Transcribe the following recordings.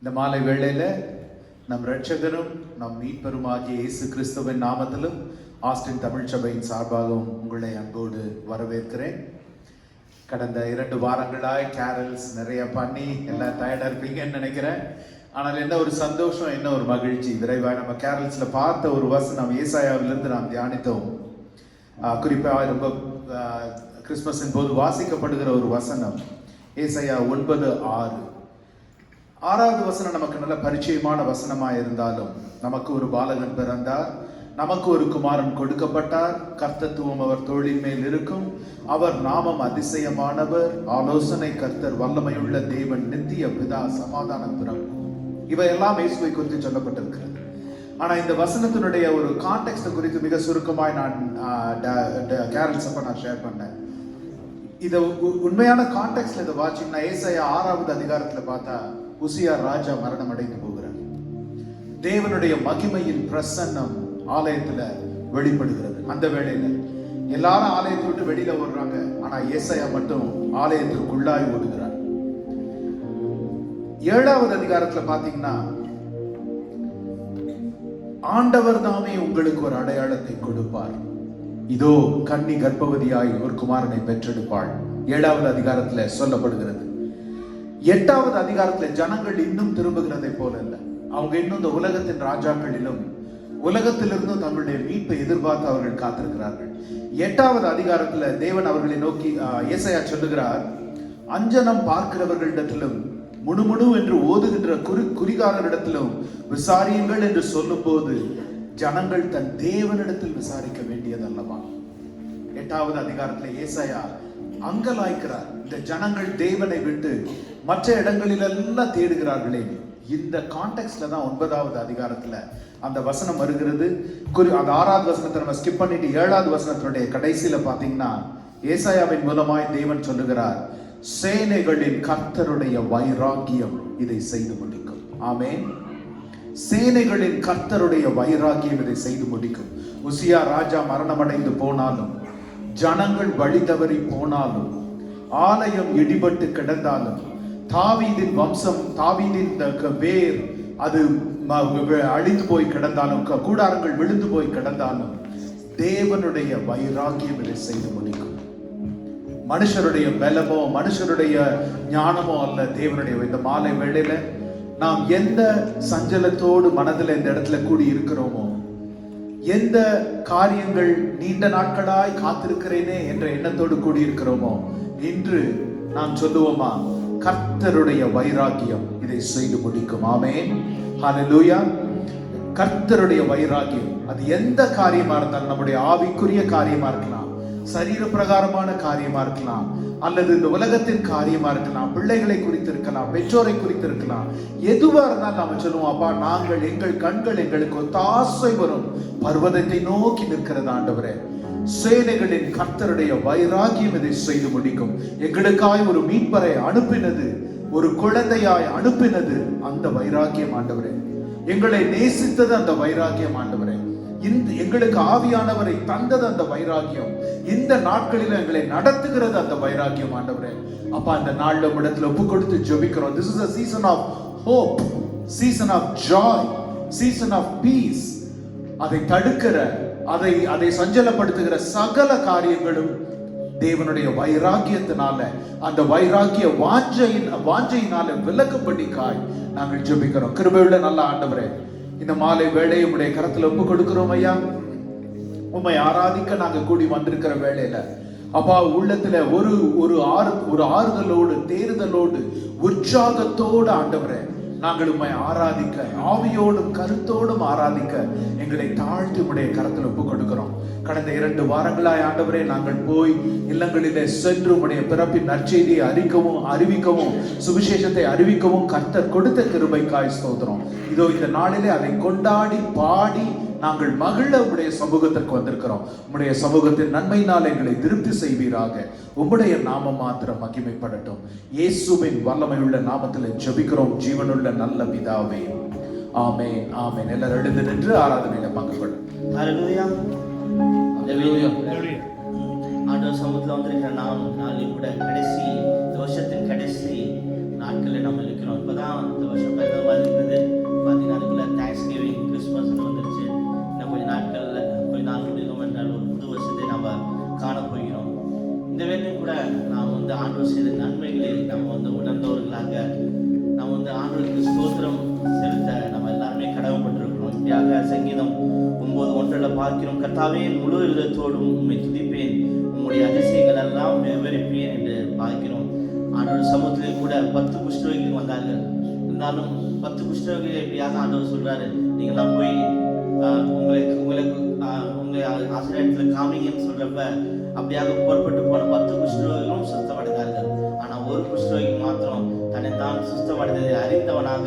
இந்த மாலை வேளையில் நம் இரட்சகரும் நம் மீட்பெருமாகிய இயேசு கிறிஸ்துவின் நாமத்திலும் ஆஸ்டின் தமிழ் சபையின் சார்பாகவும் உங்களை அன்போடு வரவேற்கிறேன். கடந்த 2 வாரங்களாய் கேரல்ஸ் நிறைய பண்ணி எல்லாம் டயர்டாக இருப்பீங்கன்னு நினைக்கிறேன். ஆனால் என்ன ஒரு சந்தோஷம், என்ன ஒரு மகிழ்ச்சி. விரைவாக நம்ம கேரல்ஸில் பார்த்த ஒரு வசனம் ஏசாயாவிலிருந்து நாம் தியானித்தோம். குறிப்பாக ரொம்ப கிறிஸ்மஸின் போது வாசிக்கப்படுகிற ஒரு வசனம் ஏசாயா 9:6. 6வது வசனம் நமக்கு நல்ல பரிச்சயமான வசனமாக இருந்தாலும், நமக்கு ஒரு பாலகன் பிறந்தார், நமக்கு ஒரு குமாரன் கொடுக்கப்பட்டார், கர்த்தத்துவம் அவர் தோளின் மேல் இருக்கும், அவர் நாமம் அதிசயமானவர், ஆலோசனை கர்த்தர், வல்லமையுள்ள தேவன், நித்திய பிதா, சமாதான பிரபு. இவையெல்லாம் இயேசுவை குறித்து சொல்லப்பட்டிருக்கிறது. ஆனா இந்த வசனத்தினுடைய ஒரு கான்டெக்ஸ்ட் குறித்து மிக சுருக்கமாய் நான் கேரல்ஸ் அப்ப நான் ஷேர் பண்ணேன். இதை உண்மையான கான்டெக்ட்ல இதை வாட்சிங்கன்னா ஏசாயா 6வது அதிகாரத்துல பார்த்தா உசியா ராஜா மரணம் அடைந்து போகிறார். தேவனுடைய மகிமையின் பிரசன்னம் ஆலயத்துல வெளிப்படுகிறது. அந்த வேளையில எல்லாரும் ஆலயத்தை விட்டு வெளியில ஓடுறாங்க, ஆனா ஏசாயா மட்டும் ஆலயத்திற்குள்ளாய் ஓடுகிறார். 7வது அதிகாரத்துல பாத்தீங்கன்னா, ஆண்டவர் தாமே உங்களுக்கு ஒரு அடையாளத்தை கொடுப்பார், இதோ கன்னி கர்ப்பவதியாய் ஒரு குமாரனை பெற்றெடுப்பாள். 7வது அதிகாரத்துல சொல்லப்படுகிறது. 8வது அதிகாரத்துல ஜனங்கள் இன்னும் திரும்புகிறதை போல இல்லை. அவங்க இன்னும் இந்த உலகத்தின் ராஜாக்களிலும் உலகத்திலிருந்தும் தங்களுடைய மீட்பை எதிர்பார்த்து அவர்கள் காத்திருக்கிறார்கள். 8வது அதிகாரத்துல தேவன் அவர்களை நோக்கி ஏசாயா சொல்லுகிறார், அஞ்சனம் பார்க்கிறவர்களிடத்திலும் முணுமுணு என்று ஓதுகின்ற குறிகாரரிடத்திலும் விசாரியுங்கள் என்று சொல்லும் போது ஜனங்கள் தன் தேவனிடத்தில் விசாரிக்க வேண்டியதல்லவா. 8வது அதிகாரத்துல ஏசாயா அங்கலாய்க்கிறார். இந்த ஜனங்கள் தேவனை விட்டு மற்ற இடங்களில் எல்லாம் தேடுகிறார்களே. இந்த கான்டெக்ட்ல தான் 9வது அதிகாரத்துல அந்த வசனம் வருகிறது. அந்த 6வது வசனத்தை நம்ம ஸ்கிப் பண்ணிட்டு 7வது வசனத்தினுடைய கடைசியில பாத்தீங்கன்னா ஏசாயாவின் மூலமாய் தேவன் சொல்லுகிறார், சேனைகளின் கர்த்தருடைய வைராக்கியம் இதை செய்து முடிக்கும். ஆமென். சேனைகளின் கர்த்தருடைய வைராக்கியம் இதை செய்து முடிக்கும். உசியா ராஜா மரணமடைந்து போனாலும், ஜனங்கள் வழி தவறி போனாலும், ஆலயம் இடிபட்டு கிடந்தாலும், தாவீதின் வம்சம், தாவீதின் வேர் அது அழிந்து போய் கிடந்தாலும், கூடாரங்கள் விழுந்து போய் கிடந்தாலும், தேவனுடைய வைராக்கியம் இதை செய்து முடிக்கும். மனுஷருடைய பலமோ மனுஷருடைய ஞானமோ அல்ல, தேவனுடைய. இந்த மாலை வேளையில நாம் எந்த சஞ்சலத்தோடு மனதில் இந்த இடத்துல கூடி இருக்கிறோமோ, எந்த காரியங்கள் நீண்ட நாட்களாய் காத்திருக்கிறேனே என்ற எண்ணத்தோடு கூடி இருக்கிறோமோ, இன்று நாம் சொல்லுவோமா, கர்த்தருடைய வைராக்கியம் இதை செய்து முடிக்கும். ஆமென். ஹல்லேலூயா. கர்த்தருடைய வைராக்கியம் அது எந்த காரியமா இருந்தாலும், நம்முடைய ஆவிக்குரிய காரியமா இருக்கலாம், சரீர பிரகாரமான காரியமா இருக்கலாம், அல்லது இந்த உலகத்தின் காரியமா இருக்கலாம், பிள்ளைகளை குறித்து இருக்கலாம், பெற்றோரை குறித்து இருக்கலாம், எதுவா இருந்தாலும் நாம சொல்லுவோம், அப்பா நாங்கள் எங்கள் கண்கள் எங்களுக்கு ஒத்தாசை வரும் பர்வதத்தை நோக்கி நிற்கிறது ஆண்டவரே. சேனைகளின் கர்த்தருடைய வைராக்கியம் இதை செய்து முடிக்கும். எங்களுக்காய் ஒரு மீட்பரை அனுப்பினது, ஒரு குழந்தையாய் அனுப்பினது அந்த வைராக்கியம் ஆண்டவரே. எங்களை நேசித்தது அந்த வைராக்கியம் ஆண்டவரே. எங்களுக்கு ஆவியானவரை தந்தது அந்த வைராக்கியம். இந்த நாட்களில் எங்களை நடத்துகிறது அந்த வைராக்கியம் ஆண்டவரே. அப்பா இந்த நாள்ல இடத்துல ஒப்பு கொடுத்து ஜெபிக்கிறோம். This is a season of hope, season of joy, season of peace. அதை தடுக்கிற, அதை சஞ்சலப்படுத்துகிற சகல காரியங்களும் தேவனுடைய வைராக்கியத்தினால, அந்த வைராக்கிய வாஞ்சையினால விலக்கும்படிக்காய் நாங்கள் ஜெபிக்கிறோம். கிருபையுள்ள நல்ல ஆண்டவரே, இந்த மாலை வேளை உம்முடைய கரத்துல ஒப்பு கொடுக்கிறோம் ஐயா. உம்மை ஆராதிக்க நாங்க கூடி வந்திருக்கிற வேளையில அப்பா, உள்ளத்துல ஒரு ஆறுதலோடு, தேறுதலோடு, உற்சாகத்தோடு ஆண்டவரே நாங்கள் உம்மை ஆராதிக்க, ஆவியோடும் கருத்தோடும் ஆராதிக்க எங்களை தாழ்த்தி உம்முடைய கரத்தில் ஒப்பு கொடுக்கிறோம். கடந்த 2 வாரங்களாய் ஆண்டவரே நாங்கள் போய் இல்லங்களிலே சென்று உம்முடைய பிறப்பின் நற்செய்தியை அறிவிக்கவும் சுவிசேஷத்தை அறிவிக்கவும் கர்த்தர் கொடுத்த கிருபைக்காய் ஸ்தோத்திரம். இதோ இந்த நாளிலே அதை கொண்டாடி பாடி நாங்கள் மகிழ உம்முடைய சமூகத்திற்கு வந்திருக்கிறோம். உம்முடைய சமூகத்தின் நன்மையினால் எங்களை திருப்தி செய்வீராக. உம்முடைய நாமம் மாத்திரம் மகிமைப்படட்டும். இயேசுவின் வல்லமையுள்ள நாமத்தில் ஜெபிக்கிறோம் ஜீவனுள்ள நல்ல பிதாவே. ஆமென். ஆமென். எல்லாரும் எழுந்து நின்று ஆராதனையில பங்கு கொள்ளும். ஹல்லேலூயா. ஹல்லேலூயா. ஆண்டவர் சமூகத்தில் வந்திருக்கிற நாளும் கூட கடைசி வருஷத்தின் கடைசி நாட்களில் நம்ம இருக்கிறோம். இப்பதான் இந்த வருஷம் பிறந்த பார்க்கிறோம். கர்த்தாவே, முழு விதத்தோடும் உம்மை துதிப்பேன், உம்முடைய அதிசயங்கள் எல்லாம் விவரிப்பேன் என்று பார்க்கிறோம். ஆண்டவர் சமூகத்திலே கூட 10 குஷ்டரோகிகள் வந்தார்கள். இருந்தாலும் 10 குஷ்டரோகிகள் எப்படியாக ஆண்டவர் சொல்றாரு, நீங்களாம் போய் உங்களை ஆசிரியத்தில் காமிங்கன்னு சொல்றப்ப அப்படியாக புறப்பட்டு போன 10 குஷ்டரோகிகளும் சுத்தமடைந்தார்கள். ஆனா ஒரு குஷ்டரோகி மாத்திரம் தன்னை தான் சுத்தமடைந்ததை அறிந்தவனாக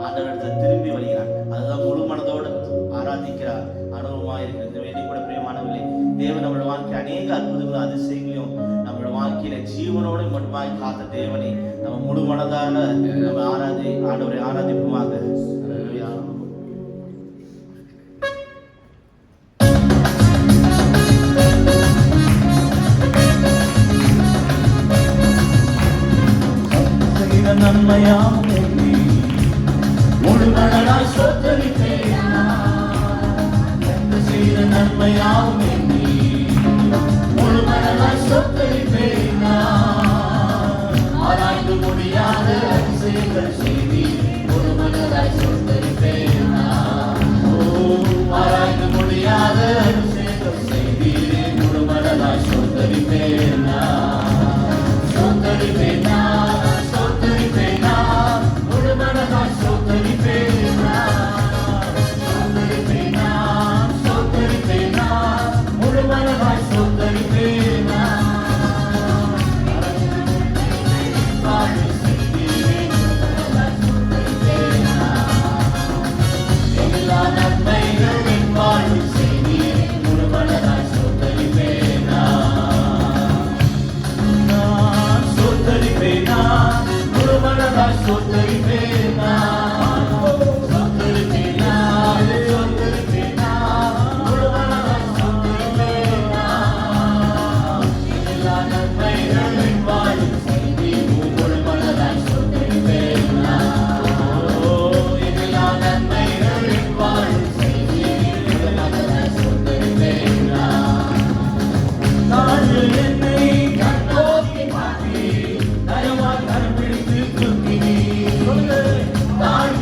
ஆண்டவரிடத்தில் திரும்பி வருகிறான். அதுதான் முழு மனதோடு ஆராதிக்கிறார் அனுபவமாக இருக்கிறது. இந்த வேண்டி கூட பிரியமானவர்களே, தேவன் நம்மளோட வாழ்க்கை அநேக அற்புதங்களும் அதிசயங்களையும் நம்மளோட வாழ்க்கையில ஜீவனோடு மட்டுமாய் காத்த தேவனை நம்ம முழு மனதான நம்ம ஆண்டவரை ஆராதிப்புமாக. நன்மையாம் முழு மனதாய் ஸ்தோத்திரிப்பேன், செய்த நன்மையாம் முழு மனதாய் ஸ்தோத்திரிப்பேன். ஆராய்ந்து முடியாத அதிசயங்கள் செய்தி முழு மனதாய் ஸ்தோத்திரிப்பேன். ஆராய்ந்து முடியாத அதிசயங்கள் செய்தி முழு மனதாய் ஸ்தோத்திரிப்பேன். ஸ்தோத்திரிப்பேன், God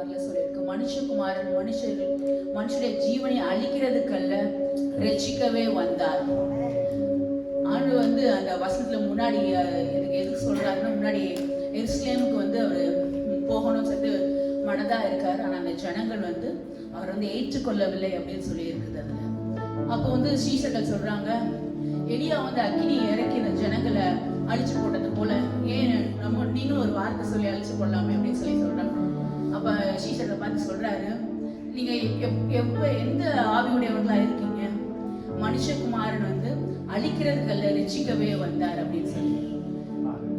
வார்த்தையில சொல்லியிருக்கு, மனுஷகுமாரன் மனுஷருடைய ஜீவனை அழிக்கிறதுக்கல்ல ரட்சிக்கவே வந்தார். ஆண்டு அந்த வசனத்துல முன்னாடி எதுக்கு சொல்றாருன்னா, முன்னாடி எருசலேமுக்கு அவர் போகணும்னு சொல்லிட்டு மனதா இருக்காரு. ஆனா அந்த ஜனங்கள் அவர் ஏற்றுக்கொள்ளவில்லை அப்படின்னு சொல்லி இருக்குது. அதுல அப்போ சீஷர்கள் சொல்றாங்க, எலியா அக்கினி இறக்கி இந்த ஜனங்களை அழிச்சு போட்டது போல ஏன் நீங்களும் ஒரு வார்த்தை சொல்லி அழிச்சு போடலாமே அப்படின்னு சொல்லி சொல்றாங்க. அப்ப சீஷர்கள் பார்த்து சொல்றாரு, நீங்க எந்த ஆவியுடையவர்களா இருக்கீங்க? மனுஷகுமாரன் அழிக்கிறதுக்கல்ல ரட்சிக்கவே வந்தார் அப்படின்னு சொல்லி.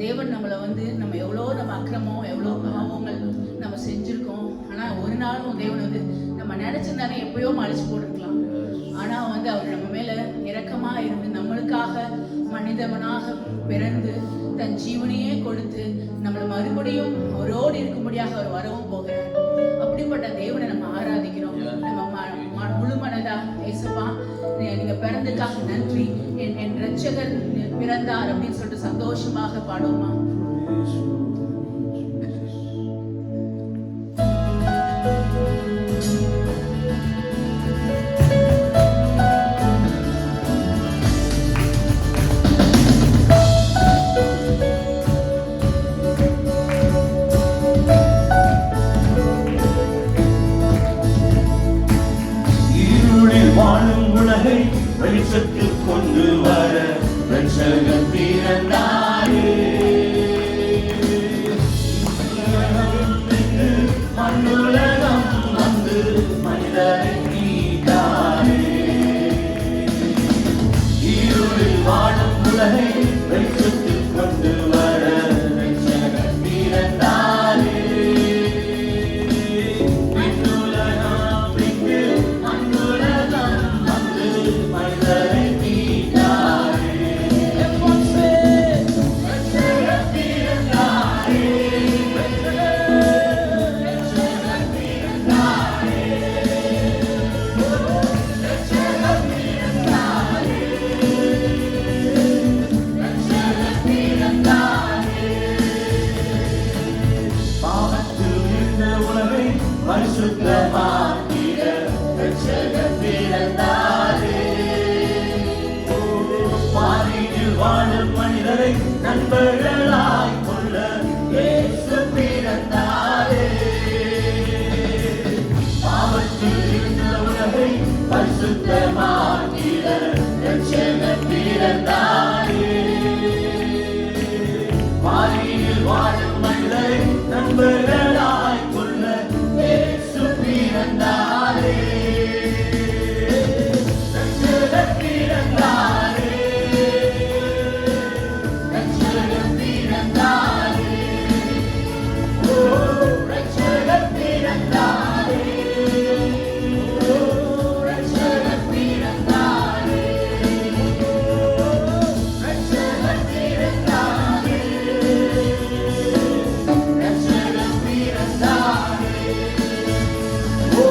தேவன் நம்மளை நம்ம எவ்வளோ அக்கிரமம் எவ்வளோ பாவங்கள் நம்ம செஞ்சிருக்கோம். ஆனா ஒரு நாளும் தேவன் நம்ம நினைச்சிருந்தானே எப்பயோ அழிச்சு போட்டுருக்கலாம். ஆனா அவர் நம்ம மேல இரக்கமா இருந்து நம்மளுக்காக மனிதவனாக பிறந்து தன் ஜீவனையே கொடுத்து நம்மளை மறுபடியும் அவரோடு இருக்கும்படியாக அவர் வரவும் போகிறார். அப்படிப்பட்ட தேவனை நம்ம ஆராதிக்கிறோம். நம்ம முழு மனதா, ஏசப்பா நீங்க பிறந்ததுக்காக நன்றி, என் ரட்சகர் பிறந்தார் அப்படின்னு சொல்லிட்டு சந்தோஷமாக பாடுவோமா? வெளிச்சத்தில் கொண்டு வர ரட்சகர் பிறந்தாரே. மண்ணுலகம் மனிதரை மீட்டாரே. இருளில் வாழும் உலகை வெளிச்சத்தில் கொண்டு வர ரட்சகர் பிறந்தாரே. பரிசுத்தமாக்கிட ரட்சகர் பிறந்தாரே. பாரியில் வாழும் மனிதரை நண்பர்களாய் கொள்ள இயேசு பிறந்தாரே. பாவத்தில் இருந்த உலகை பரிசுத்தமாக்கிட ரட்சகர் பிறந்தாரே. பாரியில் வாழும் மனிதரை நண்பர்களாய் கொள்ள இயேசு பிறந்தாரே. ரட்சகர் பிறந்தாரே. ரட்சகர் பிறந்தாரே. ஓ ரட்சகர் பிறந்தாரே. ஓ ரட்சகர் பிறந்தாரே. ரட்சகர் பிறந்தாரே. ரட்சகர் பிறந்தாரே. ஓ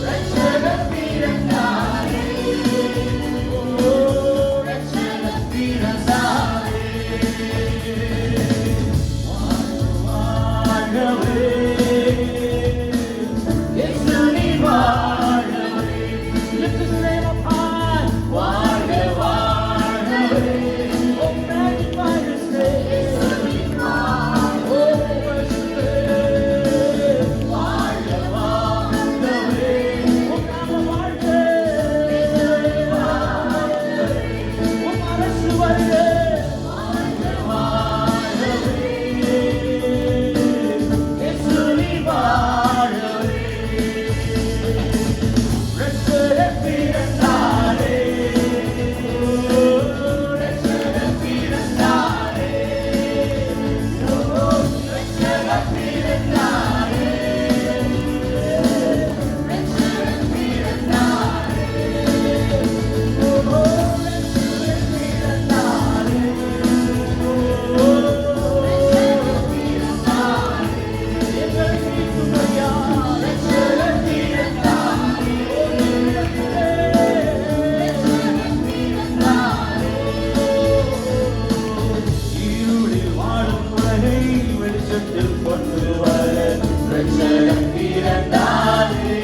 ரட்சகர் பிறந்தாரே. ஓ ரட்சகர் பிறந்தாரே. வாழ்கவே இயேசு நீர் வாழ்கவே. Lift his name up high. வாழ்க வாழ்கவே. Oh magnify his name. இயேசு நீர் வாழ்க. Oh worship him. வாழ்க ரட்சகர் பிறந்தாரே.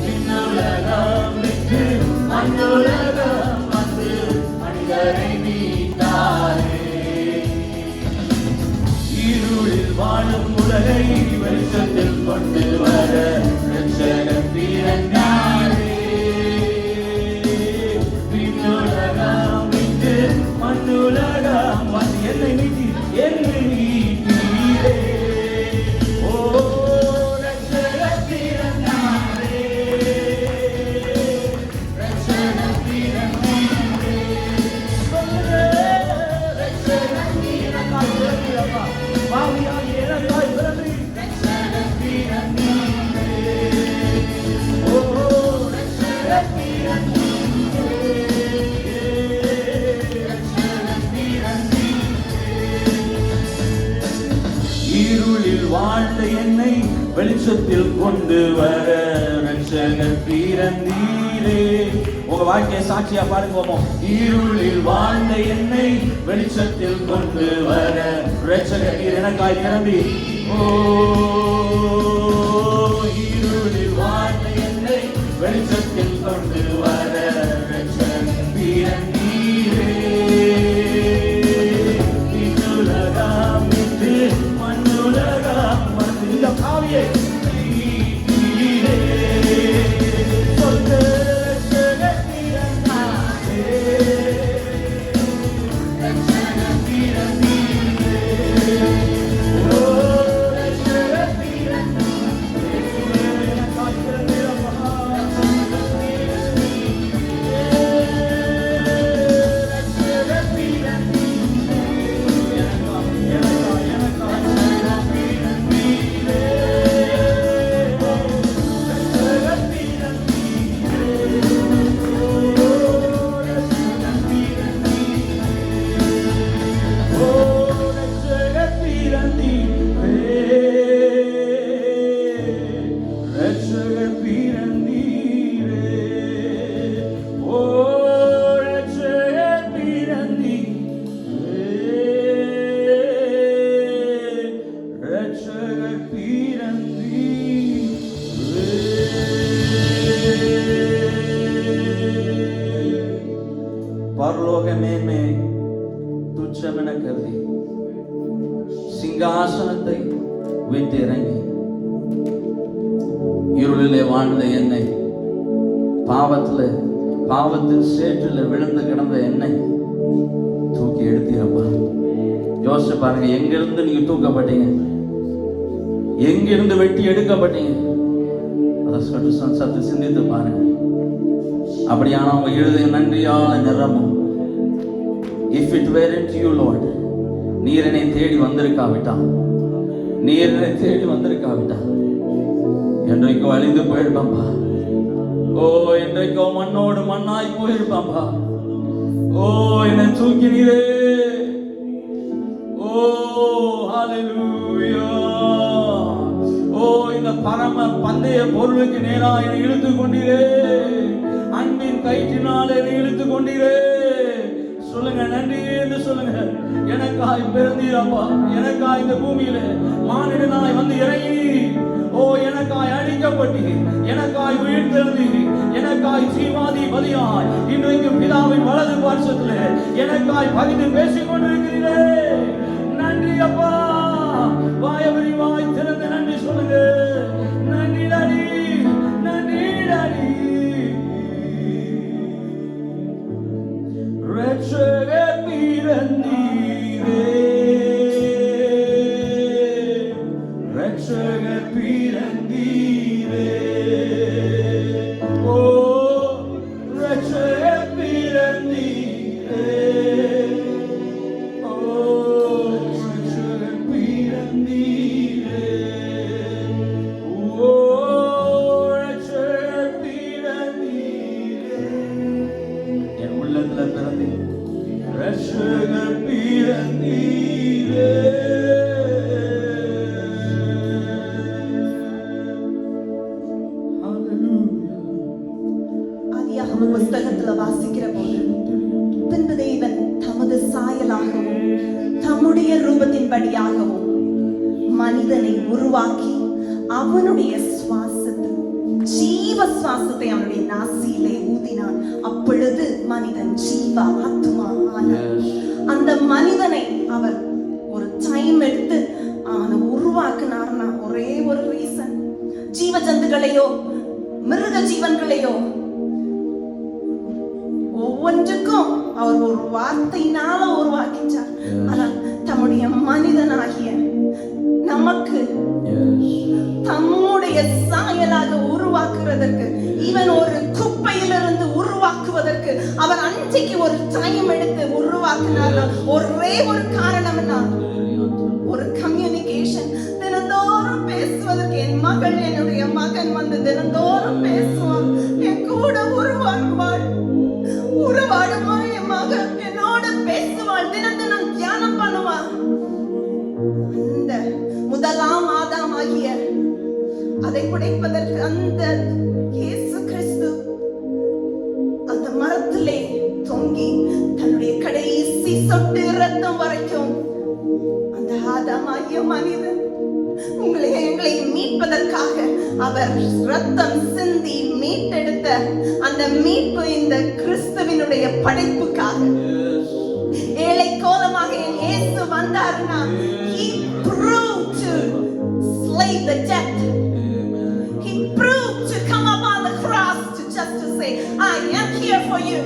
விண்ணுலகம் விட்டு மண்ணுலகம் வந்து மனிதரை மீட்டாரே. இருளில் வாழும் உலகை வெளிச்சத்தில் கொண்டு வர ரட்சகர் பிறந்தாரே. விண்ணுலகம் விட்டு மண்ணுலகம் வந்து என்னை மீட்டீரே. ஓ ரட்சகர் பிறந்தாரே. ரட்சகர் பிறந்தீரே. சொல்லுங்க ரட்சகர் பிறந்தாரே. பாவியாகிய எனக்காய் பிறந்தீர். ரட்சகர் பிறந்தீரே. ஓ ரட்சகர் பிறந்தீரே. ரட்சகர் பிறந்தீரே. இருளில் வாழ்ந்த என்னை வெளிச்சத்தில் கொண்டு வர ரட்சகர் பிறந்தீரே. உங்க வாழ்க்கையை சாட்சியா பாருங்க. இருளில் வாழ்ந்த என்னை வெளிச்சத்தில் கொண்டு வர ரட்சகர் நீர் எனக்காய் பிறந்தீர். ஓ இருளில் வாழ்ந்த என்னை வெளிச்சத்தில் கொண்டு வர ரட்சகர் பிறந்தீரே. விண்ணுலகம் விட்டு மண்ணுலகம் வந்து இந்த பாவியை மீட்டீரே. சொல்லு ரட்சகர் பிறந்தாரே. ரட்சகர் பிறந்தீரே. ஓ ரட்சகர் பிறந்தாரே. எனக்காய் பிறந்தீரப்பா. ரட்சகர் பிறந்தீரே. எனக்காய் ரட்சகர் பிறந்தீரே. ரட்சகர் பிறந்தீரே. ஓ ரட்சகர் பிறந்தீரே. ரட்சகர் பிறந்தீரே. ஓ ரட்சகர் பிறந்தீரே. ரட்சகர் பிறந்தீரே. பரலோக மேன்மை துச்சமென கருதி சிங்காசனத்தை விட்டு இறங்கி இருளிலே வாழ்ந்த என்னை, பாவத்தின் சேற்றில் விழுந்து கிடந்த என்னை தூக்கி எடுத்தீரப்பா. யோசிச்சு பாருங்க, எங்கிருந்து நீங்க தூக்கப்பட்டீங்க, எங்கிருந்து வெட்டி எடுக்கப்பட்டீங்க, அதை சற்று சிந்தித்து பாருங்க. அப்படியான உங்க இருதயம் நன்றியால நிரம்பும். If it weren't you, Lord, நீர் என்னை தேடி வந்திருக்காவிட்டா, என்றைக்கோ அழிந்து போயிருப்பாம்பா. ஓ என்றைக்கோ மண்ணோடு மண்ணாய் போயிருப்பாம்பா. ஓ என்னை தூக்கினீரே. ஓ ஹல்லேலூயா. ஓ இந்த பரம பந்தய பொருளுக்கு நேரா என்னை இழுத்து கொண்டீரே. அன்பின் கயிற்றினால் என்னை இழுத்து கொண்டீரே. சொல்லுங்க, நன்றி என்று சொல்லுங்க. எனக்காய் பிறந்தீரப்பா. எனக்காய் இந்த பூமியில மானிடனாய் வந்து இறங்கி, ஓ எனக்காய் அழிக்கப்பட்டு, எனக்காய் உயிர்த்தெழுந்து, எனக்காய் ஜீவாதிபதியாய் இன்றைக்கு பிதாவின் வலது பார்சத்துல எனக்காய் பகிர்ந்து பேசிக் கொண்டிருக்கிறீரே. நன்றி அப்பா. வாயவரி வாய் திறந்து நன்றி சொல்லுங்க. நன்றி டாடி, நன்றி டாடி. ரட்சகர் பிறந்தீரே. ரட்சகர் பிறந்தீரே. ஓ ரட்சகர் பிறந்தீரே. ஓ ரட்சகர் பிறந்தீரே. ஓ ரட்சகர் பிறந்தீரே. என் உள்ளத்துல பிறந்தீர். ரட்சகர் பிறந்தீரே. உருவாக்கி அவனுடைய சுவாசத்தை, ஜீவ சுவாசத்தை அவனுடைய நாசியிலே ஊதினான். அப்பொழுது மனிதன் ஜீவ ஆத்மா ஆனான். அந்த மனிதனை அவர் ஒரு டைம் எடுத்து அவனை உருவாக்குனார்னா ஒரே ஒரு ரீசன், ஜீவ ஜந்துகளையோ மிருக ஜீவன்களையோ ஒவ்வொன்றுக்கும் அவர் ஒரு வார்த்தையினால உருவாக்கிச்சார். ஆனால் தம்முடைய மனிதனாகிய நமக்கு தம்முடைய சாயலாக உருவாக்குறதற்கு, இவன் ஒரு குப்பையிலிருந்து உருவாக்குவதற்கு அவர் அன்றைக்கு ஒரு டைம் எடுத்து உருவாக்கினார். ஒரே ஒரு காரணம் என்ன? ஒரு கம்யூனிகேஷன். தினந்தோறும் பேசுவதற்கு என் மகள், என்னுடைய மகன் வந்து தினந்தோறும் பேசுவான், என் கூட உருவாடுவாள். உருவாடுமா என் மகன் என்னோட பேசுவாள், தினம் தினம் தியானம் பண்ணுவாள். அந்த முதலாம் ஆதாம் ஆகிய அதை குடைப்பதற்கு அந்த இயேசு கிறிஸ்து அந்த மரத்திலே தொங்கி தன்னுடைய கடைசி சொட்டு ரத்தம் வரைக்கும் அந்த ஆதாம் ஆகிய மனிதன் எங்களை மீட்பதற்காக அவர் ரத்தம் சிந்தி மீட்டெடுத்த அந்த மீட்பு இந்த கிறிஸ்துவினுடைய படைப்புக்காக. ஏழை கோலமாக என் இயேசு வந்தார்னா, he proved to slay the death. He proved to come up on the cross to just to say, I am here for you.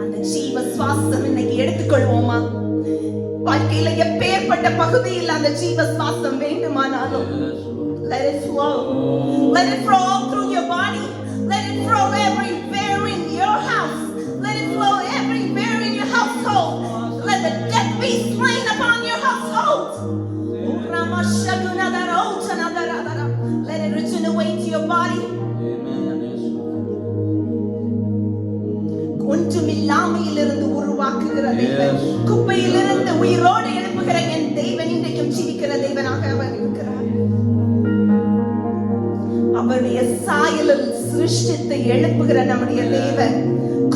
அந்த ஜீவ சுவாசம் இன்னைக்கு எடுத்துக்கொள்வோமா? வாழ்க்கையில எப்பேற்பட்ட பகுதியில் அந்த ஜீவ சுவாசம் வேண்டுமானாலும் let it flow. Let it flow all through your body. Let it flow everywhere in your house. Let it flow everywhere in your household. Let the death be slain upon your household. Let it regenerate your body. ஒன்றுமில்லாமையிலிருந்து உருவாக்குகிற தேவன், குப்பையிலிருந்து உயிரோடு எழுப்புகிற என் தேவன் இன்றைக்கும் ஜீவிக்கிற தேவனாக அவர் இருக்கிறார். அவருடைய சாயலில் சிருஷ்டித்து எழுப்புகிற நம்முடைய தேவன்,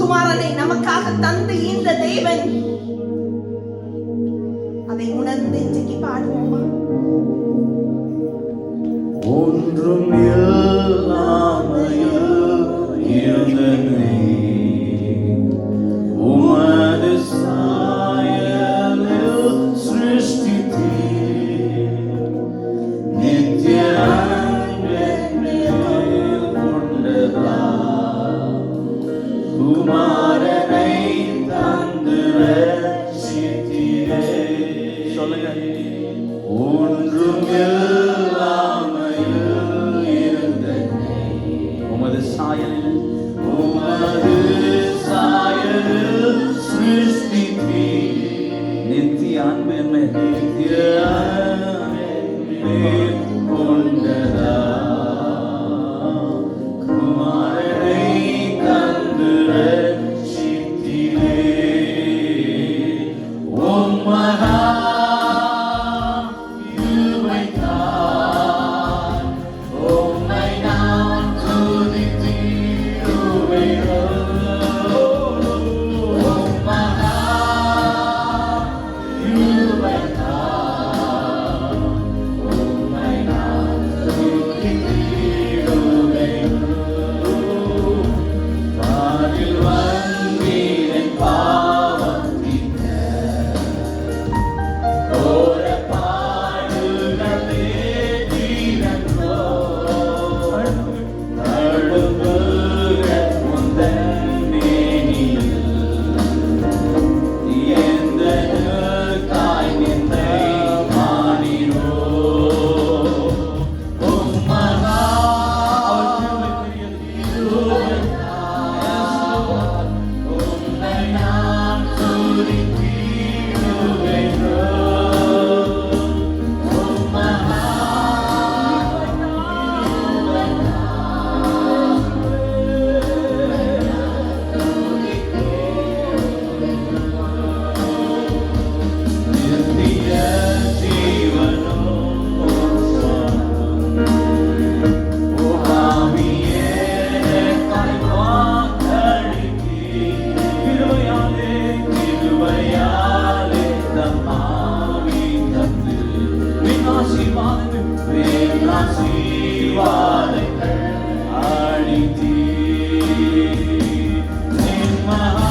குமாரனை நமக்காக தந்து இந்த தேவன், அதை உணர்ந்து இன்றைக்கு பாடுவோமா? ஒன்றும் இல்லாமையில் இருந்தனை உமது சாயலில் சிருஷ்டித்தீர். நித்திய அன்பில் கொண்டதால் குமாரனை தந்து ரட்சித்தீரே. சொல்லுங்க. ஒன்றும் இல்லாமையில் இருந்தனை உமது சாயலில் சிருஷ்டித்தீர். நித்திய அன்பு என்ன? நித்திய அன்பில் கொண்டதால் குமாரனை தந்து ரட்சித்தீரே. உம் மகா கிருபைக்காய் உம்மை நான் துதித்திடுவேன். உம் மகா கிருபைக்காய் உம்மை நான் துதித்திடுவேன். வானில் வந்தீர் என் பாவம் தீர்க்க, தந்து ஆசீர்வாதங்கள் அளித்தீர். என் மகா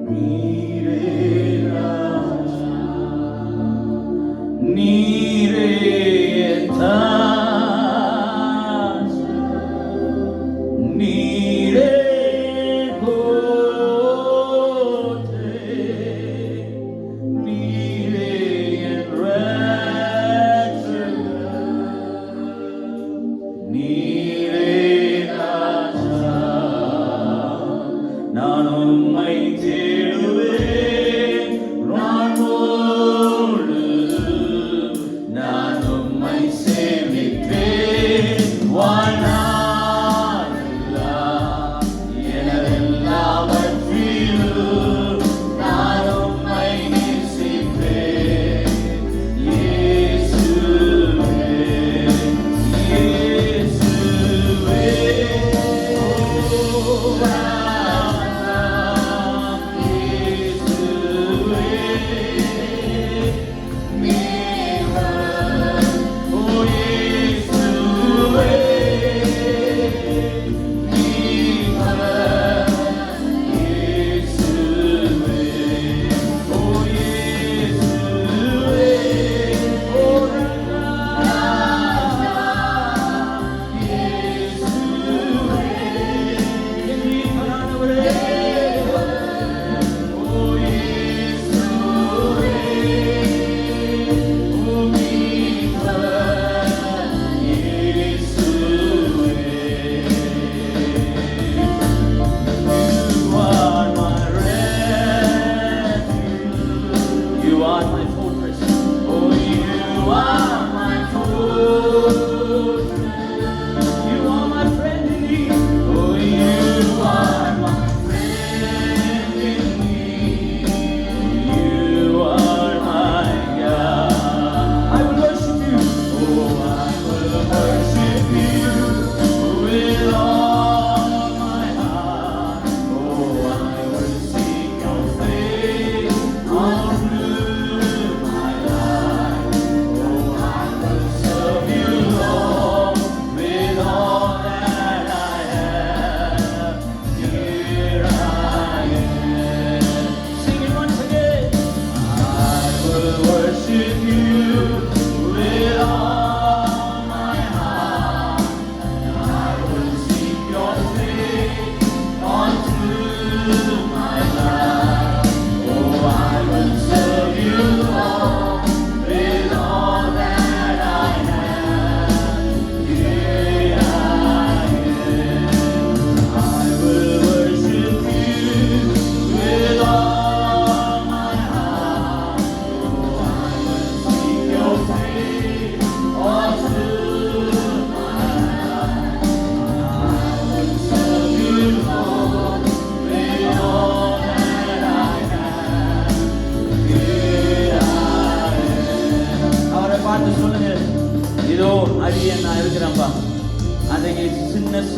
நீரே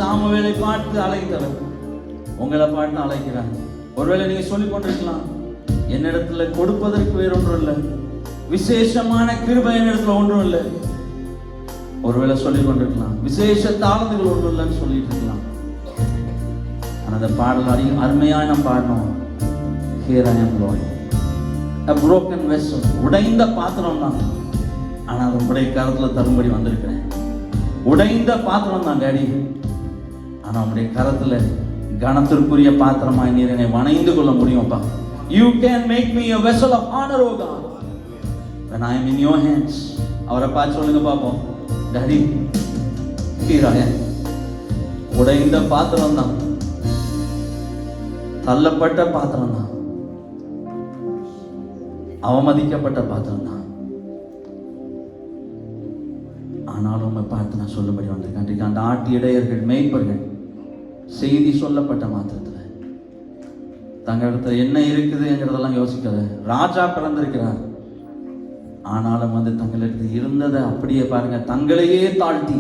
சாமுவேலை பார்த்து அழைத்தவர் உங்களை பார்த்து அழைக்கிறார். ஒருவேளை நீங்க சொல்லிக் கொண்டிருக்கலாம், என்னிடத்துல கொடுப்பதற்கு வேறொன்றும் இல்லை, விசேஷமான கிருபை என்னிடத்துல ஒன்றும் இல்லை. ஒருவேளை சொல்லிக் கொண்டிருக்கலாம், விசேஷ தாளந்துகள் ஒன்றும் இல்லைன்னு சொல்லிட்டு இருக்கலாம். ஆனா அந்த பாடல் அருமையா நாம் பாடணும். Here I am Lord, a broken vessel, உடைந்த பாத்திரம் தான், ஆனால் உங்களுடைய கரத்துல தரும்படி வந்திருக்கிறேன். உடைந்த பாத்திரம் தான் டாடி, ஆனா உங்களுடைய கரத்துல கனத்திற்குரிய பாத்திரமாய் நீர் என்னை வணைந்து கொள்ள முடியும்ப்பா. You can make me a vessel of honor, O God, when I am in your hands. அவரை பார்த்து சொல்லுங்க பாப்போம், டாடி here I am. உடைந்த பாத்திரம் தான், தள்ளப்பட்ட பாத்திரம் தான், அவமதிக்கப்பட்ட பாத்திரம் தான், ஆனாலும் உண்மை பார்த்து நான் சொல்லும்படி வந்திருக்கேன். அந்த ஆட்டு இடையர்கள் மேய்ப்பர்கள் செய்தி சொல்லப்பட்ட மாத்திரத்தில் தங்களிடத்துல என்ன இருக்குதுங்கிறதெல்லாம் யோசிக்கல. ராஜா பிறந்திருக்கிறார், ஆனாலும் தங்களிடத்தில் இருந்ததை அப்படியே பாருங்க, தங்களையே தாழ்த்தி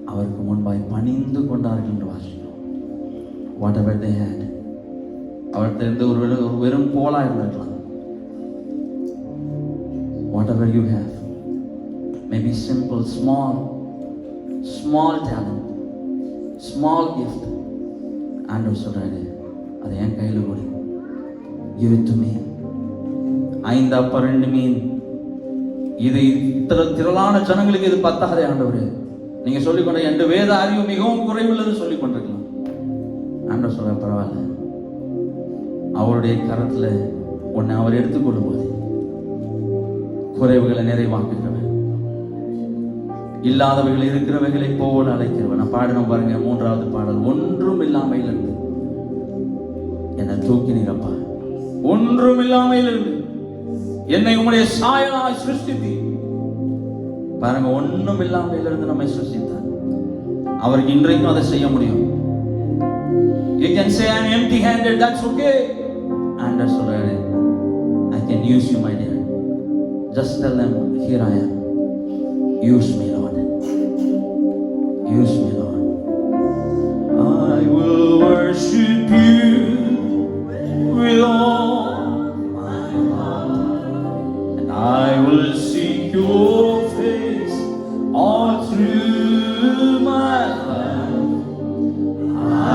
அவருக்கு முன்பாய் பணிந்து கொண்டார்கள் என்று வாசிக்கிறோம். வாட் எவர் தே ஹேட், அவர்கிட்ட இருந்து ஒரு வெறும் கோலா இருந்திருக்கலாம். Whatever you have, maybe simple, small talent, small gift, ஆண்டவர் சொல்றாரு, அதை என் கையில கொடு, give it to me. 5 அப்பம் 2 மீன், இது திரளான ஜனங்களுக்கு இது பத்தாதே ஆண்டவரே. நீங்க சொல்லிக்கொண்ட என் வேத அறிவு மிகவும் குறைவுள்ளது சொல்லிக் கொண்டிருக்கலாம். ஆண்டவர் சொல்ற, பரவாயில்ல, அவருடைய கரத்துல உன்னை அவர் எடுத்துக்கொள்ளும் போது குறைவுகளை நிறைவாக்குகிறவன், இல்லாதவைகள் இருக்கிறவைகளை போல அழைக்கிறவன். நான் பாடினோம் பாருங்க, 3வது பாடல், ஒன்றும் இல்லாமையில் இருந்து என்னை தூக்கினீரப்பா, ஒன்றும் இல்லாமையில் இருந்து என்னை உம்முடைய சாயலாய் சிருஷ்டித்தி. பாருங்க, ஒன்றும் இல்லாமையில் இருந்து நம்மை சிருஷ்டித்தார். அவருக்கு இன்றைக்கும் அதை செய்ய முடியும். You can say I'm empty handed, that's okay. And சொல்றாரு, I can use you, my dear. Just tell them, here I am. Use me, Lord. Use me, Lord. I will worship you with all my heart, and I will seek your face all through my life.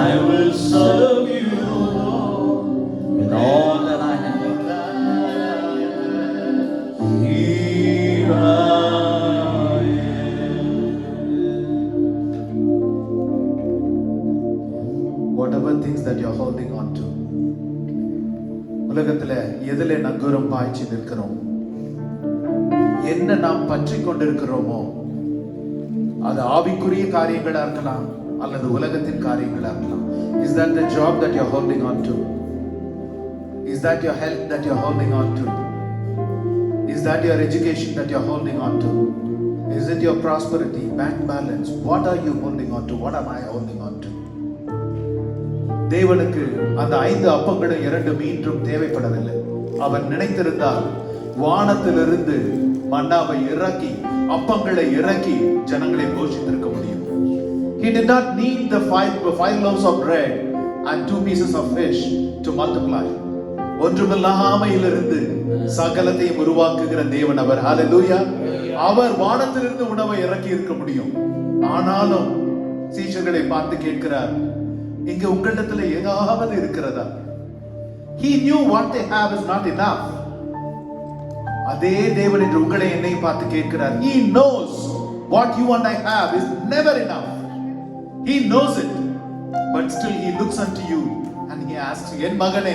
I will serve you, Lord, with all that I have. Here I am. Whatever things that you're holding on to, உலகத்துல எதிலே நங்கூரம் பாய்ச்சி நிற்கிறோம், என்ன நாம் பற்றி கொண்டிருக்கிறோமோ, அது ஆவிக்குரிய காரியங்களா இருக்கலாம் அல்லது உலகத்தின் காரியங்களா இருக்கலாம். Is that the job that you're holding on to? Is that your health that you're holding on to? Is that your education that you're holding on to? Is it your prosperity, bank balance? What are you holding on to? What am I holding on to? தேவனுக்கு அந்த 5 அப்பங்களும் 2 மீன்றும் தேவைப்படவில்லை. அவன் நினைத்திருந்தால் வானத்திலிருந்து மன்னாவை இறக்கி, அப்பங்களை இறக்கி ஜனங்களை போஷித்திருக்க முடியும். He did not need the 5 loaves of bread and 2 pieces of fish to multiply. ஒன்றுமில்லாமையிலிருந்து சகலத்தையும் உருவாக்குகிற தேவன் அவர். ஹல்லேலூயா. அவர் வானத்திலிருந்து உணவை இறக்கி இருக்க முடியும். ஆனாலும் சீஷர்களை பார்த்து கேட்கிறார், இங்க உங்களிடத்துல ஏதாவது இருக்கிறதா? He knew what they have is not enough. அதே தேவன் என்று உங்களை என்னை பார்த்து கேட்கிறார். He knows what you and I have is never enough. He knows it, but still he looks unto you and he asks you, என் மகனே,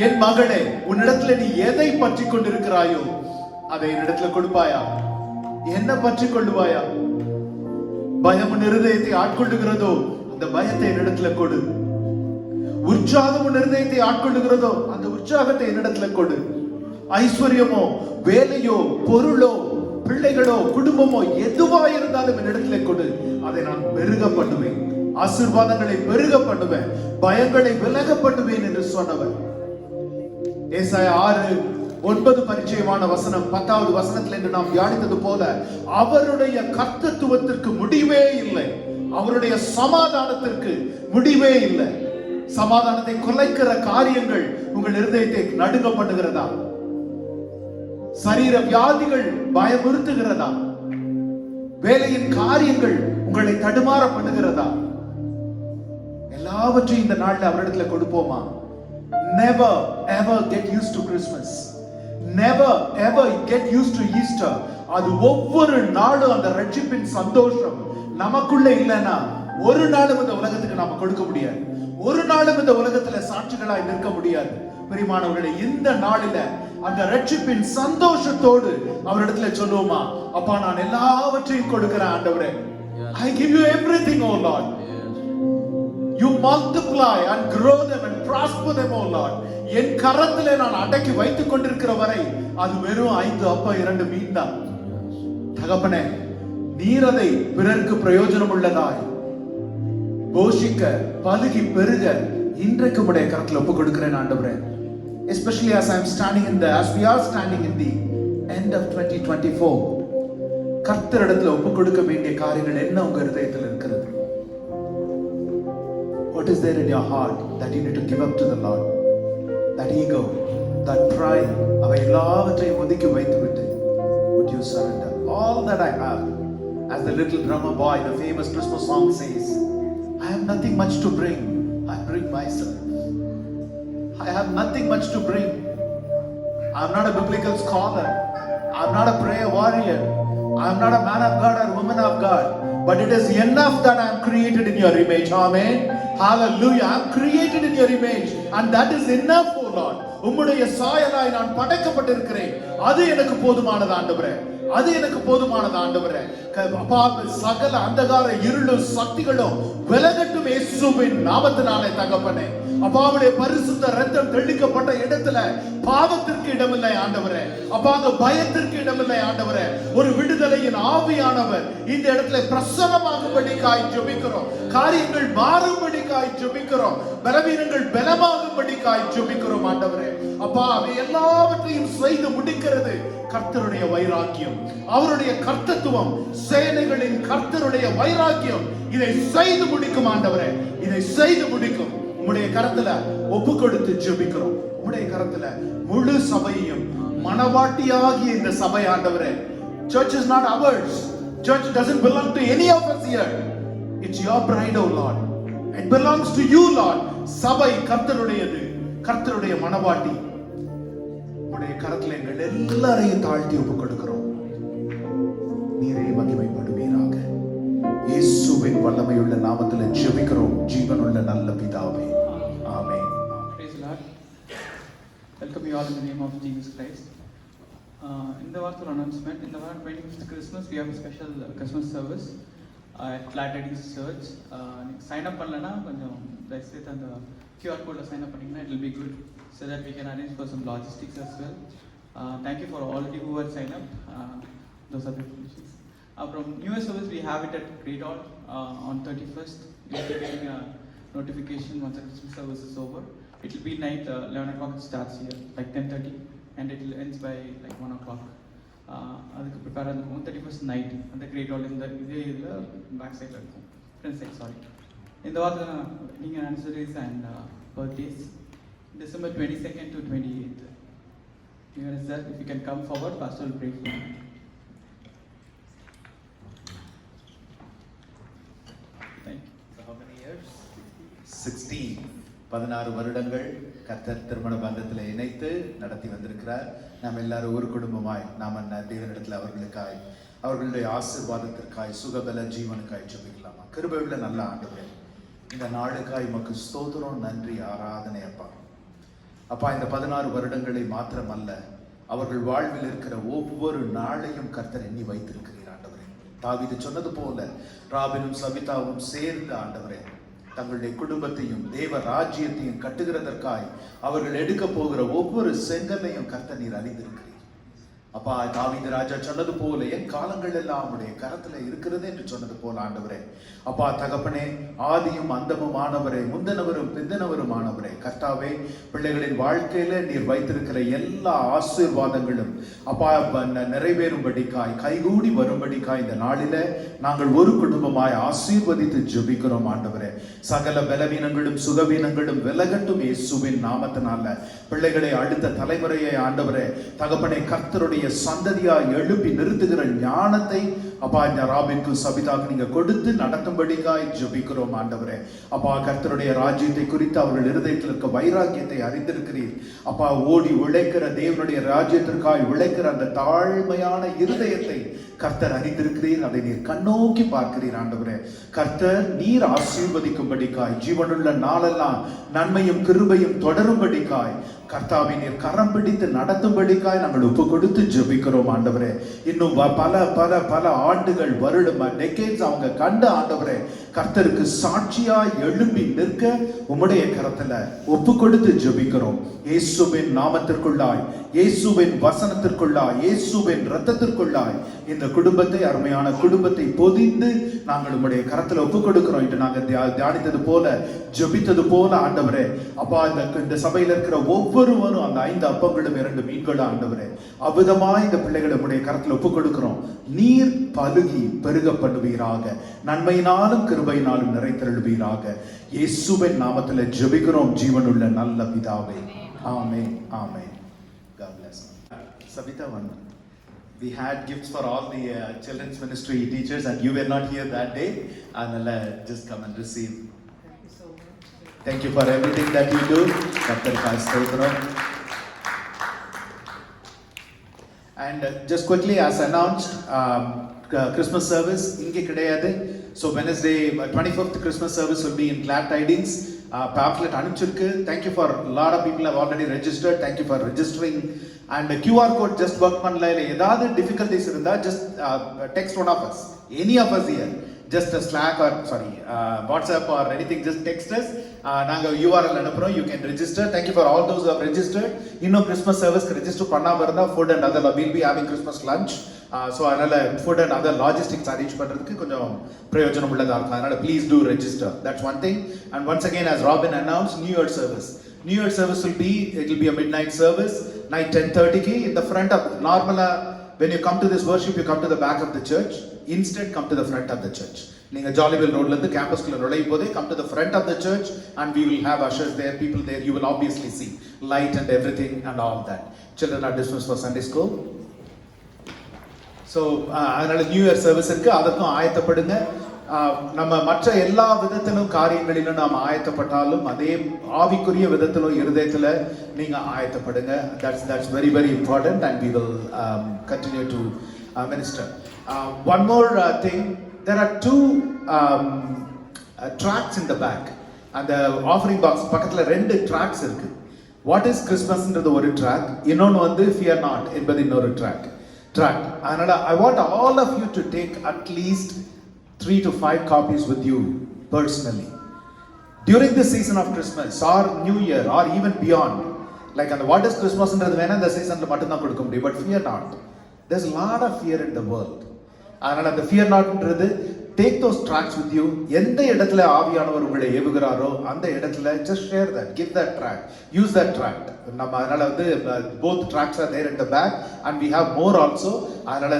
என் மகளே, உன்னிடத்துல நீ எதை பற்றி கொண்டிருக்கிறாயோ அதை என்னிடத்துல கொடுப்பாயா? என்ன பற்றி கொள்ளுவாயா? பயம் உன் இருதயத்தை ஆட்கொள்ளுகிறதோ அந்த பயத்தை என்னிடத்துல கொடு. உற்சாகம் உன் இருதயத்தை ஆட்கொள்ளுகிறதோ அந்த உற்சாகத்தை என்னிடத்துல கொடு. ஐஸ்வர்யமோ, வேலையோ, பொருளோ, பிள்ளைகளோ, குடும்பமோ எதுவா இருந்தாலும் என்னிடத்துல கொடு. அதை நான் பெருக பண்ணுவேன், ஆசீர்வாதங்களை பெருக பண்ணுவேன், பயங்களை விலக பண்ணுவேன் என்று சொன்னவர். ஏசாயா 6:9 பரிச்சயமான வசனம் 10வது வசனத்தில் என்று நாம் தியானித்தது போல அவருடைய கர்த்தத்துவத்திற்கு முடிவே இல்லை. அவருடைய சமாதானத்திற்கு முடிவே இல்லை. சமாதானத்தை குலைக்கிற காரியங்கள் உங்கள் இருதயத்தை நடுங்க பண்ணுகிறதா? சரீர வியாதிகள் பயமுறுத்துகிறதா? வேலையின் காரியங்கள் உங்களை தடுமாற பண்ணுகிறதா? எல்லாவற்றையும் இந்த நாள்ல அவரிடத்துல கொடுப்போமா? Never ever get used to Christmas. Never ever get used to Easter. அது ஒவ்வொரு நாளும் அந்த ரட்சிப்பின் சந்தோஷம் நமக்குள்ள இல்லைன்னா ஒரு நாளும் இந்த உலகத்துக்கு நாம கொடுக்க முடியாது. ஒரு நாளும் இந்த உலகத்துல சாட்சிகளாய் நிற்க முடியாது. பிரியமானவர்களே, இந்த நாளில அந்த ரட்சிப்பின் சந்தோஷத்தோடு அவரிடத்துல சொல்லுவோமா, அப்பா நான் எல்லாவற்றையும் கொடுக்கிறேன் ஆண்டவரே. I give you everything, oh Lord. You multiply and grow them and prosper them, oh Lord. என் கரத்திலே நான் அடக்கி வைத்துக் கொண்டிருக்கிற வரை அது வெறும் 5 அப்பம் 2 மீன் தான். தகப்பனே, நீர் அதை பிறருக்கு பிரயோஜனம் உள்ளதாய் போஷிக்க பலுகி பெருக இன்றைக்கு உடைய கரத்தில் ஒப்பு கொடுக்கிறேன் ஆண்டவரே. Especially as we are standing in the end of 2024, கர்த்தரிடத்தில் ஒப்பு கொடுக்க வேண்டிய காரியங்கள் என்ன உங்க இதயத்தில் இருக்கிறது? What is there in your heart that you need to give up to the Lord? That ego, that pride, அவை எல்லாவற்றையும் ஒதுக்கி வைத்துவிட்டு would you surrender all that I have? As the little drummer boy, the famous Christmas song says, I have nothing much to bring, I bring myself. I have nothing much to bring. I'm not a biblical scholar, I'm not a prayer warrior, I'm not a man of God or woman of God, but it is enough that I am created in your image. Amen. Hallelujah. I am created in your image and that is enough, oh Lord. உம்முடைய சாயலாய் நான் படைக்கப்பட்டிருக்கிறேன், அது எனக்கு போதுமானது ஆண்டவரே. அது எனக்கு போதுமானது ஆண்டவரே. அப்பா, சகல அந்தகார இருளும் சக்திகளும் விலகட்டும் இயேசுவின் நாமத்தினாலே தகப்பனே. அப்பாவுடைய பரிசுத்த இரத்தம் தெளிக்கப்பட்ட இடத்துல பாவத்திற்கு இடமில்லை ஆண்டவரே. அப்பா, அந்த பயத்திற்கு இடமில்லை ஆண்டவரே. ஒரு விடுதலையின் ஆவியானவர் இந்த இடத்துல பிரசன்னமாகும்படிக்காய் ஜெபிக்கிறோம். காரியங்கள் மாறும்படிக்காய் ஜெபிக்கிறோம். பலவீனங்கள் பலமாகும்படிக்காய் ஜெபிக்கிறோம் ஆண்டவரே. அப்பா, அவை எல்லாவற்றையும் செய்து முடிக்கிறது கர்த்தருடைய வைராக்கியம், அவருடைய கர்த்தத்துவம், சேனைகளின் கர்த்தருடைய வைராக்கியம் இதை செய்து முடிக்கும் ஆண்டவரே. இதை செய்து முடிக்கும். உம்முடைய கரத்துல ஒப்பு கொடுத்து ஜெபிக்கிறோம். உம்முடைய கரத்துல முழு சபையையும், மனவாட்டியாகிய இந்த சபை ஆண்டவரே. Church is not ours. Church doesn't belong to any of us here. It's your bride, oh Lord. It belongs to you, Lord. சபை கர்த்தருடையது, கர்த்தருடைய மனவாட்டி. உம்முடைய கரத்துல எங்கள் எல்லாரையும் தாழ்த்தி ஒப்பு கொடுக்கிறோம். நீரே மகிமைப்படுவீராக. இயேசுவின் வல்லமையுள்ள நாமத்தில் ஜெபிக்கிறோம் ஜீவனுள்ள நல்ல பிதாவே. ஆமென். Praise the Lord. Welcome you all in the name of Jesus Christ. In the Varthur announcement, in the 25th Christmas, we have a special Christmas service at Latter-day Church. Sign up பண்ணலனா கொஞ்சம் தயவுசெய்து அந்த QR code sign up பண்ணீங்கன்னா it will be good so that we can arrange for some logistics as well. Thank you for all of you who have signed up. Those are the issues. From New Year service, we have it at Great Hall on 31st. You will be getting a notification once the Christmas service is over. It will be night 11 o'clock. It starts here like 10:30 and it will ends by like 1 o'clock. அதுக்கு prepare ஆகும் 31st night அந்த great hall இந்த இதே இதில் back சைடில் இருக்கும், front side. Sorry, இந்த வாரத்தில் நீங்கள் anniversaries and birthdays December 22nd to 28th. Here is that. If you can come forward, Pastor will pray for you. Thank you. So how many years? 16 வருடங்கள் கர்த்தர் திருமண பந்தத்தில் இணைத்து நடத்தி வந்திருக்கிறார். நாம் எல்லாரும் ஒரு குடும்பமாய் நாம் தேவனிடத்தில் அவர்களுக்காய், அவர்களுடைய ஆசீர்வாதத்திற்காய், சுகபல ஜீவனுக்காய் ஜெபிக்கலாமா? கிருபையுள்ள நல்ல ஆண்டவரே, இந்த நாளுக்காய் உமக்கு ஸ்தோத்திரம், நன்றி, ஆராதனை அப்பா. அப்பா, இந்த 16 வருடங்களை மாத்திரமல்ல, அவர்கள் வாழ்வில் இருக்கிற ஒவ்வொரு நாளையும் கர்த்தர் எண்ணி வைத்திருக்கிறீர் ஆண்டவரே. தாவீது சொன்னது போல ராபினும் சவிதாவும் சேர்ந்து ஆண்டவரே தங்களுடைய குடும்பத்தையும் தேவ ராஜ்யத்தையும் கட்டுகிறதற்காய் அவர்கள் எடுக்க போகிற ஒவ்வொரு செங்கலையும் கர்த்தர் நீர் அறிந்திருக்கிறீர். அப்பா, தாவீது ராஜா சொன்னது போல என் காலங்கள் எல்லாம் உடைய கரத்துல இருக்கிறது என்று சொன்னது போல ஆண்டவரே, அப்பா தகப்பனே, ஆதியும் அந்தமும் ஆனவரே, முந்தினவரும் பிந்தினவரும் ஆனவரே, கர்த்தாவே, பிள்ளைகளின் வாழ்க்கையில நீர் வைத்திருக்கிற எல்லா ஆசீர்வாதங்களும் அப்பா நிறைவேறும்படிக்காய், கைகூடி வரும்படிக்காய் இந்த நாளில நாங்கள் ஒரு குடும்பமாய் ஆசீர்வதித்து ஜெபிக்கிறோம் ஆண்டவரே. சகல பலவீனங்களும் சுகவீனங்களும் விலகட்டும் இயேசுவின் நாமத்தினால. பிள்ளைகளை அடுத்த தலைமுறையை ஆண்டவரே தகப்பனே, கர்த்தருடைய சந்ததியா எழுப்பி நிறுத்துகிற ஞானத்தை அப்பா ராபின்க்கு சபிதாக்கு நீங்க கொடுத்து நடத்தும்படிக்காய் ஜெபிக்கிறோம் ஆண்டவரே. அப்பா, கர்த்தருடைய ராஜ்யத்தை குறித்து அவர்கள் இருதயத்தில் இருக்க வைராக்கியத்தை அறிந்திருக்கிறீர் அப்பா. ஓடி உழைக்கிற தேவனுடைய ராஜ்யத்திற்காய் உழைக்கிற அந்த தாழ்மையான இருதயத்தை கர்த்தர் அறிந்திருக்கிறீர். அதை நீர் கண்ணோக்கி பார்க்கிறீர் ஆண்டவரே. கர்த்தர் நீர் ஆசீர்வதிக்கும்படிக்காய், ஜீவனுள்ள நாளெல்லாம் நன்மையும் கிருபையும் தொடரும்படிக்காய் கர்த்தாவை நீர் கரம் பிடித்து நடத்தும்படிக்காய் நாங்கள் ஒப்பு கொடுத்து ஜெபிக்கிறோம் ஆண்டவரே. இன்னும் பல பல பல ஆண்டுகள், வருடம், டெக்கேட்ஸ் அவங்க கண்ட ஆண்டவரே கர்த்தருக்கு சாட்சியாய் எழும்பி நிற்க உம்முடைய கரத்துல ஒப்பு கொடுத்து ஜெபிக்கிறோம். இயேசுவின் நாமத்திற்குள்ளாய், இயேசுவின் வசனத்திற்குள்ளாய், இயேசுவின் இரத்தத்திற்குள்ளாய் இந்த குடும்பத்தை, அருமையான குடும்பத்தை பொதிந்து நாங்கள் உம்முடைய கரத்துல ஒப்பு கொடுக்கிறோம். இன்று நாங்கள் தியானித்தது போல, ஜெபித்தது போல ஆண்டவரே அப்பா, இந்த சபையில் இருக்கிற ஒவ்வொருவரும் அந்த 5 அப்பங்களும் 2 மீன்களும் ஆண்டவரே அவ்விதமாய் இந்த பிள்ளைகளை உம்முடைய கரத்துல ஒப்பு கொடுக்கிறோம். நீர் பலுகி பெருக பண்ணுவீராக, நன்மையினாலும் கிருபையினாலும் நிறைத்தருள்வீராக. இயேசுவின் நாமத்துல ஜெபிக்கிறோம் ஜீவனுள்ள நல்ல பிதாவே. ஆமென், ஆமென். God bless. Savita, we had gifts for all the children's ministry teachers and you were not here that day, and just come and receive. Thank you for everything that you do. And just quickly, as announced, Christmas service inge kidayadu. So Wednesday 25th Christmas service will be in Glad Tidings. Pamphlet anuchirukku. Thank you for a lot of people have already registered. Thank you for registering. And the QR code just work பண்ணல, இல்ல ஏதாவது difficulties இருந்தா just text one of us, any of us here, just a Slack or WhatsApp or anything, just text us. நாங்க URL அனுப்புறோம், you can register. Thank you for all those who have registered. இன்னும் Christmas service register பண்ணாம இருந்தா food and other, we'll be having Christmas lunch. So அதனால food and other logistics arrange பண்றதுக்கு கொஞ்சம் பிரயோஜனம் உள்ளதா இருக்கும். அதனால please do register. That's one thing. And once again, as Robin announced, New Year service. New Year service will be a midnight service, night 10:30 ki in the front of normal. When you come to this worship, you come to the back of the church. Instead, come to the front of the church. Neenga Jollyville Road la irundhu campus kulla nulaiyumbodhe come to the front of the church, and we will have ushers there, people there. You will obviously see light and everything and all that. Children are dismissed for Sunday school. So அதனால new year service இருக்கு, அதற்கும் ஆயத்தப்படுங்க. நம்ம மற்ற எல்லா விதத்திலும் காரியங்களிலும் நாம் ஆயத்தப்பட்டாலும் அதே ஆவிக்குரிய விதத்திலும் இருதயத்துல நீங்க ஆயத்தப்படுங்க. That's very very important, and we will continue to minister. One more thing, there are 2 tracts in the back, and the offering box பக்கத்துல 2 tracts இருக்கு. What is Christmas ன்றது ஒரு track, இன்னொன்னு வந்து fear not என்பது இன்னொரு track. அதனால I want all of you to take at least 3 to 5 copies with you personally during this season of Christmas or New Year or even beyond. Like, and what is Christmas ன்றது வேணா இந்த சீசன்ல மட்டும் தான் கொடுக்க முடியும். But fear not, there's a lot of fear in the world. அதனால அந்த fear not ன்றது take those tracts with you. எந்த இடத்துல ஆவியானவர் உங்களை ஏவுகிறாரோ அந்த இடத்துல just share that, give that tract, use that tract. நம்ம அதனால வந்து both tracts are there in the back, and we have more also. அதனால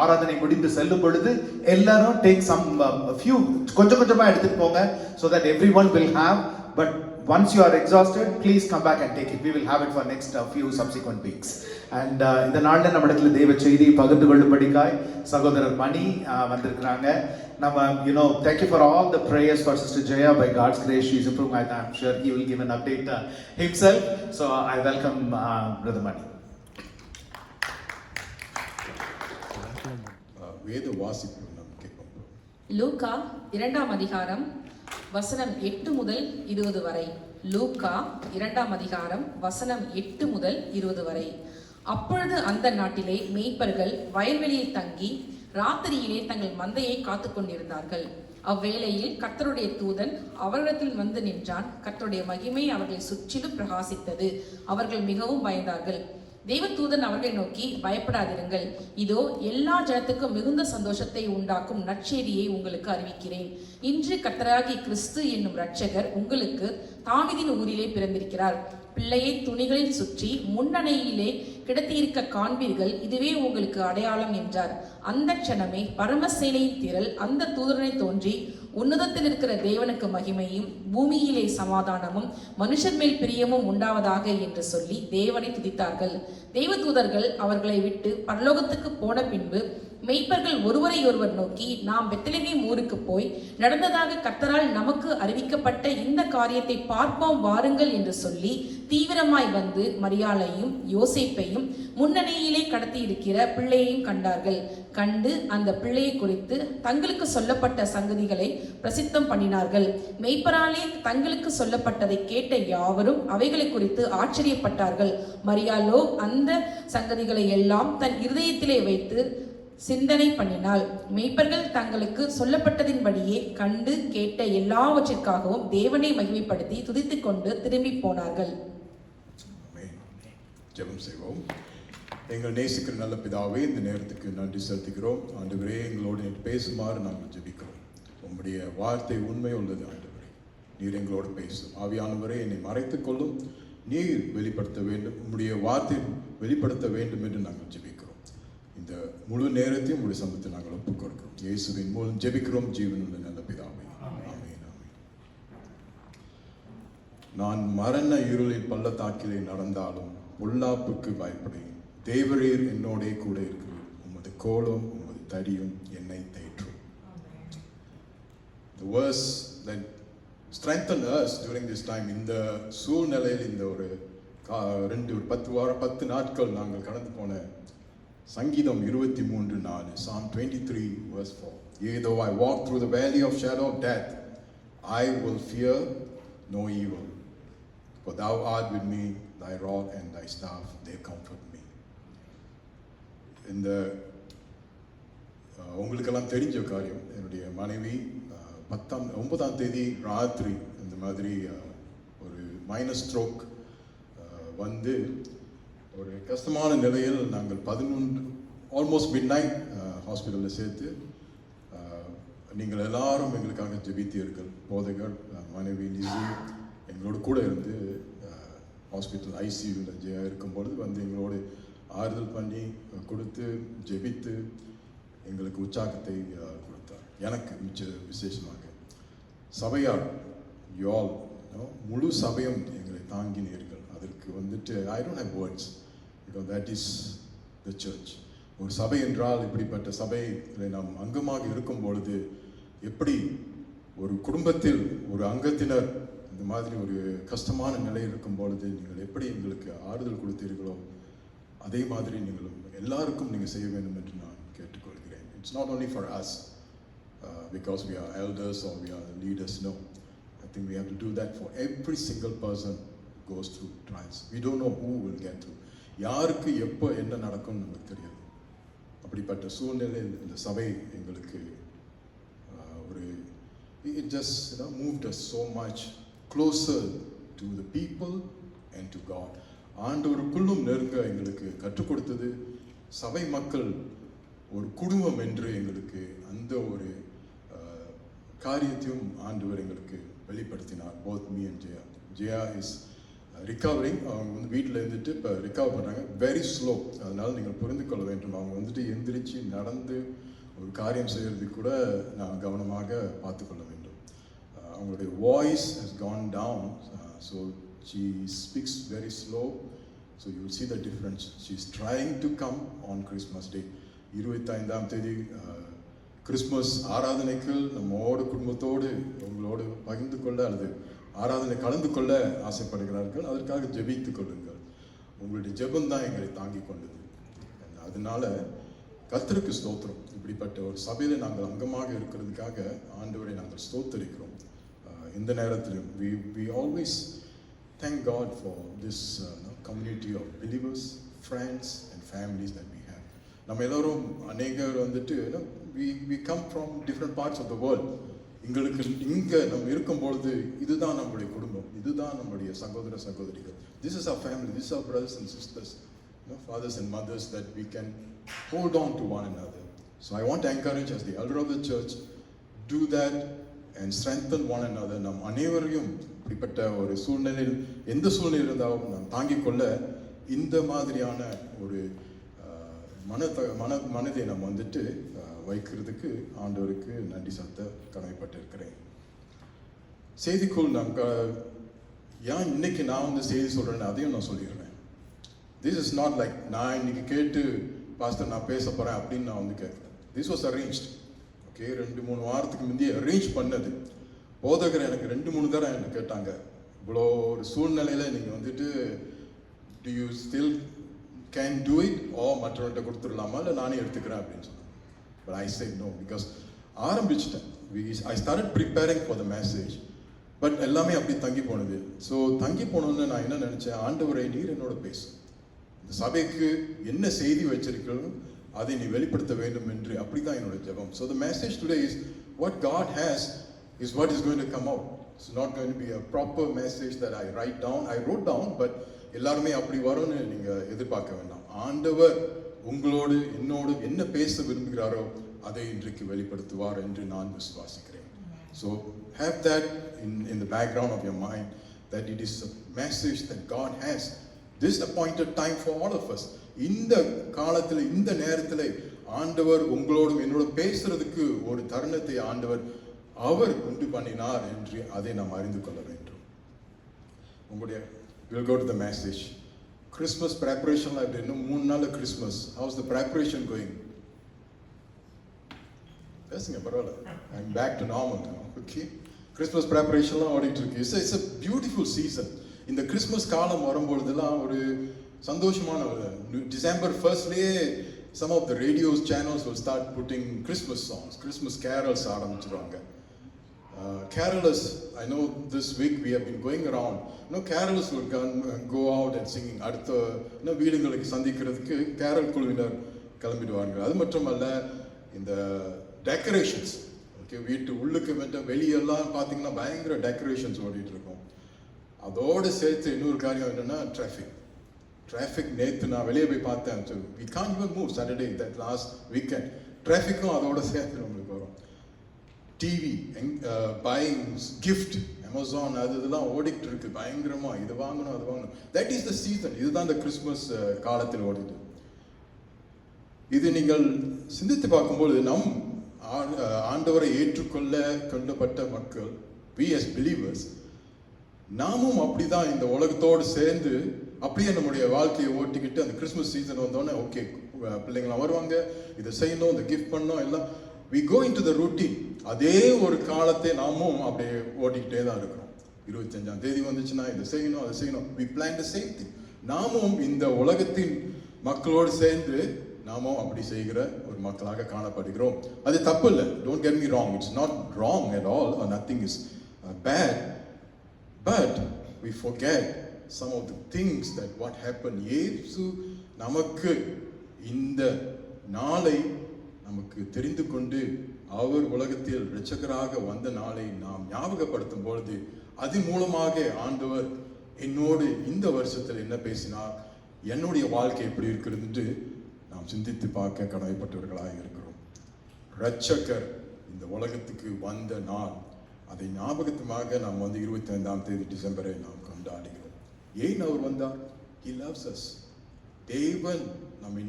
ஆராதனை முடிந்து செல்லும் பொழுது எல்லாரும் take some few கொஞ்சம் கொஞ்சமா எடுத்துட்டு போங்க, so that everyone will have. But once you are exhausted, please come back and take it. We will have it for next few subsequent weeks. And இந்த நாள்ல நம்மிடத்துல தேவ செய்தி பகிர்ந்து கொள்ளும்படிக்காய் சகோதரர் மணி வந்திருக்காங்க. நம்ம thank you for all the prayers for Sister Jaya. By God's grace, she is improving. I'm sure he will give an update himself. So I welcome Brother Mani. வேத வாசிப்பு நாம் கேட்போம். லூக்கா 2ஆம் அதிகாரம் வசனம் 8 முதல் 20 வரை. லூக்கா 2ஆம் அதிகாரம் வசனம் 8 முதல் 20 வரை. அப்பொழுது அந்த நாட்டிலே மேய்ப்பர்கள் வயல்வெளியில் தங்கி ராத்திரியிலே தங்கள் மந்தையை காத்து கொண்டிருந்தார்கள். அவ்வேளையில் கர்த்தருடைய தூதன் அவர்களிடத்தில் வந்து நின்றான். கர்த்தருடைய மகிமை அவர்களை சுற்றிலும் பிரகாசித்தது. அவர்கள் மிகவும் பயந்தார்கள். தேவதூதன் அவர்களை நோக்கி, பயப்படாதிருங்கள், இதோ எல்லா ஜனத்துக்கும் மிகுந்த சந்தோஷத்தை உண்டாக்கும் நற்செய்தியை உங்களுக்கு அறிவிக்கிறேன். இன்று கர்த்தராகிய கிறிஸ்து என்னும் இரட்சகர் உங்களுக்கு தாவீதின் ஊரிலே பிறந்திருக்கிறார். பிள்ளையை துணிகளில் சுற்றி முன்னணையிலே கிடத்தியிருக்க காண்பீர்கள், இதுவே உங்களுக்கு அடையாளம் என்றார். அந்த க்ஷணமே பரமசேனையின் திரள் அந்த தூதரனை தோன்றி, உன்னதத்தில் இருக்கிற தேவனுக்கு மகிமையும் பூமியிலே சமாதானமும் மனுஷர் மேல் பிரியமும் உண்டாவதாக என்று சொல்லி தேவனை துதித்தார்கள். தேவதூதர்கள் அவர்களை விட்டு பரலோகத்துக்கு போன பின்பு மெய்ப்பர்கள் ஒருவரை ஒருவர் நோக்கி, நாம் பெத்லகேம் ஊருக்கு போய் நடந்ததாக கர்த்தரால் நமக்கு அறிவிக்கப்பட்ட இந்த காரியத்தை பார்ப்போம் வாருங்கள் என்று சொல்லி தீவிரமாய் வந்து மரியாளையும் யோசேப்பையும் முன்னணியிலே கடத்தி இருக்கிற பிள்ளையையும் கண்டார்கள். கண்டு அந்த பிள்ளையை குறித்து தங்களுக்கு சொல்லப்பட்ட சங்கதிகளை பிரசித்தம் பண்ணினார்கள். மெய்ப்பராலே தங்களுக்கு சொல்லப்பட்டதை கேட்ட யாவரும் அவைகளை குறித்து ஆச்சரியப்பட்டார்கள். மரியாளோ அந்த சங்கதிகளை எல்லாம் தன் இருதயத்திலே வைத்து சிந்தனை பண்ணினாள். மெய்ப்பர்கள் தங்களுக்கு சொல்லப்பட்டதின்படியே கண்டு கேட்ட எல்லாவற்றிற்காகவும் தேவனை மகிமைப்படுத்தி துதித்துக் கொண்டு திரும்பி போனார்கள். ஜெபம் செய்வோம். எங்கள் நேசிக்கிற நல்ல பிதாவே, இந்த நேரத்துக்கு நன்றி செலுத்துகிறோம். ஆண்டவரே, எங்களோடு பேசுமாறு நாங்கள் ஜெபிக்கிறோம். உம்முடைய வார்த்தை உண்மை உள்ளது. ஆண்டவரே, நீர் எங்களோடு பேசும். ஆவியானவரே, என்னை மறைத்துக் கொள்ளும். நீர் வெளிப்படுத்த வேண்டும், உம்முடைய வார்த்தை வெளிப்படுத்த வேண்டும் என்று நாங்கள் ஜெபிக்கிறோம். இந்த முழு நேரத்தையும் உங்களுடைய சமூகத்தை நாங்கள் ஒப்புக் கொடுக்கிறோம். இயேசுவின் மூலம் ஜெபிக்கிறோம், ஜீவனுள்ள நல்ல பிதாவே. ஆமென், ஆமென். நான் மரண இருளில் பள்ளத்தாக்கிலே நடந்தாலும் பொல்லாப்புக்கு பயப்படேன். தேவரீர் என்னோடே கூட இருக்கிறீர். உமது கோலும் உமது தடியும் என்னை தேற்றும். The verse that strengthened us during this time, இந்த சூழ்நிலையில் இந்த ஒரு 10 நாட்கள் நாங்கள் கடந்து போன சங்கீதம் 23:4, Psalm 23 verse 4. Yea, though I walk through the valley of shadow of death, I will fear no evil, for thou art with me, thy rod and thy staff, they comfort me. இந்த உங்களுக்கெல்லாம் தெரிஞ்ச காரியம், என்னுடைய மனைவி 9ஆம் தேதி ராத்திரி இந்த மாதிரி ஒரு மைனஸ் ஸ்ட்ரோக் வந்து ஒரு கஷ்டமான நிலையில் நாங்கள் 11 ஆல்மோஸ்ட் மிட் நைட் ஹாஸ்பிட்டலில் சேர்த்து நீங்கள் எல்லாரும் எங்களுக்காக ஜெபித்தீர்கள். போதகர், மனைவி லிசி எங்களோடு கூட இருந்து ஹாஸ்பிட்டல் ஐசியூவில் ஜெயா இருக்கும்பொழுது வந்து எங்களோடு ஆறுதல் பண்ணி கொடுத்து ஜெபித்து எங்களுக்கு உற்சாகத்தை கொடுத்தார். எனக்கு விசேஷமாக சபையார் யோல் முழு சபையும் எங்களை தாங்கினீர்கள். அதற்கு வந்துட்டு I don't have words, because that is the church. ஒரு சபை என்றால் இப்படிப்பட்ட சபையில் நாம் அங்கமாக இருக்கும் பொழுது எப்படி ஒரு குடும்பத்தில் ஒரு அங்கத்தினர் இந்த மாதிரி ஒரு கஷ்டமான நிலை இருக்கும் பொழுது நீங்கள் எப்படி எங்களுக்கு ஆறுதல் கொடுத்தீர்களோ அதே மாதிரி நீங்களும் எல்லாருக்கும் நீங்கள் செய்ய வேண்டும் என்று நான் கேட்டுக்கொள்கிறேன். It's not only for us because we are elders or we are leaders. No, I think we have to do that for every single person who goes through trials. We don't know who will get through. யாருக்கு எப்போ என்ன நடக்கும்னு நமக்கு தெரியாது. அப்படிப்பட்ட சூழ்நிலையில் இந்த சபை எங்களுக்கு ஒரு it just moved us so much closer to the people and to God. ஆண்டவருக்குள்ளும் நெருங்க எங்களுக்கு கற்றுக் கொடுத்தது. சபை மக்கள் ஒரு குடும்பம் என்று எங்களுக்கு அந்த ஒரு காரியத்தையும் ஆண்டவர் எங்களுக்கு வெளிப்படுத்தினார். Both me and Jaya. Jaya is recovering. அவங்க வந்து வீட்டில் இருந்துட்டு இப்போ ரிகவர் பண்ணுறாங்க. Very slow. அதனால் நீங்கள் புரிந்து கொள்ள வேண்டும். அவங்க வந்துட்டு எந்திரிச்சு நடந்து ஒரு காரியம் செய்கிறதுக்கு கூட நான் கவனமாக பார்த்துக்கொள்ள வேண்டும். அவங்களுடைய voice has gone down. So she speaks very slow. So you will see the difference. She is trying to come on Christmas Day. 25ஆம் தேதி கிறிஸ்மஸ் ஆராதனைக்கு நம்மோடு குடும்பத்தோடு உங்களோடு பகிர்ந்து கொள்ள அல்லது ஆராதனை கலந்து கொள்ள ஆசைப்படுகிறார்கள். அதற்காக ஜெபித்துக் கொள்ளுங்கள். உங்களுடைய ஜெபம் தான் எங்களை தாங்கி கொண்டது. அதனால கர்த்தருக்கு ஸ்தோத்திரம். இப்படிப்பட்ட ஒரு சபையில் நாங்கள் அங்கமாக இருக்கிறதுக்காக ஆண்டவரை நாங்கள் ஸ்தோத்தரிக்கிறோம். இந்த நேரத்திலும் we always thank God for this community of believers, friends and families that we have. நம்ம எல்லாரும் அநேகர் வந்துட்டு we come from different parts of the world. எங்களுக்கு இங்கே நம்ம இருக்கும்பொழுது இதுதான் நம்முடைய குடும்பம், இதுதான் நம்முடைய சகோதர சகோதரிகள். This is our family, this is our brothers and sisters. fathers and mothers, that we can hold on to one another. So I want to encourage as the elder of the church, do that and strengthen one another. நம் அனைவரையும் இப்படிப்பட்ட ஒரு சூழ்நிலையில் எந்த சூழ்நிலை இருந்தாலும் நாம் தாங்கிக் கொள்ள இந்த மாதிரியான ஒரு மனதை நம்ம வந்துட்டு வைக்கிறதுக்கு ஆண்டவருக்கு நன்றி செலுத்த கடமைப்பட்டிருக்கிறேன். செய்திக்குள் ஏன் இன்னைக்கு நான் வந்து செய்தி சொல்றேன்னு அதையும் நான் சொல்லிடுறேன். திஸ் இஸ் நாட் லைக் நான் இன்னைக்கு கேட்டு பாஸ்டர் நான் பேச போறேன் அப்படின்னு நான் வந்து கேட்குறேன். This was arranged. ஓகே, 2-3 வாரத்துக்கு முந்தைய அரேஞ்ச் பண்ணது. போதகர் எனக்கு 2-3 தடவை என்ன கேட்டாங்க, இவ்வளோ ஒரு சூழ்நிலையில் நீங்கள் வந்துட்டு do you still can do it, ஓ மற்றவர்கிட்ட கொடுத்துடலாமா இல்லை நானே எடுத்துக்கிறேன் அப்படின்னு சொன்னாங்க. But I said no, because ஆரம்பிச்சிட்டேன். I started preparing for the message. But எல்லாமே அப்படி தங்கி போனது. ஸோ தங்கி போனோன்னு நான் என்ன நினச்சேன், ஆண்டவரை நீர் என்னோட பேசு, இந்த சபைக்கு என்ன செய்தி வச்சிருக்கிறோம் அதை நீ வெளிப்படுத்த வேண்டும் என்று. அப்படிதான் என்னோட ஜெபம். So the message today is what God has is what is going to come out. It's not going to be a proper message that I write down. I wrote down, but எல்லாருமே அப்படி வரும்னு நீங்க எதிர்பார்க்க வேண்டாம். ஆண்டவர் உங்களோடு என்னோடு என்ன பேச விரும்புகிறாரோ அதை இன்றைக்கு வெளிப்படுத்துவார் என்று நான் விசுவாசிக்கிறேன். So have that in the background of your mind, that it is a message that God has this appointed time for all of us. இந்த காலத்தில் இந்த நேரத்தில் ஆண்டவர் உங்களோடு என்னோட பேசுறதுக்கு ஒரு தருணத்தை ஆண்டவர் அவர் உண்டு பண்ணினார் என்று அதை நாம் அறிந்து கொள்ள வேண்டும். உங்களுடைய we'll go to the message. Christmas preparation like இன்னும் 3 நாள் Christmas. How's the preparation going? பேசுங்க, பரவாயில்ல. I'm back to normal now. Okay. Christmas preparation ஓடிட்டு இருக்கு. It's a beautiful season. இந்த கிறிஸ்மஸ் காலம் வரும்பொழுதெல்லாம் ஒரு சந்தோஷமான December 1st some of the radio channels will start putting Christmas songs, Christmas carols ஆரம்பிச்சிருவாங்க. Carolers, I know this week we have been going around. Carolers will go out and singing. அடுத்த வீடுங்களுக்கு சந்திக்கிறதுக்கு carol குழுவினர் கிளம்பிடுவாங்க. அது மட்டுமல்ல, இந்த decorations, okay, வீட்டு உள்ளுக்கு வெளியெல்லாம் பார்த்தீங்கன்னா பயங்கர டெக்கரேஷன்ஸ் ஓடிட்டு இருக்கும். அதோடு சேர்த்து இன்னொரு காரியம் என்னன்னா டிராஃபிக். நேற்று நான் வெளியே போய் பார்த்தேன். we can't even move Saturday, that last weekend. டிராஃபிக்கும் அதோட சேர்த்து நம்மளுக்கு வரும். டிவி, பையிங் கிஃப்ட், அமேசான், அதெல்லாம் ஓடிட்டு இருக்கு பயங்கரமா. இது வாங்கணும் அது வாங்கணும். That is the season. இதுதான் இந்த கிறிஸ்மஸ் காலத்தில் ஓடிட்டு. இது நீங்கள் சிந்தித்து பார்க்கும்போது நம் ஆண்டவரை ஏற்றுக்கொள்ள கொள்ளப்பட்ட மக்கள், we as believers, நாமும் அப்படிதான் இந்த உலகத்தோடு சேர்ந்து அப்படியே நம்முடைய வாழ்க்கையை ஓட்டிக்கிட்டு அந்த கிறிஸ்மஸ் சீசன் வந்தோடனே ஓகே பிள்ளைங்களாம் வருவாங்க, இதை செய்யணும், இந்த கிஃப்ட் பண்ணணும், எல்லாம் we go into the routine. அதே ஒரு காலத்தை நாமும் அப்படியே ஓட்டிக்கிட்டே தான் இருக்கிறோம். 25ஆம் தேதி வந்துச்சுன்னா இதை செய்யணும் அதை செய்யணும். we plan the same thing. நாமும் இந்த உலகத்தின் மக்களோடு சேர்ந்து நாமும் அப்படி செய்கிற ஒரு மக்களாக காணப்படுகிறோம். அது தப்பு இல்லை, don't get me wrong, it's not wrong at all, or nothing is bad, but we forget some of the things that what happened. இயேசு நமக்கு இந்த நாளை நமக்கு தெரிந்து கொண்டு அவர் உலகத்தில் இரட்சகராக வந்த நாளை நாம் ஞாபகப்படுத்தும் பொழுது அதன் மூலமாக ஆண்டவர் என்னோடு இந்த வருஷத்தில் என்ன பேசினார், என்னுடைய வாழ்க்கை எப்படி இருக்கிறது என்று நாம் சிந்தித்து பார்க்க கடமைப்பட்டவர்களாக இருக்கிறோம். இரட்சகர் இந்த உலகத்துக்கு வந்த நாள், அதை ஞாபகத்துமாக நாம் 25ஆம் தேதி டிசம்பரை நாம் கொண்டாடுகிறோம். ஏன் அவர் வந்தார்? He loves us. தேவன் நம்மை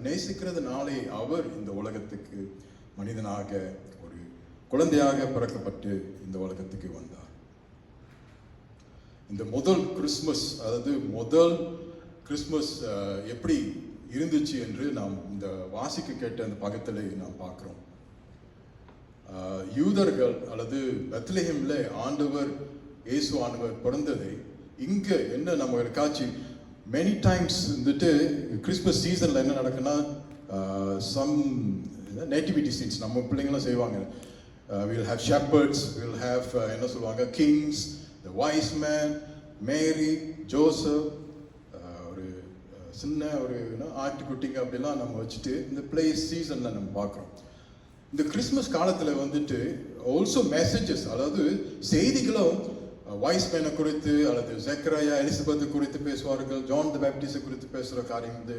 நேசிக்கிறதுனாலே அவர் இந்த உலகத்துக்கு மனிதனாக ஒரு குழந்தையாக பிறக்கப்பட்டு இந்த உலகத்துக்கு வந்தார். இந்த முதல் கிறிஸ்மஸ், அதாவது முதல் கிறிஸ்மஸ் எப்படி இருந்துச்சு என்று நாம் இந்த வாசிக்க கேட்ட அந்த பக்கத்தில் நாம் பார்க்கிறோம். யூதர்கள் அல்லது பெத்லஹேம்ல ஆண்டவர் இயேசு ஆண்டவர் பிறந்ததை இங்க என்ன நம்ம காட்சி many times வந்துட்டு கிறிஸ்மஸ் சீசன்ல என்ன நடக்குன்னா some nativity scenes நம்ம பிள்ளைங்களாம் செய்வாங்க. we'll have shepherds, we'll have என்ன சொல்லுவாங்க kings, the wise man, Mary, Joseph, ஒரு சின்ன ஒரு ஆட்டுக்குட்டிங்க அப்படிலாம் நம்ம வச்சுட்டு இந்த பிளே சீசன்ல நம்ம பார்க்குறோம். இந்த கிறிஸ்மஸ் காலத்தில் வந்துட்டு ஆல்சோ மெசேஜஸ், அதாவது செய்திகளும் வைஸ் மேனை குறித்து அல்லது ஜக்கரியா எலிசபெத் குறித்து பேசுவார்கள், ஜான் த பேப்டிஸ்ட் குறித்து பேசுகிற காரியம் வந்து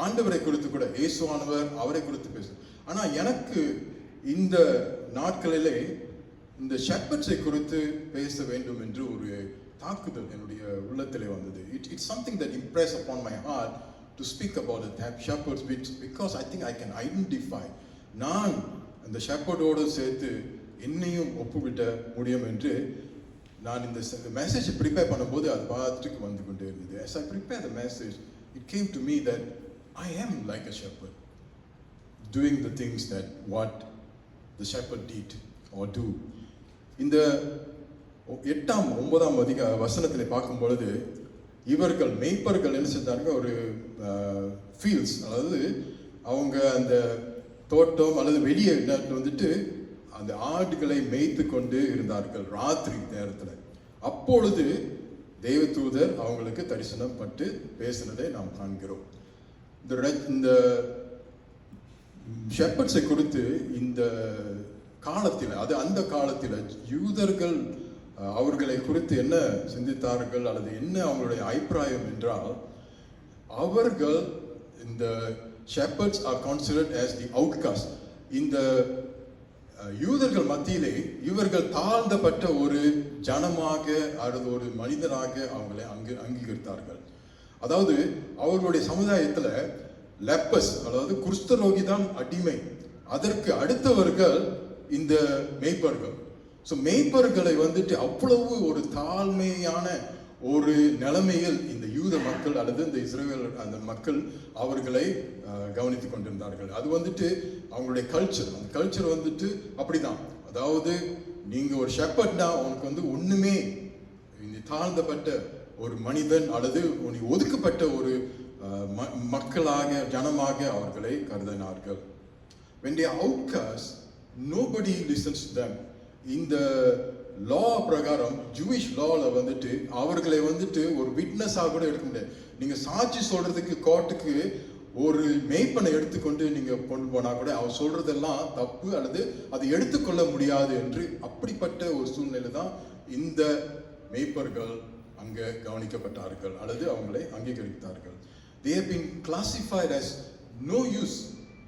ஆண்டவரை குறித்து கூட, இயேசுவானவர் அவரை குறித்து பேசுவார். ஆனால் எனக்கு இந்த நாட்களிலே இந்த ஷெப்பர்ட்ஸை குறித்து பேச வேண்டும் என்று ஒரு தாக்குதல் என்னுடைய உள்ளத்திலே வந்தது. It's something that impressed upon my heart to speak about the shepherds, because I think I can identify. நான் அந்த ஷெப்பர்டோடு சேர்த்து என்னையும் ஒப்புவிட்ட முடியும் என்று நான் இந்த மெசேஜ் ப்ரிப்பேர் பண்ணும்போது அது பார்த்துட்டு வந்து கொண்டே இருந்தது. As I prepare the message, it came to me that I am like a shepherd, doing the things that what the shepherd did or do. இந்த 8ஆம் 9ஆம் வசனத்தில் பார்க்கும் பொழுது இவர்கள் மேய்ப்பர்கள் என்ன செஞ்சாங்க, ஒரு ஃபீல்ட்ஸ், அதாவது அவங்க அந்த தோட்டம் அல்லது வெளியே வந்துட்டு அந்த ஆடுகளை மேய்த்து கொண்டு இருந்தார்கள் ராத்திரி நேரத்தில். அப்பொழுது தேவதூதர் அவங்களுக்கு தரிசனம் பட்டு பேசினதை நாம் காண்கிறோம். இந்த ஷெப்பர்ட்ஸை குறித்து இந்த காலத்தில், அது அந்த காலத்தில் யூதர்கள் அவர்களை குறித்து என்ன சிந்தித்தார்கள் அல்லது என்ன அவங்களுடைய அபிப்பிராயம் என்றால், அவர்கள் இந்த shepherds are considered as the outcast. இந்த யூதர்கள் மத்தியிலே இவர்கள் தாழ்ந்தப்பட்ட ஒரு ஜனமாக அல்லது ஒரு மனிதனாக அவங்களை அங்கீகரித்தார்கள். அதாவது அவர்களுடைய சமுதாயத்தில் லெப்பஸ், அதாவது குஷ்டரோகி தான் அடிமை, அதற்கு அடுத்தவர்கள் இந்த மேய்ப்பர்கள். ஸோ மேய்ப்பர்களை வந்துட்டு அவ்வளவு ஒரு தாழ்மையான ஒரு நிலைமையில் இந்த யூத மக்கள் அல்லது இந்த இஸ்ரேல் அந்த மக்கள் அவர்களை கவனித்து கொண்டிருந்தார்கள். அது வந்துட்டு அவங்களுடைய கல்ச்சர். அந்த கல்ச்சர் வந்துட்டு அப்படிதான். அதாவது நீங்க ஒரு ஷெப்பர்ட்னா உனக்கு வந்து ஒண்ணுமே, இந்த தாழ்ந்தப்பட்ட ஒரு மனிதன் அல்லது ஒதுக்கப்பட்ட ஒரு மக்களாக ஜனமாக அவர்களை கருதினார்கள். When they are outcasts, nobody listens to them. இந்த லா பிரகாரம், ஜூயிஷ் லால வந்துட்டு அவர்களை வந்துட்டு ஒரு விட்னஸாக கூட எடுக்க முடியாது. நீங்க சாட்சி சொல்றதுக்கு கோர்ட்டுக்கு ஒரு மேய்ப்பனை எடுத்துக்கொண்டு நீங்க கொண்டு போனா கூட அவர் சொல்றதெல்லாம் தப்பு அல்லது அதை எடுத்துக்கொள்ள முடியாது என்று அப்படிப்பட்ட ஒரு சூழ்நிலை தான் இந்த மேய்ப்பர்கள் அங்க கவனிக்கப்பட்டார்கள் அல்லது அவங்களை அங்கீகரித்தார்கள். They have been classified as no use.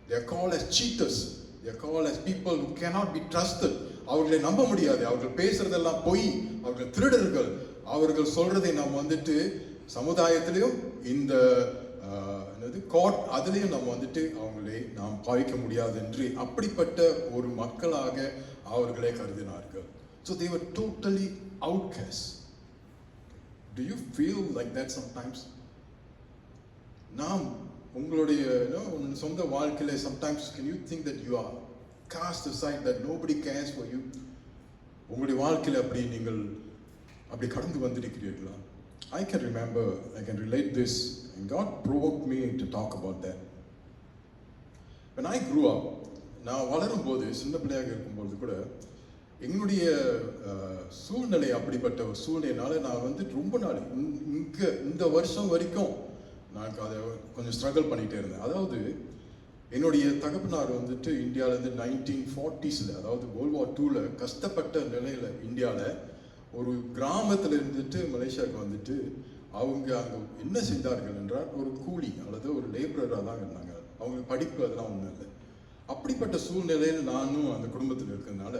They are called as cheaters. They are called as people who cannot be trusted. அவர்களை நம்ப முடியாது, அவர்கள் பேசுறதெல்லாம் பொய், அவர்கள் திருடர்கள், அவர்கள் சொல்றதை நாம் வந்துட்டு சமுதாயத்திலையும் இந்த கோர்ட் அதுலேயும் நம்ம வந்துட்டு அவங்களை நாம் பாவிக்க முடியாது என்று அப்படிப்பட்ட ஒரு மக்களாக அவர்களை கருதினார்கள். So they were totally outcasts. Do you feel like that sometimes? நாம் உங்களுடைய சொந்த வாழ்க்கையில sometimes can you think that you are cast aside, that nobody cares for you? உங்களுடைய வாழ்க்கையில அப்படி நீங்கள் அப்படி கடந்து வந்திருக்கிறீர்களா? I can remember, I can relate this, and God provoked me to talk about that. When I grew up, நான் வளரும் போது, சின்ன பிள்ளையாக இருக்கும்போது கூட எங்களுடைய சூழ்நிலை அப்படிப்பட்ட ஒரு சூழ்நிலைனால நான் வந்து ரொம்ப நாள் இந்த வருஷம் வரைக்கும் நான் அதை கொஞ்சம் ஸ்ட்ரகிள் பண்ணிகிட்டே இருந்தேன். அதாவது என்னுடைய தகப்பனார் வந்துட்டு இந்தியாவிலேருந்து 1940s, அதாவது World War II கஷ்டப்பட்ட நிலையில் இந்தியாவில் ஒரு கிராமத்தில் இருந்துட்டு மலேசியாவுக்கு வந்துட்டு அவங்க அங்கே என்ன செய்தார்கள் என்றால் ஒரு கூலி அல்லது ஒரு லேபரராக தான் இருந்தாங்க. அவங்களுக்கு படிப்பு அதெல்லாம் ஒன்றும் இல்லை. அப்படிப்பட்ட சூழ்நிலையில் நானும் அந்த குடும்பத்தில் இருக்கிறதுனால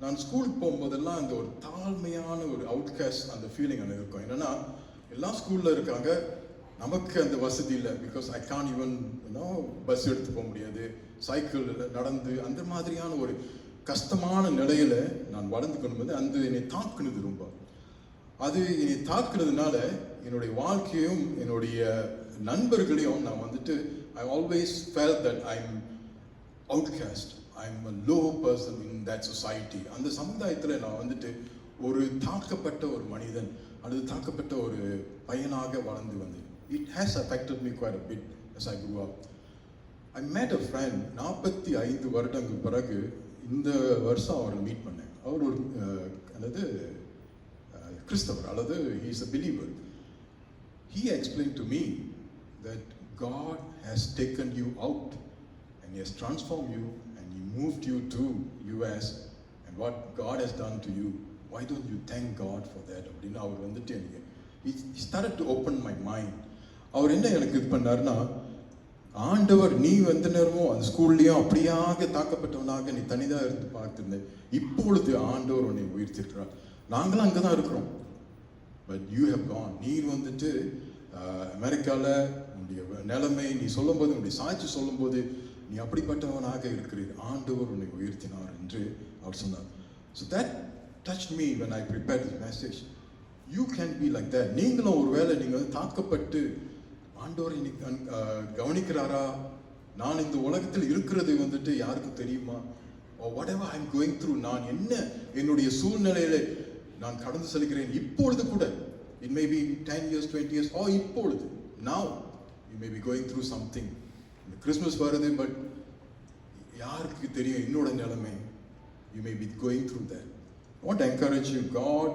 நான் ஸ்கூலுக்கு போகும்போதெல்லாம் அந்த ஒரு தாழ்மையான ஒரு அவுட்காஸ்ட் அந்த ஃபீலிங் எனக்கு இருக்கும். என்னென்னா எல்லா ஸ்கூலில் இருக்காங்க, நமக்கு அந்த வசதி இல்லை. Because I can even bus எடுத்து போக முடியாது, சைக்கிள் நடந்து அந்த மாதிரியான ஒரு கஷ்டமான நிலையில நான் வளர்ந்து கொண்டு வந்து அந்த என்னை தாக்குனது ரொம்ப. அது என்னை தாக்குனதுனால என்னுடைய வாழ்க்கையும் என்னுடைய நண்பர்களையும் நான் வந்துட்டு I always felt that I am outcast, I am a low person in that society. அந்த சமுதாயத்தில் நான் வந்துட்டு ஒரு தாக்கப்பட்ட ஒரு மனிதன் அல்லது தாக்கப்பட்ட ஒரு பையனாக வளர்ந்து வந்தேன். It has affected me quite a bit as I grew up. I met a friend 45 வருடங்களுக்கு பிறகு இந்த வருஷம் அவரை மீட் பண்ணேன். அவர் ஒரு அல்லது கிறிஸ்தவர் அல்லது he is a believer. He explained to me that God has taken you out and he has transformed you and he moved you to US, and what God has done to you, why don't you thank God for that அப்படின்னு அவர் வந்துட்டு எனக்கு he started to open my mind. அவர் என்ன எனக்கு இது பண்ணாருன்னா, ஆண்டவர் நீ வந்த நேரமும் அந்த ஸ்கூல்லையும் அப்படியாக தாக்கப்பட்டவனாக நீ தனிதாக இருந்து பார்த்துருந்தேன், இப்பொழுது ஆண்டவர் உன்னை உயர்த்திருக்கிறார். நாங்களும் அங்கே தான் இருக்கிறோம், பட் யூ ஹேவ் கான். நீர் வந்துட்டு அமெரிக்காவில் உன்னுடைய நிலைமை நீ சொல்லும்போது, உன்னுடைய சாட்சி சொல்லும்போது நீ அப்படிப்பட்டவனாக இருக்கிறீர், ஆண்டவர் உன்னை உயர்த்தினார் என்று அவர் சொன்னார். So that touched me when I prepared this message. You can be like that. நீங்களும் ஒருவேளை நீங்கள் வந்து தாக்கப்பட்டு ஆண்டவர் கவனிக்கிறாரா, நான் இந்த உலகத்தில் இருக்கிறது வந்துட்டு யாருக்கும் தெரியுமா, whatever I'm going through, நான் என்ன என்னுடைய சூழ்நிலையில நான் கடந்து செல்கிறேன் இப்பொழுது கூட, it may be 10 years 20 years or இப்பொழுது, now you may be going through something. இந்த கிறிஸ்மஸ் வருது, பட் யாருக்கு தெரியும் என்னோட நிலைமை, you may be going through that. I want to encourage you, God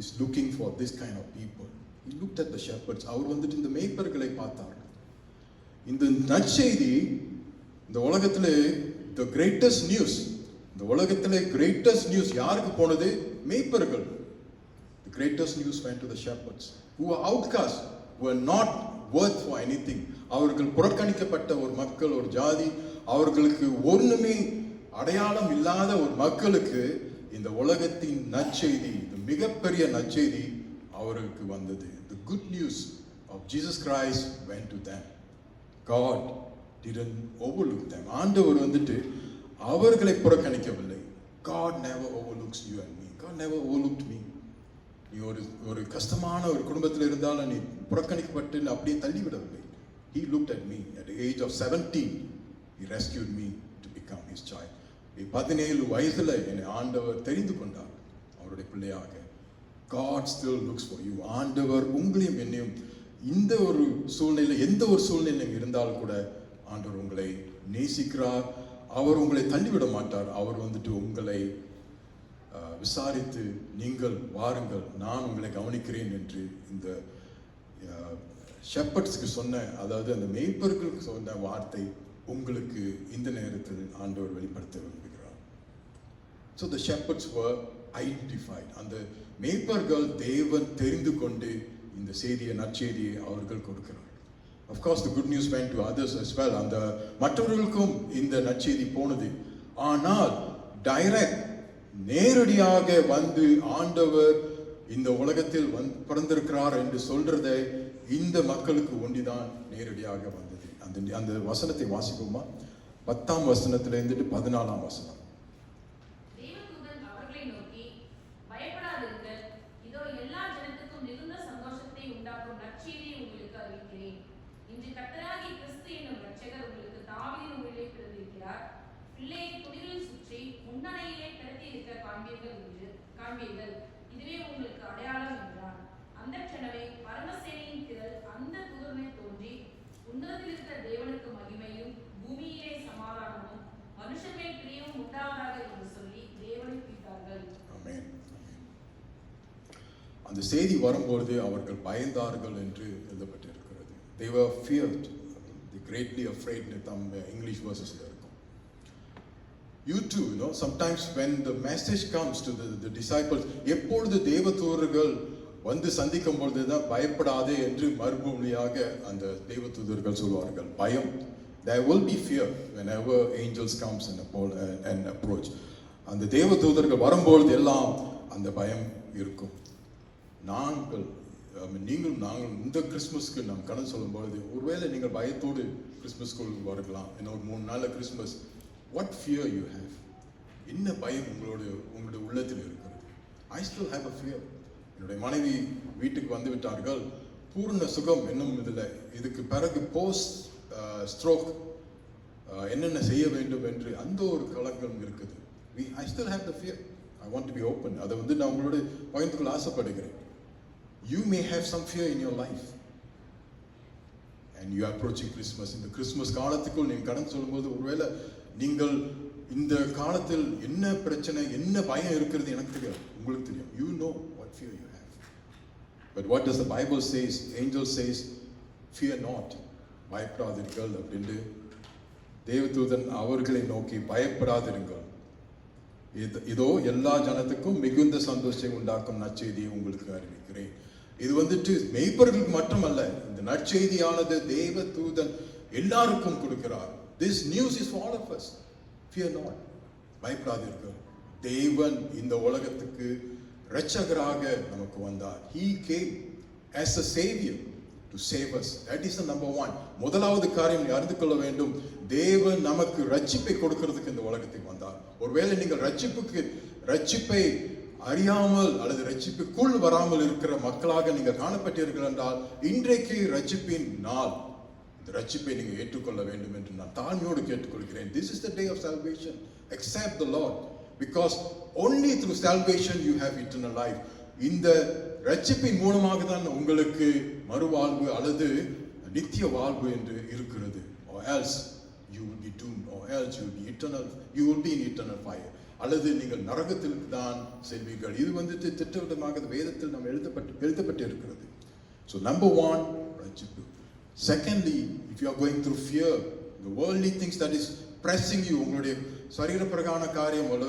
is looking for this kind of people. He looked at the shepherds. அவர் வந்துட்டு இந்த மேய்ப்பர்களை பார்த்தார். இந்த நற்செய்தி இந்த உலகத்திலே the greatest news, இந்த உலகத்திலே greatest news யாருக்கு போனது? மேய்ப்பர்கள். The greatest news went to the shepherds who were outcasts, who were not worth for anything. அவர்கள் புறக்கணிக்கப்பட்ட ஒரு மக்கள், ஒரு ஜாதி, அவர்களுக்கு ஒண்ணுமே அடையாளம் இல்லாத ஒரு மக்களுக்கு இந்த உலகத்தின் நற்செய்தி, இந்த மிகப்பெரிய நற்செய்தி அவருக்கு வந்தது. The good news of Jesus Christ went to them. God didn't overlook them. ஆண்டவர் வந்துட்டு அவர்களை புறக்கணிக்கவில்லை. God never overlooks you and me. God never overlooked me. நீ ஒரு கஷ்டமான ஒரு குடும்பத்தில் இருந்தாலும் நீ புறக்கணிக்கப்பட்டு அப்படியே தள்ளிவிடவில்லை. He looked at me at the age of 17. He rescued me to become his child. 17 வயசுல என்னை ஆண்டவர் தெரிந்து கொண்டார் அவருடைய பிள்ளையாக. God still looks for you. ஆண்டவர் உங்களையும் என்னையும் இந்த ஒரு சூழ்நிலை, எந்த ஒரு சூழ்நிலையும் இருந்தாலும் கூட ஆண்டவர் உங்களை நேசிக்கிறார். அவர் உங்களை தள்ளிவிட மாட்டார். அவர் வந்துட்டு உங்களை விசாரித்து, நீங்கள் வாருங்கள், நான் உங்களை கவனிக்கிறேன் என்று இந்த ஷெப்பர்ட்ஸ்க்கு சொன்ன, அதாவது அந்த மேய்ப்பர்களுக்கு சொன்ன வார்த்தை உங்களுக்கு இந்த நேரத்தில் ஆண்டவர் வெளிப்படுத்த விரும்புகிறார். So the shepherds were identified. அந்த மேய்ப்பர்கள் தேவன் தெரிந்து கொண்டு இந்த செய்தியை, நற்செய்தியை அவர்கள் கொடுக்கிறார். Of course the good news went to others as well. அந்த மற்றவர்களுக்கும் இந்த நற்செய்தி போனது. ஆனால் டைரக்ட், நேரடியாக வந்து ஆண்டவர் இந்த உலகத்தில் பிறந்திருக்கிறார் என்று சொல்றதை இந்த மக்களுக்கு ஒண்டிதான் நேரடியாக வந்தது. அந்த வசனத்தை வாசிப்போமா? 10ஆம் வசனத்துல இருந்துட்டு 14ஆம் வசனம். தேவதூதன் அவர்களை நோக்கி, பயப்படாதீர்கள், இதோ எல்லா ஜனத்துக்கும் மிகுந்த சந்தோஷத்தை உண்டாக்கும் நற்செய்தியை உங்களுக்கு அறிவிக்கிறேன். இன்று கர்த்தராகிய கிறிஸ்து என்னும் இரட்சகர் உங்களுக்கு தாவீதின் ஊரிலே பிறந்திருக்கிறார். பிள்ளையை குடிலில் சுற்றி முன்னணையிலே கிடத்தி இருக்க காண்பீர்கள். இதுவே உங்களுக்கு அடையாளம் என்றான். அந்த க்ஷணமே பரமசேனையின் திரள் அந்த தூதனை தோன்றி, உன்னதத்தில் இருக்கிற தேவனுக்கு மகிமையும் பூமியிலே சமாதானமும் மனுஷர் மேல் பிரியமும் உண்டாவதாக என்று சொல்லி தேவனை துதித்தார்கள். ஆமென். அந்த செய்தி வரும்போது அவர்கள் பயந்தார்கள் என்று எழுதப்பட்டிருக்கிறது. They were feared. They greatly afraid. English verses இருக்கும். You too, sometimes when the message comes to the disciples, எப்பொழுது தேவதூதர்கள் வந்து சந்திக்கும் பொழுதுதான் பயப்படாதே என்று மறுபடியாக அந்த தேவதூதர்கள் சொல்வார்கள். பயம். There will be fear whenever angels comes and approach. அந்த தேவதூதர்கள் வரும்பொழுது எல்லாம் அந்த பயம் இருக்கும். நாங்கள் இந்த கிறிஸ்மஸ்க்கு நாம் கடன் சொல்லும் பொழுது ஒருவேளை நீங்கள் பயத்தோடு கிறிஸ்மஸ்க்கு வரலாம். ஒரு 3 நாள் Christmas. What fear you have? என்ன பயம் உங்களுடைய உள்ளத்தில் இருக்கிறது? I still have a fear. என்னுடைய மனைவி வீட்டுக்கு வந்து விட்டார்கள். பூர்ண சுகம் என்னும் இதுக்கு பிறகு போஸ்ட் ஸ்ட்ரோக் என்னென்ன செய்ய வேண்டும் என்று அந்த ஒரு கலக்கம் இருக்குது. I still have the fear. I want to be open. அதை வந்து நான் உங்களோட பகிர்ந்து கொள்ள ஆசைப்படுகிறேன். You may have some fear in your life. And you are approaching Christmas. இந்த கிறிஸ்மஸ் காலத்துக்குள் நீங்கள் கடன் சொல்லும்போது ஒருவேளை நீங்கள் இந்த காலத்தில் என்ன பிரச்சனை, என்ன பயம் இருக்கிறது எனக்கு தெரியாது, உங்களுக்கு தெரியும். You know what fear you have. But what does the Bible says? Angel says, fear not. பயப்படாதீர்கள் அப்படின்னு தேவதூதன் அவர்களை நோக்கி பயப்படாதிருங்கள். இதோ எல்லா ஜனத்துக்கும் மிகுந்த சந்தோஷம் உண்டாக்கும் நற்செய்தியை உங்களுக்கு அறிவிக்கிறேன். இது வந்துட்டு மேய்ப்பர்களுக்கு மட்டுமல்ல, இந்த நற்செய்தியானது தேவ தூதன் எல்லாருக்கும் கொடுக்கிறார். This news is for all of us. Fear not. பயப்படாதீர்கள். தேவன் இந்த உலகத்துக்கு இரட்சகராக நமக்கு வந்தார். He came as a savior to save us. That is the number one. முதலாவது காரியம் அறிந்து கொள்ள வேண்டும், தேவன் நமக்கு ரட்சிப்பை கொடுக்கிறதுக்கு இந்த உலகத்துக்கு வந்தார். ஒருவேளை நீங்கள் ரட்சிப்பை அறியாமல் அல்லது ரட்சிப்புக்குள் வராமல் இருக்கிற மக்களாக நீங்கள் காணப்பட்டீர்கள் என்றால், இன்றைக்கு ரட்சிப்பின் நாள். இந்த ரட்சிப்பை நீங்கள் ஏற்றுக்கொள்ள வேண்டும் என்று நான் தாழ்மையோடு கேட்டுக்கொள்கிறேன். This is the day of salvation. Accept the Lord, because only through salvation you have eternal life. இந்த ரட்சிப்பின் மூலமாக தான் உங்களுக்கு மறுவாழ்வு அல்லது நித்திய வாழ்வு என்று இருக்கிறது. Or else you will be doomed, or else you will be in eternal fire. அல்லது நீங்கள் நரகத்திற்கு தான் செல்வீர்கள். இது வந்துட்டு திட்டவட்டமாக வேதத்தில் நாம் எழுதப்பட்டு இருக்கிறது. So number one, ரட்சிப்பு. Secondly, if you are going through fear, the worldly things that is pressing you, உங்களுடைய சரீரப்பிரகான காரியம், or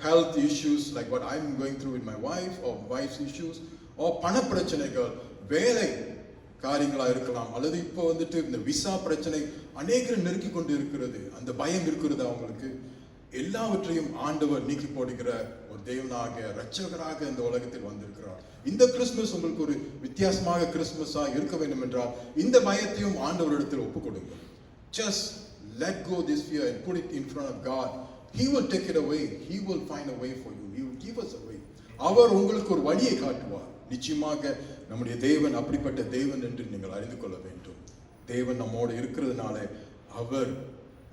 health issues like what I'm going through with my wife, or wife's issues, or பண பிரச்சனைகள், வேலை காரியங்களா இருக்கலாம், அல்லது இப்போ வந்துட்டு இந்த விசா பிரச்சனை அநேகர் நெருக்கி கொண்டு இருக்கிறது, அந்த பயம் இருக்கிறது அவங்களுக்கு. எல்லாவற்றையும் ஆண்டவர் நீக்கி போடுகிற ஒரு தேவனாக இரட்சகராக இந்த உலகத்தில் வந்திருக்கிறார். இந்த கிறிஸ்துமஸ் உங்களுக்கு ஒரு வித்தியாசமாக கிறிஸ்துமஸா இருக்க வேண்டும் என்றால் இந்த பயத்தையும் ஆண்டவரிடத்தில் ஒப்புக் கொடுங்க. Just let go this fear and put it in front of God. He will take it away. He will find a way for you. He will give us a way. அவர் உங்களுக்கு ஒரு வழியை காட்டுவார். நிச்சயமாக நம்முடைய தேவன் அப்படிப்பட்ட தேவன் என்று நீங்கள் அறிந்து கொள்ள வேண்டும். தேவன் நம்மோடு இருக்கிறதுனால அவர்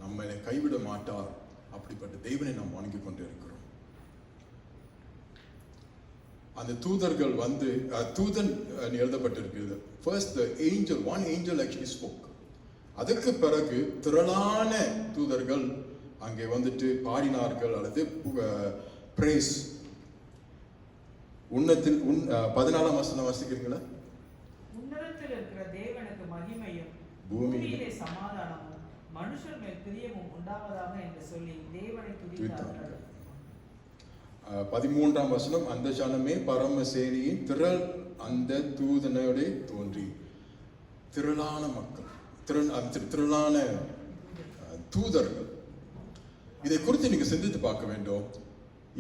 நம்மை கைவிட மாட்டார். அப்படிப்பட்ட தேவனை நாம் வணங்கி கொண்டு இருக்கிறோம். அந்த தூதர்கள் வந்து தூதன் எழுதப்பட்டிருக்கிறது. First the angel, one angel actually spoke. அதற்கு பிறகு திரளான தூதர்கள் அங்கே வந்துட்டு பாடினார்கள் அல்லது பிரேஸ். உன்னத்தில் 14ஆம் வசனம் வாசிக்கிறீங்களா? உன்னதத்தில் இருக்கிற தேவனுக்கு மகிமையும் பூமியிலே சமாதானமும் மனுஷர் மேல் பிரியமும் உண்டாவதாக என்று சொல்லி தேவனை துதித்தார்கள். 13ஆம் வசனம், அந்த ஜனமே பரமசேனியின் திரள் அந்த தூதனோட தோன்றி. திரளான மக்கள், திரளான தூதர்கள். இதை குறித்து நீங்க சிந்தித்து பார்க்க வேண்டும்.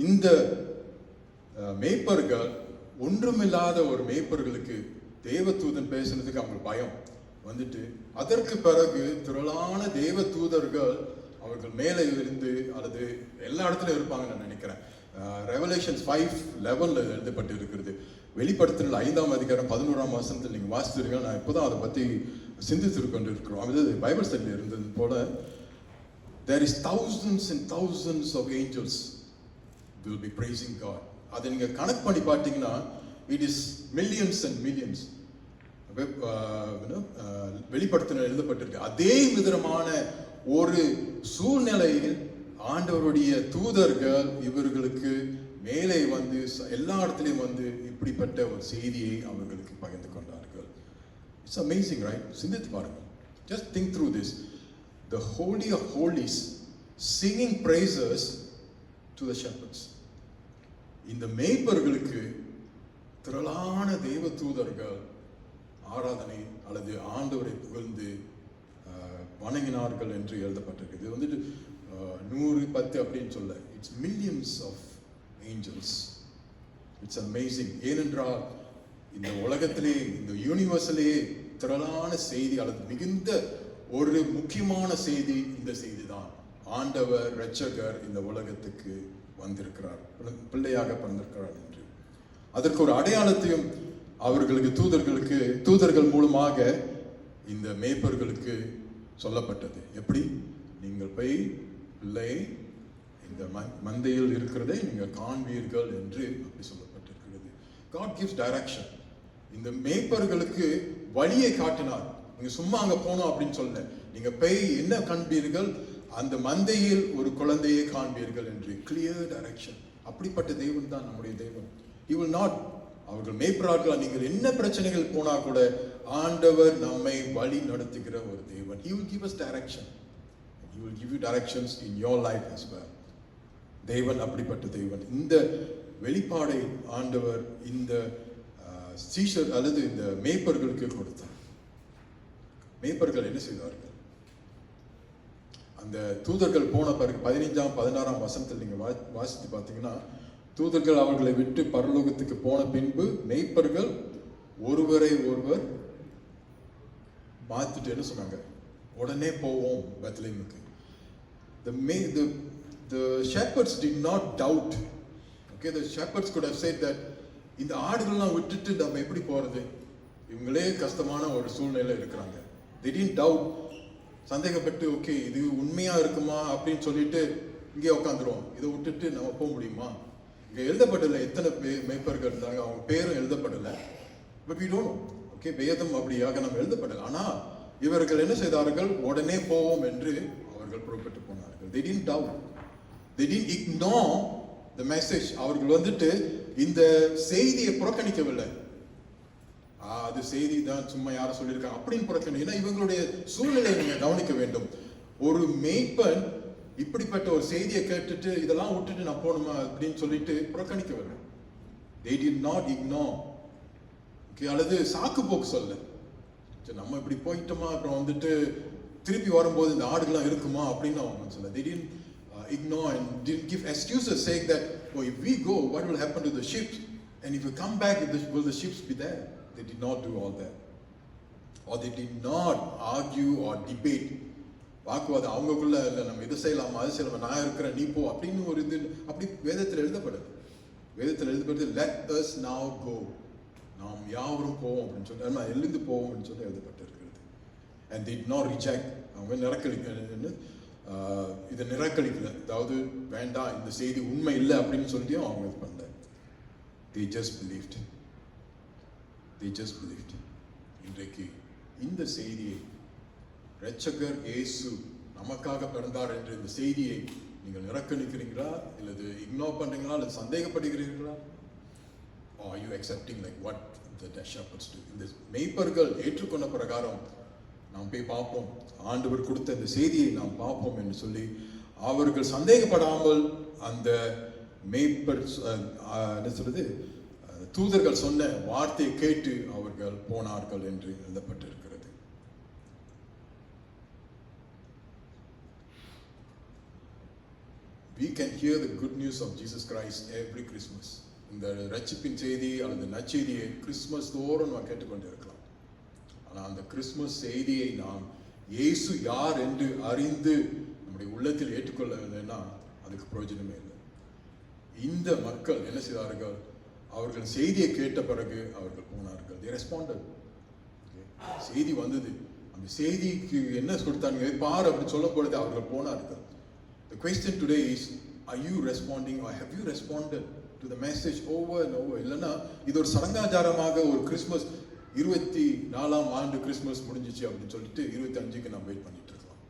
இந்த மேய்ப்பர்கள் ஒன்றுமில்லாத ஒரு மேய்ப்பர்களுக்கு தேவதூதன் பேசுனதுக்கு அவங்க பயம் வந்துட்டு, அதற்கு பிறகு திரளான தேவ தூதர்கள் அவர்கள் மேலே இருந்து அல்லது எல்லா இடத்துலையும் இருப்பாங்க நான் நினைக்கிறேன். ரெவலேஷன்ஸ் 5:11 எழுதப்பட்டு இருக்கிறது. வெளிப்படுத்தல் 5ஆம் அதிகாரம் 11ஆம் வசனத்தில் நீங்க வாசிச்சிருக்கீங்க. நான் இப்போதான் அதை பத்தி சிந்தித்து கொண்டு இருக்கிறோம். அது பைபிள் ஸ்டடியில் இருந்தது போல, there is thousands and thousands of angels will be praising God. அதை நீங்க கனெக்ட் பண்ணி பார்த்தீங்கன்னா it is millions and millions. வெளிப்படுத்தின எழுதப்பட்டிருக்கு. அதே விதமான ஒரு சூழ்நிலையில் ஆண்டவருடைய தூதர்கள் இவர்களுக்கு மேலே வந்து எல்லா இடத்துலையும் வந்து இப்படிப்பட்ட ஒரு செய்தியை அவர்களுக்கு பகிர்ந்து கொண்டார்கள். It's amazing, right? சிந்தித்து பாருங்க. Just think through this. The Holy of Holies singing praises to the shepherds. இந்த மேய்ப்பர்களுக்கு திரளான தேவ தூதர்கள் ஆராதனை அல்லது ஆண்டவரை புகழ்ந்து வணங்கினார்கள் என்று எழுதப்பட்டிருக்கு. இது வந்துட்டு 110 அப்படின்னு சொல்ல, it's millions of angels. It's amazing. ஏனென்றால் இந்த உலகத்திலே, இந்த யூனிவர்ஸிலே திரளான செய்தி அல்லது மிகுந்த ஒரு முக்கியமான செய்தி இந்த செய்தி தான். ஆண்டவர் இரட்சகர் இந்த உலகத்துக்கு வந்திருக்கிறார், பிள்ளையாக பிறந்திருக்கிறார் என்று. அதற்கு ஒரு அடையாளத்தையும் அவர்களுக்கு தூதர்கள் மூலமாக இந்த மேய்ப்பர்களுக்கு சொல்லப்பட்டது. எப்படி? நீங்கள் போய் பிள்ளை இந்த மந்தையில் இருக்கிறதை நீங்கள் காண்பீர்கள் என்று அப்படி சொல்லப்பட்டிருக்கிறது. God gives direction. இந்த மேய்ப்பர்களுக்கு வழியை காட்டினார். நீங்க சும்மா அங்க போனோம் அப்படின்னு சொல்ல, நீங்க போய் என்ன காண்பீர்கள்? அந்த மந்தையில் ஒரு குழந்தையை காண்பீர்கள் என்று கிளியர் டைரக்ஷன். அப்படிப்பட்ட தேவன் தான் நம்முடைய தேவன். He will not, அவர்கள் மேய்ப்பரார்கள், நீங்கள் என்ன பிரச்சனைகள் போனா கூட ஆண்டவர் நம்மை வழி நடத்துகிற ஒரு தேவன். He will give us direction. He will give you directions in your life as well. தேவன் அப்படிப்பட்ட தேவன். இந்த வெளிப்பாடை ஆண்டவர் இந்த சீஷர் அல்லது இந்த மேய்ப்பர்களுக்கு கொடுத்தார். மேய்ப்பர்கள் என்ன செய்தார்கள்? அந்த தூதர்கள் போன பிறகு 15ஆம் 16ஆம் வசனத்தில் நீங்க வாசித்து பார்த்தீங்கன்னா, தூதர்கள் அவர்களை விட்டு பரலோகத்துக்கு போன பின்பு மேய்ப்பர்கள் ஒருவரை ஒருவர் பார்த்துட்டு என்ன சொன்னாங்க? உடனே போவோம் பெத்லெஹேமுக்கு. The shepherds did not doubt. Okay, the shepherds could have said that இந்த ஆடுகள்லாம் விட்டுட்டு நம்ம எப்படி போறது? இவங்களே கஷ்டமான ஒரு சூழ்நிலை இருக்கிறாங்க. They didn't doubt. சந்தேகப்பட்டு ஓகே இது உண்மையா இருக்குமா அப்படின்னு சொல்லிட்டு இங்கே உட்காந்துருவோம். இதை விட்டுட்டு நம்ம போக முடியுமா? இங்க எழுதப்படலை எத்தனை மேய்ப்பர்கள் இருந்தாங்க, அவங்க பேரும் எழுதப்படலை. But we don't know. Okay, வேதம் அப்படியாக நம்ம எழுதப்படலை. ஆனா இவர்கள் என்ன செய்தார்கள்? உடனே போவோம் என்று அவர்கள் புறப்பட்டு போனார்கள். They didn't doubt. They didn't ignore the message. அவர்கள் வந்துட்டு இந்த செய்தியை புறக்கணிக்கவில்லை. அது செய்தி தான், சும்மா யாரும் சொல்லியிருக்காங்க அப்படின்னு புறக்கணி. ஏன்னா இவங்களுடைய சூழ்நிலையை நீங்க கவனிக்க வேண்டும். ஒரு மேய்ப்பன் இப்படிப்பட்ட ஒரு செய்தியை கேட்டுட்டு இதெல்லாம் விட்டுட்டு நான் போகணுமா அப்படின்னு சொல்லிட்டு புறக்கணிக்கவில்லை. They did not ignore. Okay, அல்லது சாக்கு போக்கு சொல்ல, நம்ம இப்படி போயிட்டோமா அப்புறம் வந்துட்டு திருப்பி வரும்போது இந்த ஆடுகள்லாம் இருக்குமா அப்படின்னு அவங்க சொல்ல. They didn't ignore and didn't give excuses saying that, oh, if we go, what will happen to the sheep? And if we come back, will the sheep be there? They did not do all that. Or they did not argue or debate. வாக்குவாதம் அவங்களுக்குள்ள இல்லை, நம்ம இதை செய்யலாமா அது செய்யலாமா, நான் இருக்கிறேன் நீ போ அப்படின்னு ஒரு இது அப்படி வேதத்தில் எழுதப்படுது. வேதத்தில் எழுதப்படுது let us now go, நாம் யாவரும் போவோம் அப்படின்னு சொல்லி, நம்ம எழுந்து போவோம் அப்படின்னு சொல்லி எழுதப்பட்டிருக்கிறது. And they did not reject. அவங்க இதை நிராகரிக்கல, அதாவது வேண்டாம் இந்த செய்தி உண்மை இல்லை அப்படின்னு சொல்லியும் அவங்க இது பண்ணல. They just believed. They just believed. இன்றைக்கு இந்த செய்தியை, இரட்சகர் இயேசு நமக்காக பிறந்தார் என்ற இந்த செய்தியை நீங்கள் நிராகரிக்கிறீங்களா, இல்லது இக்னோர் பண்றீங்களா, அல்லது சந்தேகப்படுகிறீர்களா? Or are you accepting like what the shepherds do? இந்த மேய்ப்பர்கள் ஏற்றுக்கொண்ட பிரகாரம் நாம் போய் பார்ப்போம், ஆண்டவர் கொடுத்த இந்த செய்தியை நாம் பார்ப்போம் என்று சொல்லி அவர்கள் சந்தேகப்படாமல் அந்த மேய்ப்பர் என்ன சொல்றது, தூதர்கள் சொன்ன வார்த்தையை கேட்டு அவர்கள் போனார்கள் என்று எழுதப்பட்டிருக்கிறது. We can hear the good news of Jesus Christ every Christmas. இந்த ரட்சிப்பின் செய்தி அல்லது நற்செய்தியை கிறிஸ்துமஸ் தோறும் நாம் கேட்டுக்கொண்டிருக்கலாம். ஆனால் அந்த கிறிஸ்துமஸ் செய்தியை நாம் இயேசு யார் என்று அறிந்து நம்முடைய உள்ளத்தில் ஏற்றுக்கொள்ளவில்லைன்னா அதுக்கு பிரயோஜனமே இல்லை. இந்த மக்கள் என்ன செய்தார்கள்? அவர்கள் செய்தியை கேட்ட பிறகு அவர்கள் போனார்கள். They responded. செய்தி வந்தது, அந்த செய்திக்கு என்ன கொடுத்தாங்க பார் அப்படின்னு சொல்லும் பொழுது அவர்கள் போனார்கள். The question today is, are you responding or have you responded to the message over and over? இல்லைன்னா இது ஒரு சடங்காச்சாரமாக ஒரு கிறிஸ்துமஸ் 24ஆம் ஆண்டு கிறிஸ்துமஸ் முடிஞ்சிச்சு அப்படின்னு சொல்லிட்டு 25க்கு நாம் வெயிட் பண்ணிட்டு இருக்கலாம்.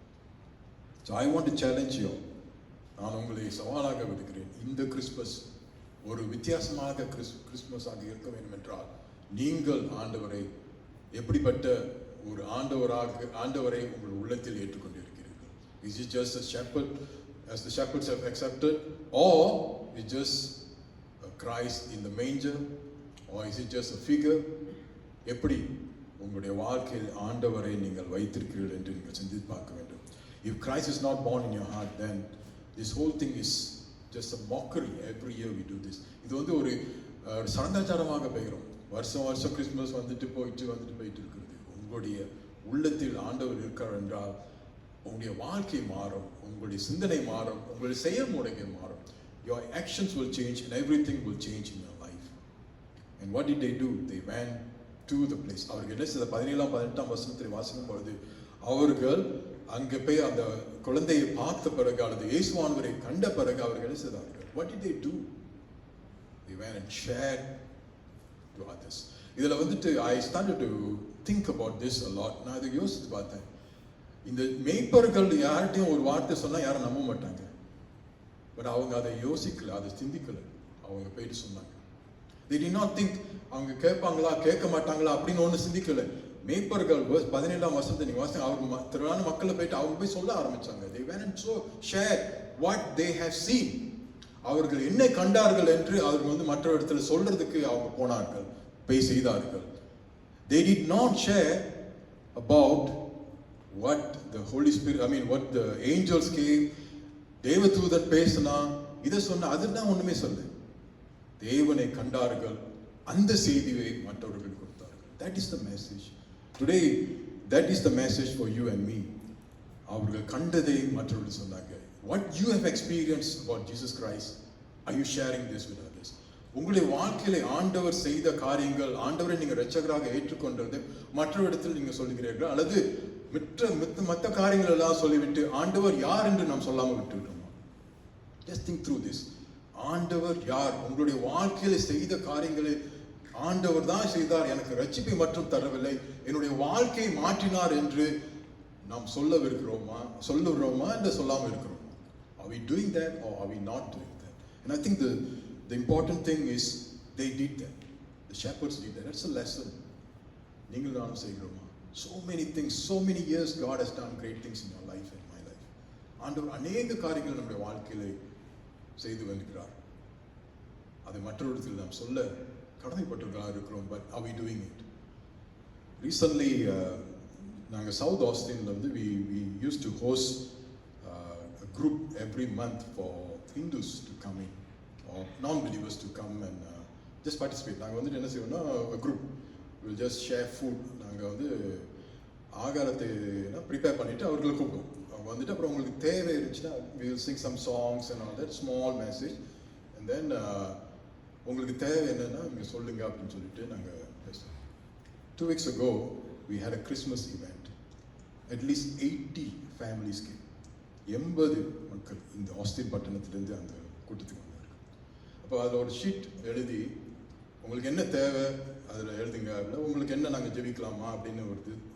So I want to challenge you. நான் உங்களை சவாலாக விடுகிறேன். இந்த கிறிஸ்துமஸ் ஒரு வித்தியாசமாக கிறிஸ்துமஸாக இருக்க வேண்டும் என்றால் நீங்கள் ஆண்டவரை எப்படிப்பட்ட ஒரு ஆண்டவரை உங்கள் உள்ளத்தில் ஏற்றுக்கொண்டிருக்கிறீர்கள். Is it just a shepherd as the shepherds have accepted, or is just a Christ in the manger, or is it just a figure? எப்படி உங்களுடைய வாழ்க்கையில் ஆண்டவரை நீங்கள் வைத்திருக்கிறீர்கள் என்று நீங்கள் சிந்தித்து பார்க்க வேண்டும். If Christ is not born in your heart, then this whole thing is just a mockery. Every year we do this. இது வந்து ஒரு சடங்காச்சாரமாக பெயரும். வருஷம் கிறிஸ்துமஸ் வந்துட்டு போயிட்டு இருக்கிறது. உங்களுடைய உள்ளத்தில் ஆண்டவர் இருக்கிறார் என்றால் உங்களுடைய வாழ்க்கை மாறும், உங்களுடைய சிந்தனை மாறும், உங்களுடைய செயல்முறைகள் மாறும். Your actions will change and everything will change in your life. And what did they do? They went to the place. அவர்கள் என்ன செய்த 17ஆம் 18ஆம் வசனத்தை வாசிக்கும் பொழுது அவர்கள் அங்கே போய் அந்த குழந்தையை பார்த்த பிறகு அல்லது இயேசுவானவரை கண்ட பிறகு அவர்கள் என்ன செய்தார்கள்? What did they do? They went and shared to others. இதில் வந்துட்டு I started to think about this a lot. நான் இதை யோசித்து பார்த்தேன். இந்த மேய்ப்பர்கள் யார்கிட்டையும் ஒரு வார்த்தை சொன்னால் யாரும் நம்ப மாட்டாங்க. பட் அவங்க அதை யோசிக்கல, அதை சிந்திக்கல, அவங்க போயிட்டு சொன்னாங்க. They did not think அவங்க கேட்பாங்களா கேட்க மாட்டாங்களா அப்படின்னு ஒன்று சிந்திக்கல. மேய்ப்பர்கள் 17ஆம் வசனத்தை நீங்க வாசிங்க, அவங்க திரளான மக்களை போயிட்டு அவங்க போய் சொல்ல ஆரம்பிச்சாங்க. They went and shared what they have seen. அவர்கள் என்னை கண்டார்கள் என்று அவர்கள் வந்து மற்ற இடத்துல சொல்றதுக்கு அவங்க போனார்கள், போய் செய்தார்கள். They did not share about what the Holy Spirit, what the angels came, தேவதூதன் பேசினா இதை சொன்ன, அதுதான் ஒண்ணுமே சொல்ல. தேவனை கண்டார்கள், அந்த செய்தியை மற்றவர்களுக்கு கொடுத்தார்கள். That is the message. Today, that is the message for you and me. அவர்கள் கண்டதை மற்றவர்கள் சொன்னாங்க. What you have experienced about Jesus Christ, are you sharing this with others? உங்களுடைய வாழ்க்கையில ஆண்டவர் செய்த காரியங்கள், ஆண்டவரை நீங்க இரட்சகராக ஏற்றுக்கொண்டது மற்றவரிடத்தில் நீங்க சொல்லுகிறீர்கள், அல்லது மற்ற காரியங்கள் எல்லாம் சொல்லிவிட்டு ஆண்டவர் யார் என்று நாம் சொல்லாம விட்டுவிட்டோமா? Just think through this. ஆண்டவர் யார்? உங்களுடைய வாழ்க்கையில செய்த காரியங்களை ஆண்டவர் தான் செய்தார், எனக்கு ரட்சிப்பை மட்டும் தரவில்லை, என்னுடைய வாழ்க்கையை மாற்றினார் என்று நாம் சொல்லுகிறோமா என்று சொல்லாம இருக்கிறோம்? Are we doing that or are we not doing that? And I think the important thing is they did that. The shepherds did that. That's a lesson. நீங்கள் நானும் செய்கிறோமா? So many things, so many years God has done great things in your life and my life. ஆண்டவர் அநேக காரியங்கள் நம்முடைய வாழ்க்கையிலே செய்து வருகிறார். அதை மற்றவர்களுக்கு நாம் சொல்ல கடமைப்பட்டவர்களாக இருக்கிறோம். But are we doing it? Recently, நாங்கள் சவுத் ஆஸ்டின்ல வந்து we used to host a group every month for Hindus to come in or non-believers to come and just participate. நாங்கள் வந்துட்டு என்ன செய்வோம்னா, a group will just share food. நாங்கள் வந்து ஆகாரத்தை prepare பண்ணிட்டு அவர்களுக்கு கூப்பிடுவோம். அவங்க வந்துட்டு அப்புறம் உங்களுக்கு தேவை இருந்துச்சுன்னா we will sing some songs and all that, small message, and then உங்களுக்கு தேவை என்னன்னா நீங்கள் சொல்லுங்க அப்படின்னு சொல்லிட்டு நாங்கள் பேசுவோம். 2 weeks ago we had a Christmas event. At least 80 families came. 80 மக்கள் இந்த ஆஸ்டின் பட்டணத்திலிருந்து அந்த கூட்டத்துக்கு வந்தார்கள். அப்போ அதில் ஒரு ஷீட் எழுதி உங்களுக்கு என்ன தேவை அதில் எழுதுங்க, அப்படின்னா உங்களுக்கு என்ன நாங்கள் ஜெபிக்கலாமா அப்படின்னு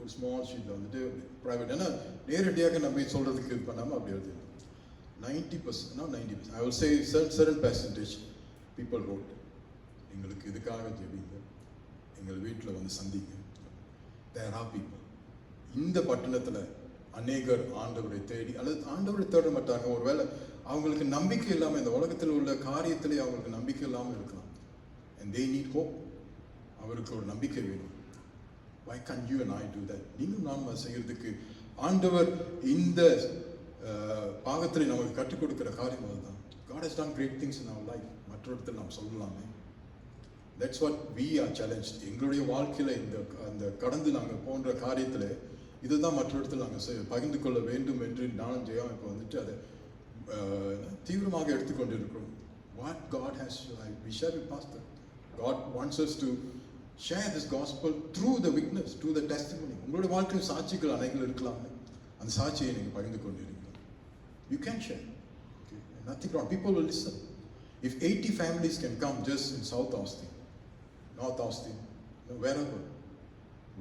ஒரு ஸ்மால் ஷீட்டில் வந்துட்டு ப்ரைவேட், ஏன்னா நேரடியாக நம்ம சொல்கிறதுக்கு இது பண்ணாமல் அப்படி எழுதுங்க. 90%, not 90%, I will say certain percentage people wrote, எங்களுக்கு இதுக்காக ஜெபிங்க, எங்கள் வீட்டில் வந்து சந்திங்க. There are people. இந்த பட்டணத்தில் அநேகர் ஆண்டவரை தேடி, அல்லது ஆண்டவரை தேட மாட்டாங்க, ஒருவேளை அவங்களுக்கு நம்பிக்கை இல்லாமல், இந்த உலகத்தில் உள்ள காரியத்திலே அவங்களுக்கு நம்பிக்கை இல்லாமல் இருக்கலாம். And they need hope. அவருக்கு ஒரு நம்பிக்கை வேணும். Why can't you and I do that? நீங்களும் நாம் செய்யறதுக்கு ஆண்டவர் இந்த பாகத்தில் நமக்கு கற்றுக் கொடுக்கிற காரியம் அதுதான். God has done great things in our life. மற்றொருத்தர் நாம் சொல்லலாமே. That's what we are challenged. எங்களுடைய வாழ்க்கையில அந்த கடந்து நாங்கள் போன்ற காரியத்தில் இதுதான் மற்றொருத்தர் நாங்கள் பகிர்ந்து கொள்ள வேண்டும் என்று நானும் ஜெயம் இப்போ வந்துட்டு அதை தீவிரமாக எடுத்துக்கொண்டிருக்கிறோம். What God has, we share with Pastor. God wants us to share this gospel through the witness, through the testimony. உங்களுடைய வாழ்க்கையில் சாட்சிகள் அனைகள் இருக்கலாம், அந்த சாட்சியை நீங்கள் பகிர்ந்து கொண்டிருக்கீங்க. You can share. Okay? Nothing wrong. People will listen. If 80 families can come just in South Austin, North Austin, wherever,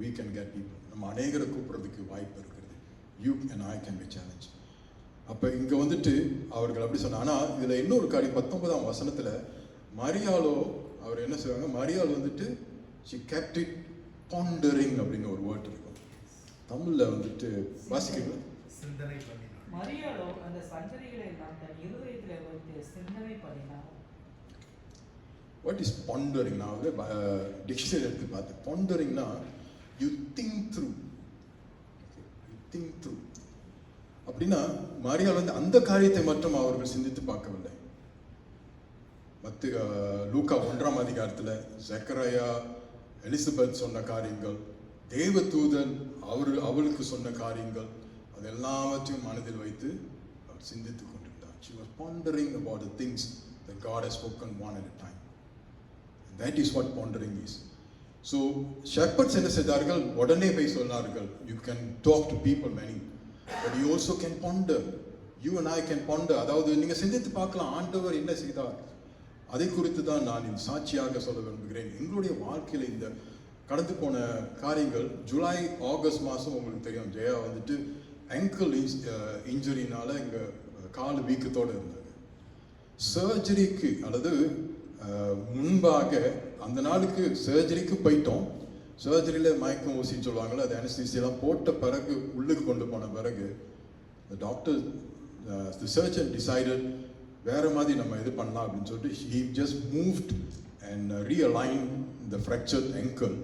we can get people. நம்ம அநேகரை கூப்பிடுறதுக்கு வாய்ப்பு இருக்கிறது. You and I can be challenged. அப்போ இங்கே வந்துட்டு அவர்கள் அப்படி சொன்னாங்க. ஆனால் இதில் இன்னொரு காரியம் 19ஆம் வசனத்தில் மரியாளோ அவர் என்ன செய்வாங்க, மரியாள் வந்துட்டு she kept it pondering அப்படின்னு ஒரு வேர்ட் இருக்கும். தமிழில் வந்துட்டு வாசிக்கிறீங்களா? மரியாளோ அந்த சங்கதிகளை எல்லாம் தன் இருதயத்தில் வைத்து சிந்தனை பண்ணினார். What is pondering? நான் வந்து டிக்ஷனரி எடுத்து பார்த்தேன். பாண்டரிங்னா you think through. You think through அப்படின்னா மரியாள் வந்து அந்த காரியத்தை மட்டும் அவர்கள் சிந்தித்து பார்க்கவில்லை. லூக்கா 1ஆம் அதிகாரத்தில் சக்கரையா எலிசபெத் சொன்ன காரியங்கள், தேவதூதன் அவளுக்கு சொன்ன காரியங்கள், அது எல்லாவற்றையும் மனதில் வைத்து அவர் சிந்தித்துக் கொண்டிருந்தார். She was pondering about the things that God has spoken one at a time. And that is what pondering is. So shepherds என்ன செய்தார்கள்? உடனே போய் சொன்னார்கள். You can talk to people many, but you also can ponder. You and I can ponder. அதாவது நீங்க சிந்தித்து பார்க்கலாம், ஆண்டவர் என்ன செய்தார், அதை குறித்து தான் நான் இந்த சாட்சியாக சொல்ல விரும்புகிறேன். எங்களுடைய வாழ்க்கையில் இந்த கடந்து போன காரியங்கள், ஜூலை ஆகஸ்ட் மாதம் உங்களுக்கு தெரியும், ஜெயா வந்துட்டு ankle இன்ஜுரினால இங்கே கால் வீக்கத்தோடு இருந்தாங்க. சர்ஜரிக்கு அல்லது முன்பாக அந்த நாளுக்கு சர்ஜரிக்கு போயிட்டோம். சர்ஜரியில் மயக்கம் ஊசின்னு சொல்லுவாங்கள்ல, அது அனஸ்தீசியெல்லாம் போட்ட பிறகு உள்ளுக்கு கொண்டு போன பிறகு the surgeon decided வேற மாதிரி நம்ம இது பண்ணலாம் அப்படின்னு சொல்லிட்டு he just moved and realigned the fractured ankle.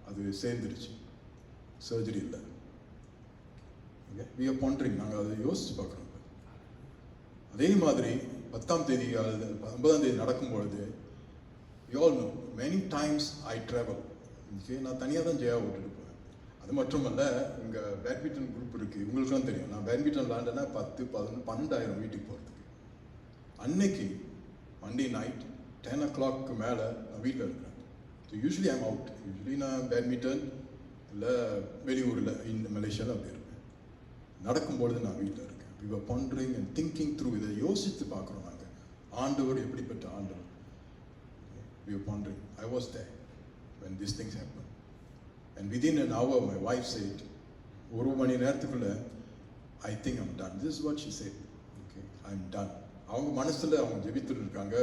அது சேர்ந்துருச்சு, சர்ஜரி இல்லை. we are pondering, நாங்கள் அதை யோசிச்சு பார்க்குறோம். அதே மாதிரி 10ஆம் தேதி 9ஆம் தேதி நடக்கும்பொழுது you all know many times I travel. நான் தனியாக தான் ஜெயா விட்டுட்டு போவேன். அது மட்டுமல்ல, இங்கே பேட்மிண்டன் குரூப் இருக்குது, உங்களுக்குலாம் தெரியும். நான் பேட்மிண்டன் விளாண்டேன்னா 10, 11, 12,000 வீட்டுக்கு போகிறதுக்கு. அன்னைக்கு மண்டே நைட் 10 o'clock மேலே நான் வீட்டில் இருக்கிறேன். So usually I'm out. Usually நான் பேட்மிண்டன் இல்லை வெளியூரில் இந்த மலேசியாவில் அப்படி இருப்பேன். நடக்கும்பொழுது நான் வீட்டில் இருக்கேன். we were pondering and thinking through. இதை யோசித்து பார்க்குறோம் நாங்கள், ஆண்டவர் எப்படிப்பட்ட ஆண்டவர். we were pondering. I was there when these things happened, and within an hour my wife said, ஒரு மணி நேரத்துக்குள்ள I think I'm done. This is what she said. Okay, I'm done. அவங்க மனசுல அவங்க ஜெபித்துட்டு இருக்காங்க,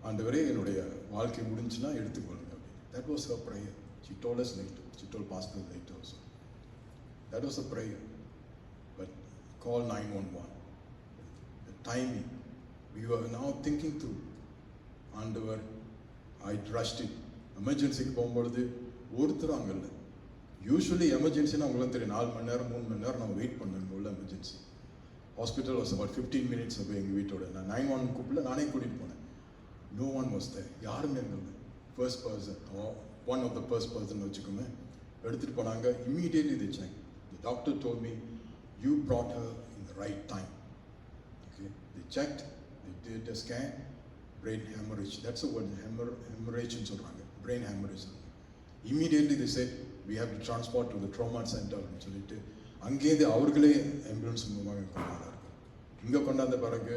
ஆண்டவரே என்னுடைய வாழ்க்கை முடிஞ்சுன்னா எடுத்துக்கொள்ளுங்க. That was her prayer. She told us later. She told pastor later also. That was a prayer. But call 911. The timing. We were now thinking through. ஆண்டவர், I rushed it. எமர்ஜென்சிக்கு போகும்பொழுது ஒருத்தர் அங்கே இல்லை. யூஸ்வலி எமர்ஜென்சின்னா உங்களுக்கு தெரியும், 4 மணி நேரம் 3 மணி நேரம் நம்ம வெயிட் பண்ணுங்க உள்ள emergency. Hospital was about 15 minutes அப்போ எங்கள் வீட்டோட. நான் 911 கூப்பிடல, நானே கூட்டிகிட்டு போனேன். No one was there. யாருமே எங்கே இல்லை. First person, one of the first person வச்சுக்கோங்க, எடுத்துகிட்டு போனாங்க. Immediately they checked. The doctor told me, you brought her in the right time. Okay, they checked, they did a scan, brain hemorrhage. That's the word, hemorrhage ன்னு சொல்கிறாங்க, brain hemorrhage. Immediately they said, we have to transport to the trauma center அப்படின்னு சொல்லிட்டு அங்கேருந்து அவர்களே ambulance மூலமாக கொண்டாந்தார்கள். இங்கே கொண்டாந்த பிறகு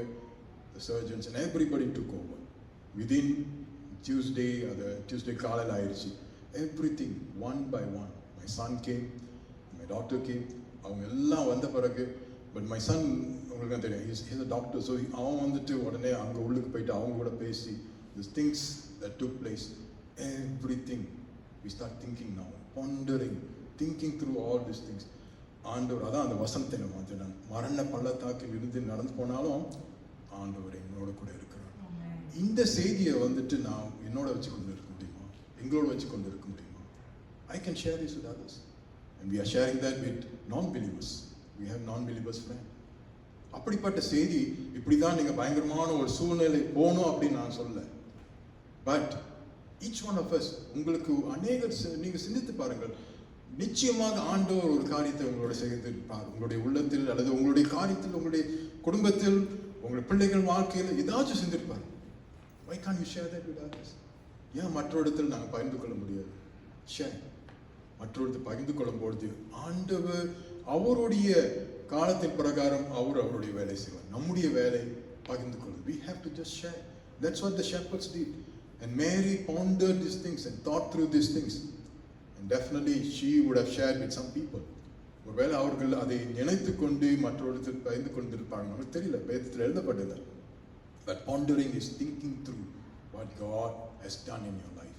the surgeons and everybody took over. Within Tuesday காலையில் ஆயிடுச்சு. Everything one by one. My son came, my daughter came. அவங்க எல்லாம் வந்த பிறகு, பட் மை சன் உங்களுக்கு தெரியும், he's a doctor. ஸோ அவன் வந்துட்டு உடனே அங்கே உள்ளுக்கு போயிட்டு அவங்க கூட பேசி these things that took place, everything we start thinking now, pondering, thinking through all these things. ஆண்டவர் அதான் அந்த வசனத்தை நம்ம வந்து, நான் மரண பள்ளத்தாக்கில் இருந்து நடந்து போனாலும் ஆண்டவர் எங்களோட கூட இருக்கிறார். இந்த செய்தியை வந்துட்டு நான் என்னோட வச்சு கொண்டு இருக்க முடியுமா, எங்களோட வச்சு கொண்டு இருக்க முடியுமா? I can share this with others, and we are sharing that with non-believers. We have non-believers friend. அப்படிப்பட்ட செய்தி இப்படி தான் நீங்கள் பயங்கரமான ஒரு சூழ்நிலை போகணும் அப்படின்னு நான் சொல்லலை. But each one of us, உங்களுக்கு அநேகர் நீங்கள் சிந்தித்து பாருங்கள், நிச்சயமாக ஆண்டவர் ஒரு காரியத்தை உங்களோட செய்திருப்பார். உங்களுடைய உள்ளத்தில் அல்லது உங்களுடைய காரியத்தில், உங்களுடைய குடும்பத்தில், உங்களுடைய பிள்ளைகள் வாழ்க்கையில் ஏதாச்சும் செஞ்சிருப்பார். Why can't you share that with others? ஏன் மற்றொருத்தில் நாங்கள் பகிர்ந்து கொள்ள முடியாது? ஷேர். மற்றொருத்தர் பகிர்ந்து கொள்ளும்பொழுது ஆண்டவர் அவருடைய காலத்தின் பிரகாரம் அவருடைய வேலை செய்வார். நம்முடைய வேலை பகிர்ந்து கொள்வது. We have to just share. That's what the shepherds did. And Mary pondered these things and thought through these things. And definitely she would have shared with some people. ஒருவேளை அவர்கள் அதை நினைத்து கொண்டு மற்றொருத்தர் பகிர்ந்து கொண்டிருப்பாங்க, தெரியல, வேதத்தில் எழுதப்பட்டது. But pondering is thinking through what God has done in your life.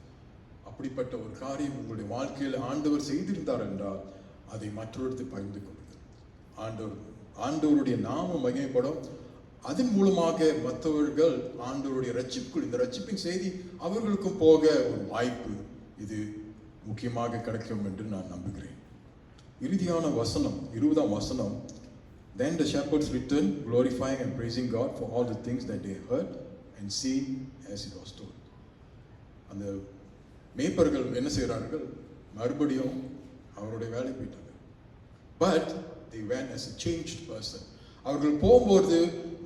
அப்படிப்பட்ட ஒரு காரியம் உங்களுடைய வாழ்க்கையில் ஆண்டவர் செய்திருந்தார் என்றால் அதை மற்றொருத்தர் பகிர்ந்து கொள்ளுங்கள். ஆண்டவருடைய நாமம் மகிமைப்படும். அதன் மூலமாக மற்றவர்கள் ஆண்டவருடைய ரட்சிப்புக்குள், இந்த ரட்சிப்பின் செய்தி அவர்களுக்கும் போக ஒரு வாய்ப்பு இது முக்கியமாக கிடைக்கும் என்று நான் நம்புகிறேன். இறுதியான வசனம் 20ஆம் வசனம், then the shepherds returned glorifying and praising God for all the things that they heard and seen as it was told. அந்த மேய்ப்பர்கள் என்ன செய்கிறார்கள்? மறுபடியும் அவருடைய வேலை போயிட்டாங்க. But they went as a changed person. அவர்கள் போகும்போது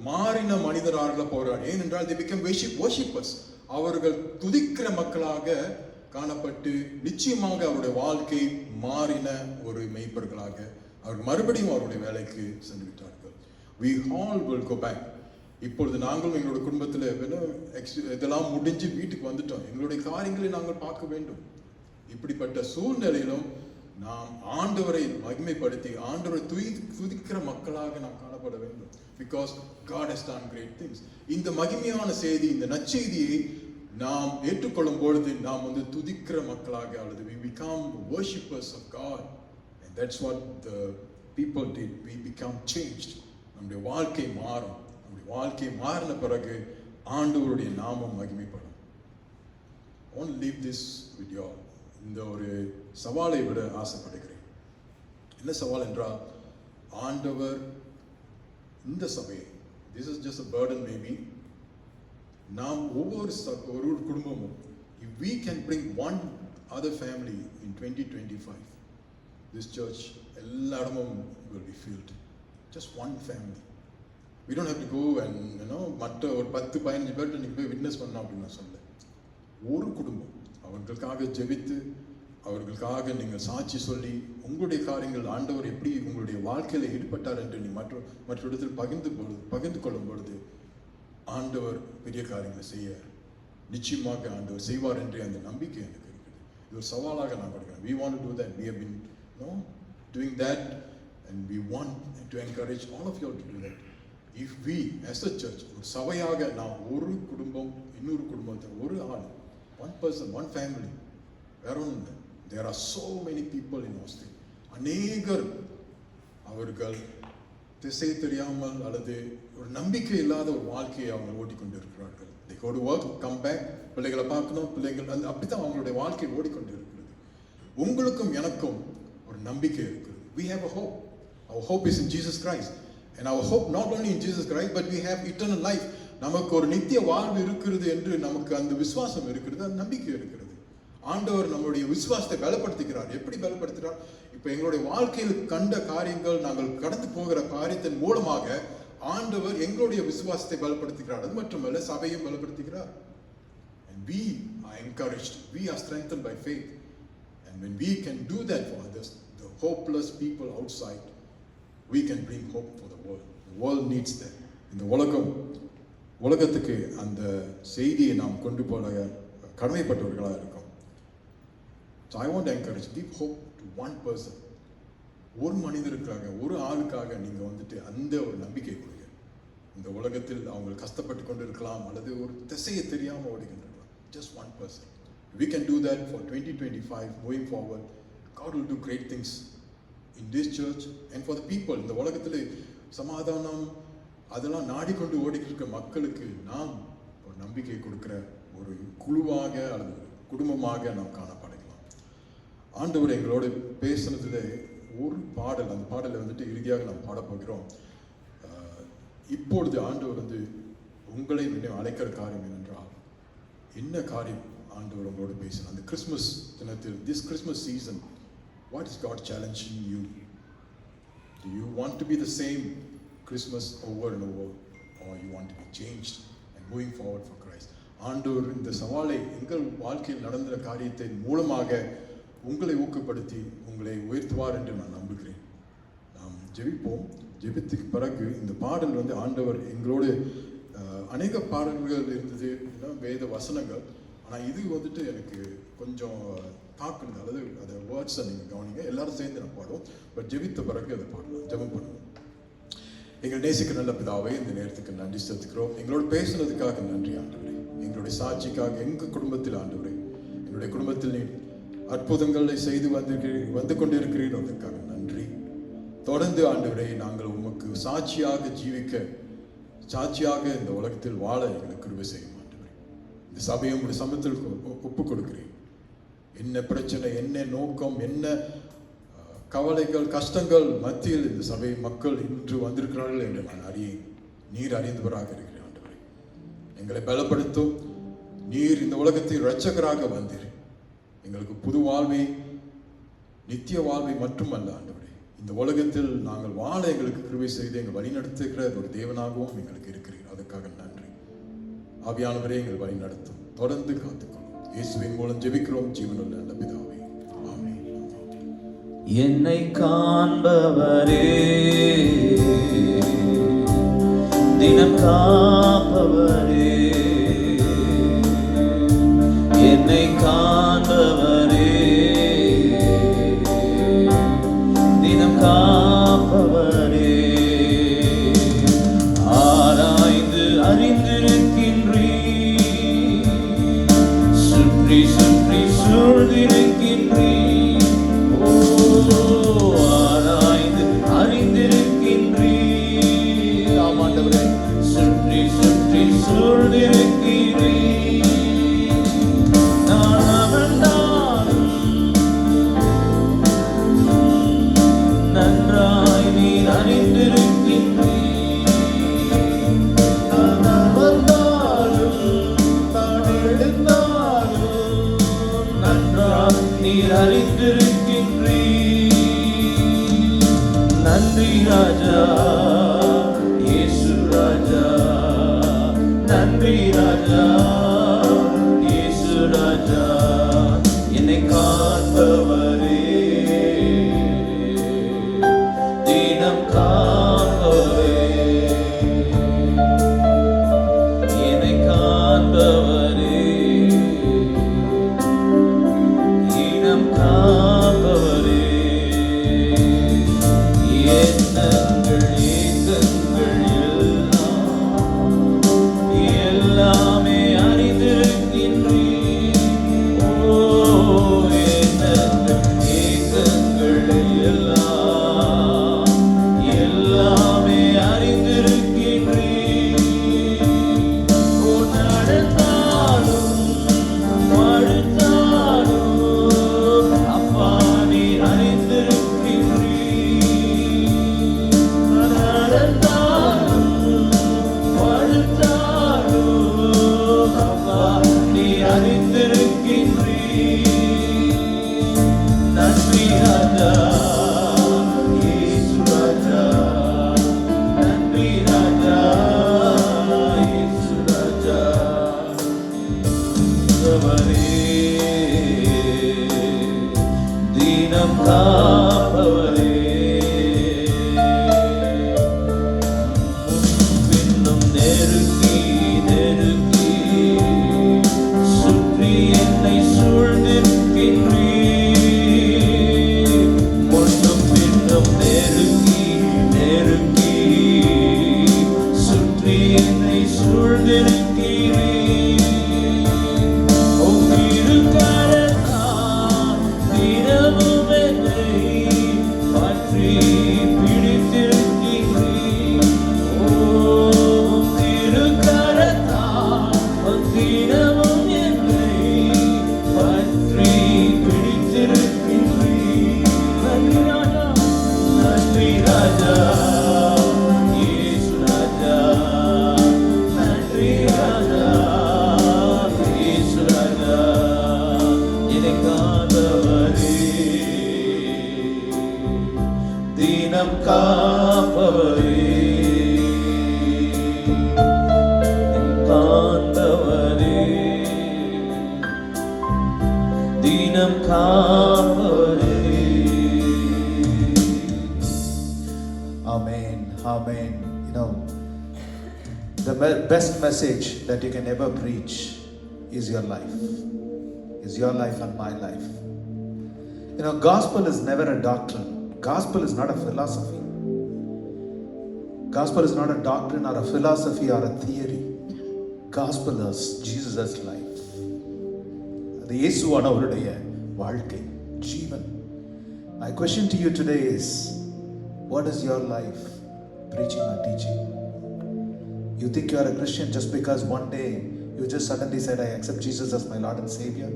மாறின மனிதராக போகிறார்கள். ஏனென்றால் they became worshippers. அவர்கள் துதிக்கிற மக்களாக காணப்பட்டு நிச்சயமாக அவருடைய வாழ்க்கை மாறின ஒரு மேய்ப்பர்களாக அவர்கள் மறுபடியும் அவருடைய வேலைக்கு சென்று விட்டார்கள். We all will go back. இப்பொழுது நாங்களும் எங்களுடைய குடும்பத்தில் இதெல்லாம் முடிஞ்சு வீட்டுக்கு வந்துட்டோம். எங்களுடைய காரியங்களை நாங்கள் பார்க்க வேண்டும். இப்படிப்பட்ட சூழ்நிலையிலும் நாம் ஆண்டவரை மகிமைப்படுத்தி ஆண்டவரை துதிக்கிற மக்களாக நாம் காணப்பட வேண்டும். Because God has done great things. இந்த மகிமையான செய்தி, இந்த நற்செய்தியை நாம் ஏற்றுக்கொள்ளும் பொழுது நாம் வந்து துதிக்கிற மக்களாக, அல்லது we become worshippers of God, and that's what the people did. We become changed. நம்முடைய வாழ்க்கை மாறும். நம்முடைய வாழ்க்கை மாறின பிறகு ஆண்டவருடைய நாமம் மகிமைப்படும். I want to leave this with you all. இந்த ஒரு சவாலை விட ஆசைப்படுகிறேன். என்ன சவால் என்றால், ஆண்டவர் இந்த சபையை, this is just a burden maybe, நாம் ஒவ்வொரு குடும்பமும், if we can bring one other family in 2025, this church எல்லா இடமும் will be filled. Just one family. We don't have to go and மற்ற ஒரு 10-15 பேர்கிட்ட நீங்கள் போய் விட்னஸ் பண்ணணும் அப்படின்னு நான் சொல்ல. ஒரு குடும்பம் அவர்களுக்காக ஜெபித்து, அவர்களுக்காக நீங்கள் சாட்சி சொல்லி, உங்களுடைய காரியங்கள் ஆண்டவர் எப்படி உங்களுடைய வாழ்க்கையில் ஈடுபட்டார் என்று நீ மற்ற இடத்தில் பகிர்ந்து கொள்ளும் பொழுது ஆண்டவர் பெரிய காரியங்களை செய்ய நிச்சயமாக ஆண்டவர் செய்வார் என்று அந்த நம்பிக்கை எனக்கு இருக்குது. இது ஒரு சவாலாக நான் கொடுக்கிறேன். We want to do that. We have been doing that, and we want to encourage all of you all to do that. If we as a church, ஒரு சபையாக நாம் ஒரு குடும்பம் இன்னொரு குடும்பத்தை, ஒரு ஆள், one person, one family, வேற ஒன்றும் இல்லை. There are so many people in Austin. அநேகர் அவர்கள் திசை தெரியாமல் அல்லது ஒரு நம்பிக்கை இல்லாத ஒரு வாழ்க்கையை அவங்க ஓடிக்கொண்டு இருக்கிறார்கள். They go to work, come back, பிள்ளைகளை பார்க்கணும், பிள்ளைகள் அப்படித்தான் அவங்களுடைய வாழ்க்கை ஓடிக்கொண்டு இருக்கிறது. உங்களுக்கும் எனக்கும் ஒரு நம்பிக்கை இருக்கிறது. We have a hope. Our hope is in Jesus Christ. And our hope not only in Jesus Christ, but we have eternal life. நமக்கு ஒரு நித்திய வாழ்வு இருக்கிறது என்று நமக்கு அந்த விசுவாசம் இருக்கிறது, அந்த நம்பிக்கை இருக்கிறது. ஆண்டவர் நம்முடைய விசுவாசத்தை பலப்படுத்துகிறார். எப்படி பலப்படுத்துகிறார்? இப்போ எங்களுடைய வாழ்க்கையில் கண்ட காரியங்கள், நாங்கள் கடந்து போகிற காரியத்தின் மூலமாக ஆண்டவர் எங்களுடைய விசுவாசத்தை பலப்படுத்துகிறார். அது மட்டுமல்ல, சபையும் பலப்படுத்துகிறார். And we are encouraged, we are strengthened by faith. And when we can do that for others, the hopeless people outside, we can bring hope for the world. The world needs that. இந்த உலகத்துக்கு அந்த செய்தியை நாம் கொண்டு போக கடமைப்பட்டவர்களாக இருக்கோம். So I want to encourage, give hope to one person. ஒரு மனிதருக்காக, ஒரு ஆளுக்காக நீங்க வந்துட்டு அந்த ஒரு நம்பிக்கை கொடுங்க. இந்த உலகத்தில் அவங்க கஷ்டப்பட்டு கொண்டு இருக்கலாம், அல்லது ஒரு திசையை தெரியாம ஓடிக்கிட்டு. Just one person. We can do that for 2025 moving forward. God will do great things in this church and for the people. இந்த உலகத்தில் சமாதானம் அதெல்லாம் நாடிக்கொண்டு ஓடிக்கிட்டு இருக்க மக்களுக்கு நாம் ஒரு நம்பிக்கை கொடுக்கிற ஒரு குழுவாக அல்லது குடும்பமாக நாம் காணப்படலாம். ஆண்டவர் எங்களோடு பேசுனதுல ஒரு பாடல், அந்த பாடலை வந்துட்டு இறுதியாக நாம் பாடப்போகிறோம். இப்பொழுது ஆண்டவர் உங்களை அழைக்கிற காரியம் என்னென்றால், என்ன காரியம் ஆண்டவர் உங்களோடு பேசணும் அந்த கிறிஸ்மஸ் தினத்தில், this Christmas season. What is God challenging you? Do you want to be the same Christmas over and over, or you want to be changed and moving forward for Christ? ஆண்டவர் இந்த சவாலை எங்கள் வாழ்க்கையில் நடந்த காரியத்தின் மூலமாக உங்களை ஊக்கப்படுத்தி உங்களை உயர்த்துவார் என்று நான் நம்புகிறேன். நாம் ஜெபிப்போம். ஜெபித்துக்கு பிறகு இந்த பாடல் ஆண்டவர் எங்களோடு அநேக பாடல்கள் இருந்தது, வேத வசனங்கள். ஆனால் இது எனக்கு கொஞ்சம் தாக்குனது, அல்லது அதை வேர்ட்ஸை நீங்கள் கவனிங்க. எல்லாரும் சேர்ந்து நான் பாடுவோம். பட் ஜெபித்த பிறகு அதை பாடலாம், ஜெபம் பண்ணுவோம். எங்கள் நேசிக்க நல்ல பிதாவே, இந்த நேரத்துக்கு நன்றி செலுத்துக்கிறோம். எங்களோட பேசுனதுக்காக நன்றி ஆண்டவரே. எங்களுடைய சாட்சிக்காக எங்கள் குடும்பத்தில் ஆண்டவரே, என்னுடைய குடும்பத்தில் நீ அற்புதங்களை செய்து வந்து கொண்டிருக்கிறீர்கள், அதற்காக நன்றி. தொடர்ந்து ஆண்டவரே, நாங்கள் உமக்கு சாட்சியாக ஜீவிக்க, சாட்சியாக இந்த உலகத்தில் வாழ எங்களுக்கு கிருபை செய்யும் ஆண்டவரே. இந்த சபையை உங்களுடைய சமூகத்தில் ஒப்பு கொடுக்கிறேன். என்ன பிரச்சனை, என்ன நோக்கம், என்ன கவலைகள், கஷ்டங்கள் மத்தியில் இந்த சபை மக்கள் இன்று வந்திருக்கிறார்கள் என்று நான் அறியேன். நீர் அறிந்தவராக இருக்கிறேன் ஆண்டவரே. எங்களை பலப்படுத்தும். நீர் இந்த உலகத்தில் இரட்சகராக வந்தீர். எங்களுக்கு புது வாழ்வை, நித்திய வாழ்வை மட்டுமல்ல ஆண்டவரே, இந்த உலகத்தில் நாங்கள் வாழ எங்களுக்கு கிருபை செய்து எங்கள் வழிநடத்துகிற ஒரு தேவனாகவும் எங்களுக்கு இருக்கிறீர். அதுக்காக நன்றி. ஆவியானவரே, எங்கள் வழி நடத்தும். தொடர்ந்து காத்துக்கொள்ளும். இயேசுவின் மூலம் ஜெபிக்கிறோம் ஜீவனுள்ள நல்ல பிதாவே, ஆமென். என்னை காண்பவரே, தினம் காப்பவரே, என்னை காண்பவரே, தினம் காப்பவரே, ஆராய்ந்து அறிந்திருக்கின்றீ, சுற்றி சுற்றி சூழ்ந்திருக்கின்றீ, ஆராய்ந்து அறிந்திருக்கின்றீ, ஆண்டவரே, நன்றி ராஜா இயேசு ராஜா நன்றி ராஜா இயேசு ராஜா என்னை காப்பவரே தினம் காப்பவரே என்னை காப்பவரே தினம் காப்பவரே எண்ணங்கள் ஏக்கங்கள் எல்லாமே அறிந்திருக்கின்றீர். ஓ எண்ணங்கள் ஏக்கங்கள் எல்லாமே அறிந்திருக்கின்றீர். ஓ நடந்தாலும் படுத்தாலும் அப்பா நீர் அறிந்திருக்கின்றீர். நடந்தாலும் படுத்தாலும் அப்பா நீர் அறிந்திருக்கின்றீர். நன்றி ராஜா இயேசு ராஜா நன்றி ராஜா இயேசு ராஜா காப்பவரே தினம் காப்பவரே பின்னும் நெருக்கி நெருக்கி சுற்றி என்னை சூழ்ந்திருக்கின்றீர். முன்னும் பின்னும் நெருக்கி நெருக்கி சுற்றி என்னை சூழ்ந்திருக்கிறீர். தினமும் என்னை பற்றி பிடித்திருக்கிறீர். ஓ திருக்கரத்தால் தினமும் என்னை பற்றி பிடித்திருக்கிறீர். நன்றி ராஜா நன்றி ராஜா இயேசு ராஜா நன்றி ராஜா இயேசு ராஜா என்னை காப்பவரே தினம் காப்பவரே காந்தவரே தினம் காப்பவரே. Amen. Amen. You know, the best message that you can ever preach is your life. Is your life and my life. You know, gospel is never a doctrine. Gospel is not a philosophy. Gospel is not a doctrine or a philosophy or a theory. Gospel is Jesus' life. அது இயேசுவானவருடைய வாழ்க்கை ஜீவன். My question to you today is, what is your life preaching or teaching? You think you are a Christian just because one day you just suddenly said, I accept Jesus as my Lord and Savior?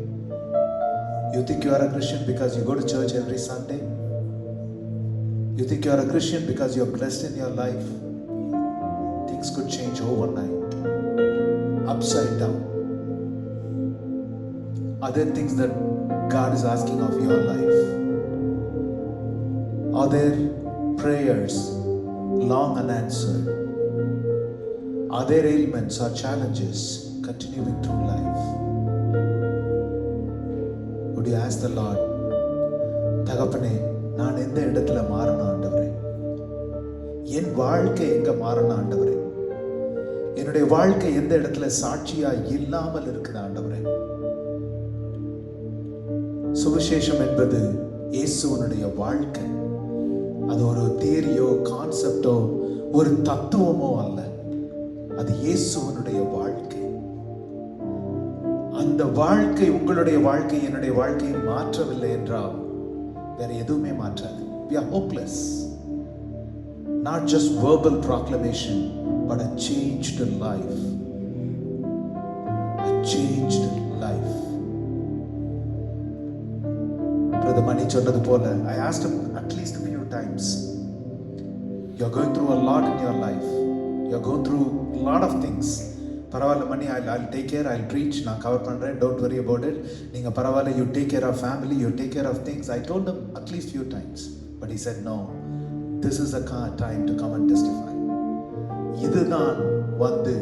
You think you are a Christian because you go to church every Sunday? You think you are a Christian because you are blessed in your life? Things could change overnight, upside down. Are there things that God is asking of your life? Are there prayers long unanswered? Are there ailments or challenges continuing through life? Would you ask the Lord, தகப்பனே நான் எந்த இடத்துல மாறணும் ஆண்டவரே? என் வாழ்க்கை எங்க மாறணும் ஆண்டவரே? என்னுடைய வாழ்க்கை எந்த இடத்துல சாட்சியா இல்லாமல் இருக்குது ஆண்டவரே? சுவிசேஷம் என்பது இயேசுவனுடைய வாழ்க்கை. அது ஒரு தியரியோ கான்செப்டோ ஒரு தத்துவமோ அல்ல. அது இயேசுவனுடைய வாழ்க்கை. அந்த வாழ்க்கை உங்களுடைய வாழ்க்கை என்னுடைய வாழ்க்கையை மாற்றவில்லை என்றால் வேற எதுவுமே மாற்றாது. We are hopeless. Not just verbal proclamation, but a changed life. A changed life. Brother Mani சொன்னது போல, I asked him at least a few times, you're going through a lot in your life. You're going through a lot of things. பரவாயில்ல மணி, I'll take care, I'll preach, நான் cover பண்ணுறேன், don't worry about it. நீங்கள் பரவாயில்ல, you take care of family, you take care of things. I told him at least few times. But he said, no, this is a time to come and testify. இதுதான் வந்து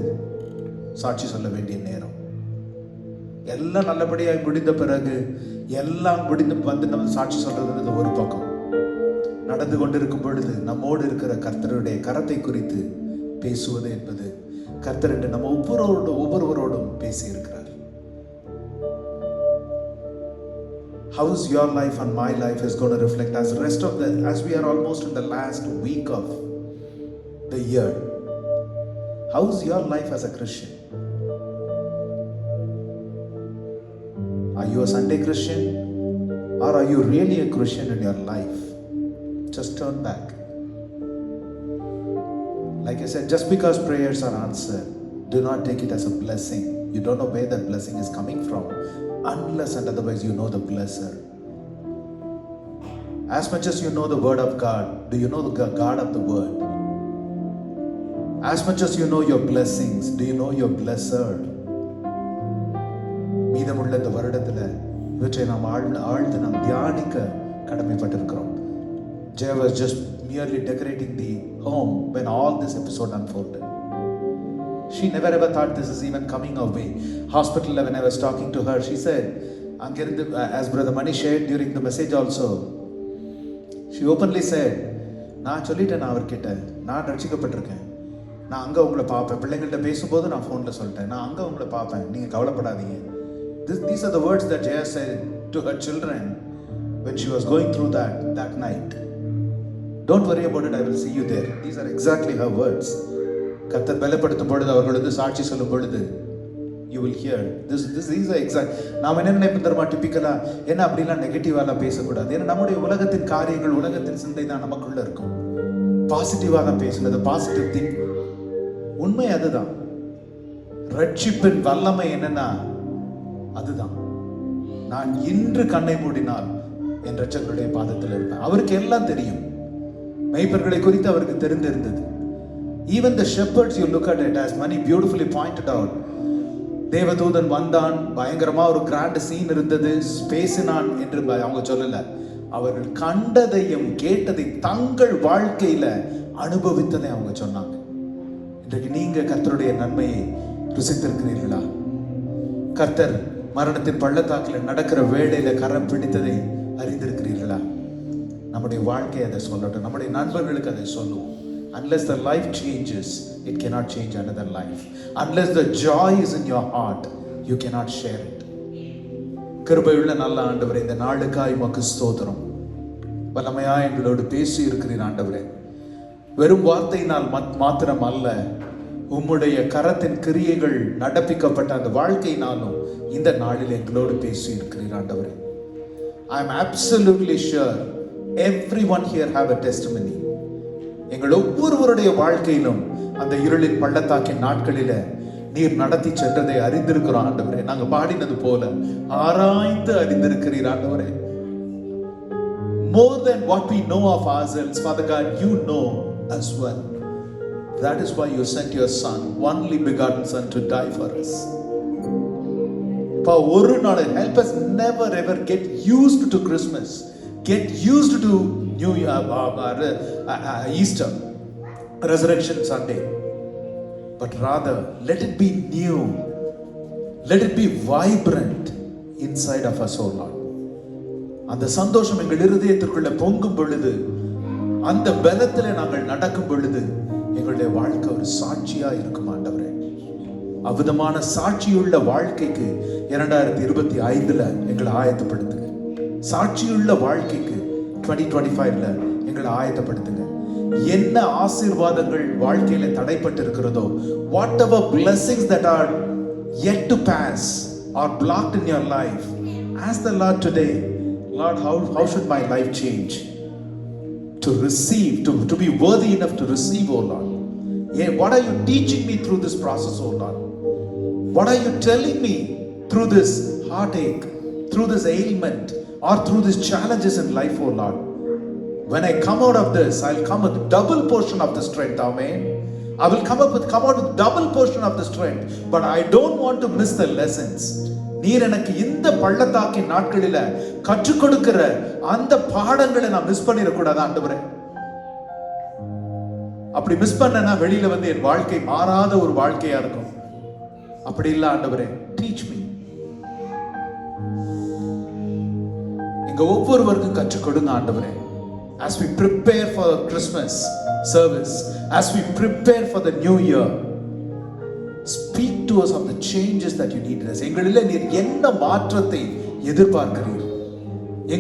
சாட்சி சொல்ல வேண்டிய நேரம். எல்லாம் நல்லபடியாக முடிந்த பிறகு எல்லாம் முடிந்து வந்து நம்ம சாட்சி சொல்றது ஒரு பக்கம். நடந்து கொண்டிருக்கும் பொழுது நம்மோடு இருக்கிற கர்த்தருடைய கரத்தை குறித்து பேசுவது என்பது கர்த்தர் என்று நம்ம ஒவ்வொருவரோடும் பேசி இருக்கிறார். How is your life and my life is going to reflect as we are almost in the last week of the year? How is your life as a Christian? Are you a Sunday Christian or are you really a Christian in your life? Just turn back. Like I said, just because prayers are answered, do not take it as a blessing. You don't know where that blessing is coming from unless and otherwise you know the blesser. As much as you know the word of God, do you know the God of the word? As much as you know your blessings, do you know your blesser? மீதமுள்ள இந்த வருடத்துல இவற்றை நாம் ஆழ்ந்து நாம் தியானிக்க கடமைப்பட்டிருக்கிறோம். Jay was just merely decorating the home when all this episode unfolded. She never ever thought this is even coming our way. Hospital, when I was talking to her, she said, as Brother Mani shared during the message also, she openly said, நான் சொல்லிட்டேன் அவர்கிட்ட, நான் ரட்சிக்கப்பட்டிருக்கேன், நான் அங்கே உங்களை பார்ப்பேன், பிள்ளைங்கள்ட்ட பேசும்போது நான் ஃபோனில் சொல்லிட்டேன், நான் அங்கே உங்களை பார்ப்பேன், நீங்கள் கவலைப்படாதீங்க. These are the words that Jaya said to her children when she was going through that night. Don't worry about it, I will see you there. These are exactly her words. கர்த்தர் பலப்படுத்தும் பொழுது அவர்களது சாட்சி சொல்லும் பொழுது you will hear these are exact. நாம் என்ன நினைப்போம் தெரியுமா? டிபிக்கலா என்ன அப்படிலாம் நெகட்டிவாலாம் பேசக்கூடாது. ஏன்னா நம்முடைய உலகத்தின் காரியங்கள், உலகத்தின் சிந்தை தான் நமக்குள்ள இருக்கும். பாசிட்டிவாக தான் பேசுனது, பாசிட்டிவ் திங்க். உண்மை அதுதான். ரட்சிப்பின் வல்லமை என்னன்னா அதுதான். நான் இன்று கண்ணை மூடினால் என் ரட்சகருடைய பாதத்தில் இருப்பேன். அவருக்கு எல்லாம் தெரியும். மேய்ப்பர்களை குறித்து அவருக்கு தெரிந்திருந்தது. Even the shepherds, you look at it, as Mani beautifully pointed out, தேவதூதன் வந்தான், பயங்கரமா ஒரு கிராண்ட் சீன் இருந்தது, பேசினான் என்று அவங்க சொல்லல. அவர்கள் கண்டதையும் கேட்டதை தங்கள் வாழ்க்கையில அனுபவித்ததை அவங்க சொன்னாங்க. இன்றைக்கு நீங்க கர்த்தருடைய நன்மையை ருசித்திருக்கிறீர்களா? கர்த்தர் மரணத்தின் பள்ளத்தாக்கில் நடக்கிற வேளையில கரம் பிடித்ததை அறிந்திருக்கிறீர்களா? நம்முடைய வாழ்க்கை அதை சொல்லட்டும், நம்முடைய நண்பர்களுக்கு அதை சொல்லுவோம். Unless the life changes, it cannot change another life. Unless the joy is in your heart, you cannot share it. கிருபையுள்ள நல்ல ஆண்டவரே, இந்த நாளுக்காய் உமக்கு ஸ்தோத்திரம். வல்லமையா எங்களோடு பேசி இருக்கிறீர் ஆண்டவரே. வெறும் வார்த்தையினால் மாத்திரம் அல்ல, உம்முடைய கரத்தின் கிரியைகள் நடப்பிக்கப்பட்ட அந்த வாழ்க்கையினாலும் இந்த நாளில் எங்களோடு பேசி இருக்கிறீர் ஆண்டவரே. I am absolutely sure everyone here have a testimony. எங்கள் ஒவ்வொருவருடைய வாழ்க்கையிலும் அந்த இருளின் பள்ளத்தாக்கின் நாட்களில நீர் நடத்தி சென்றதை அறிந்திருக்கிறோம் ஆண்டவரே. நாங்க பாடினது போல ஆராய்ந்து அறிந்திருக்கிறீர் ஆண்டவரே. More than what we know of ourselves, Father God, you know as well. That is why you sent your son, only begotten son, to die for us. ஒரு நாள் help us never ever get used to Christmas, get used to New Easter, Resurrection Sunday, but rather let it be new, let it be vibrant inside of us, oh Lord. அந்த சந்தோஷம் எங்கள் இருதயத்திற்குள்ள பொங்கும் பொழுது, அந்த பலத்திலே நாங்கள் நடக்கும் பொழுது எங்களுடைய வாழ்க்கை ஒரு சாட்சியா இருக்கும் ஆண்டவரே. அவ்விதமான சாட்சியுள்ள வாழ்க்கைக்கு 2025 எங்களை ஆயத்தப்படுத்துங்க. சாட்சியுள்ள வாழ்க்கைக்கு 2025 எங்களை ஆயத்தப்படுத்துங்க. என்ன ஆசீர்வாதங்கள் வாழ்க்கையில தடைப்பட்டு இருக்கிறதோ, whatever blessings that are yet to pass or blocked in your life, ask the Lord today, Lord, how should my life change to receive, to be worthy enough to receive, oh Lord? What are you teaching me through this process, oh Lord? What are you telling me through this heartache, through this ailment, or through these challenges in life, oh Lord? When I come out of this, I'll come with double portion of the strength, amen. I will come out with double portion of the strength, but I don't want to miss the lessons. நீர் எனக்கு இந்த பள்ளத்தாக்கின் நாட்களில கற்றுக் கொடுக்கிற அந்த பாடங்களை நான் miss பண்ணிடக்கூடாது ஆண்டவரே. அப்படி மிஸ் பண்ணனா வெளியில வந்து என் வாழ்க்கை மாறாத ஒரு வாழ்க்கையா இருக்கும். அப்படி இல்ல ஆண்டவரே, டீச் மீ. எங்க ஒவ்வொருவருக்கும் கற்றுக் கொடுங்க ஆண்டவரே. As we prepare for Christmas service, as we prepare for the new year, speak to us of the changes that you need us. எங்களிலே நீர் என்ன மாற்றத்தை எதிர்பார்க்கிறீர்?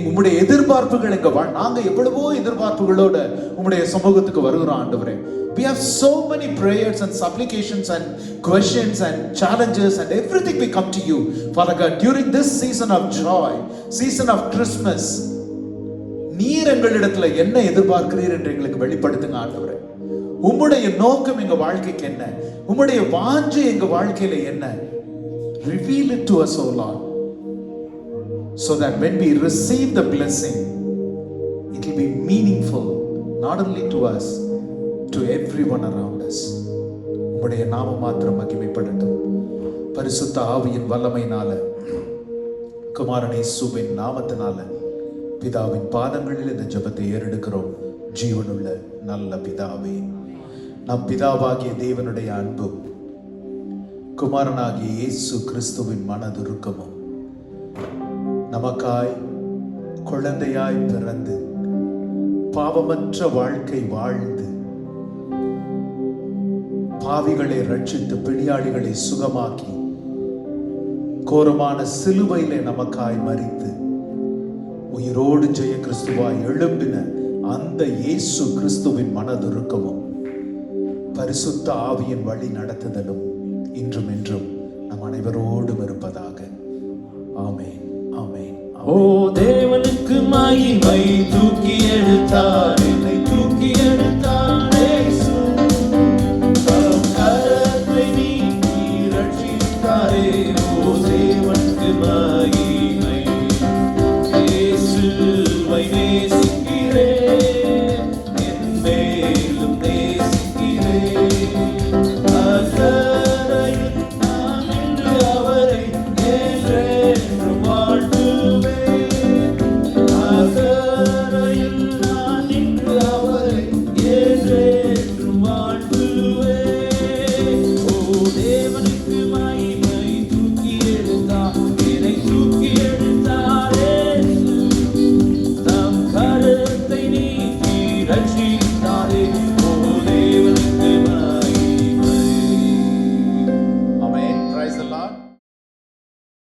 உம்முடைய எதிர்பார்ப்புகள் நாங்க எவ்வளவோ எதிர்பார்ப்புகளோட உம்முடைய சமூகத்துக்கு வருகிறோம் ஆண்டவரே. We have so many prayers and supplications and questions and challenges and everything we come to you, Father God, during this season of joy, season of Christmas. நீர் எங்களிடத்துல என்ன எதிர்பார்க்கிறீர் என்று எங்களுக்கு வெளிப்படுத்துங்க ஆண்டவரே. உம்முடைய நோக்கம் எங்க வாழ்க்கைக்கு என்ன? உம்முடைய வாஞ்சை எங்க வாழ்க்கையில என்ன? Reveal it to us, O Lord, so that when we receive the blessing, it will be meaningful not only to us, to everyone around us. உம்முடைய நாமம் மாத்திரம் மகிமைப்படட்டும். பரிசுத்த ஆவியின் வல்லமையினால, குமாரன் இயேசுவின் நாமத்தினால பிதாவின் பாதங்களில் இந்த ஜெபத்தை ஏறெடுக்கிறோம். ஜீவனுள்ள நல்ல பிதாவே, நம் பிதாவாகிய தேவனுடைய அன்பும் குமாரனாகிய இயேசு கிறிஸ்துவின் மனதுருக்கமும் நமக்காய் குழந்தையாய் பிறந்து பாவமற்ற வாழ்க்கை வாழ்ந்து பாவிகளை ரட்சித்து பிணியாளிகளை சுகமாக்கி கோரமான சிலுவையிலே நமக்காய் மரித்து உயிரோடு ஜெய கிறிஸ்துவாய் எழும்பின அந்த இயேசு கிறிஸ்துவின் மனதுருக்கமும் பரிசுத்த ஆவியின் வழி நடத்துதலும் இன்றும் என்றும் நம் அனைவரோடும் இருப்பதாக. ஆமென், ஆமென். ஓ தேவனுக்கு மகிமை, தூக்கி எடுத்தார் என்னை, தூக்கி எடுத்தார் இயேசு. தம் கரத்தை நீட்டி ரட்சித்தாரே. ஓ தேவனுக்கு மகிமை, இயேசுவை நேசிக்கிறேன், என் மேலும் நேசிக்கிறேன். அக்கரையில் நான் நின்று அவரை என்றென்றும் வாழ்த்துவேன். அக்கரையில் நான் நின்று அவரை என்றென்றும் வாழ்த்துவேன். ஓ தேவனுக்கு மகிமை, தூக்கி எடுத்தார் என்னை, தூக்கி எடுத்தாரே. தம் கரத்தை நீட்டி ரட்சி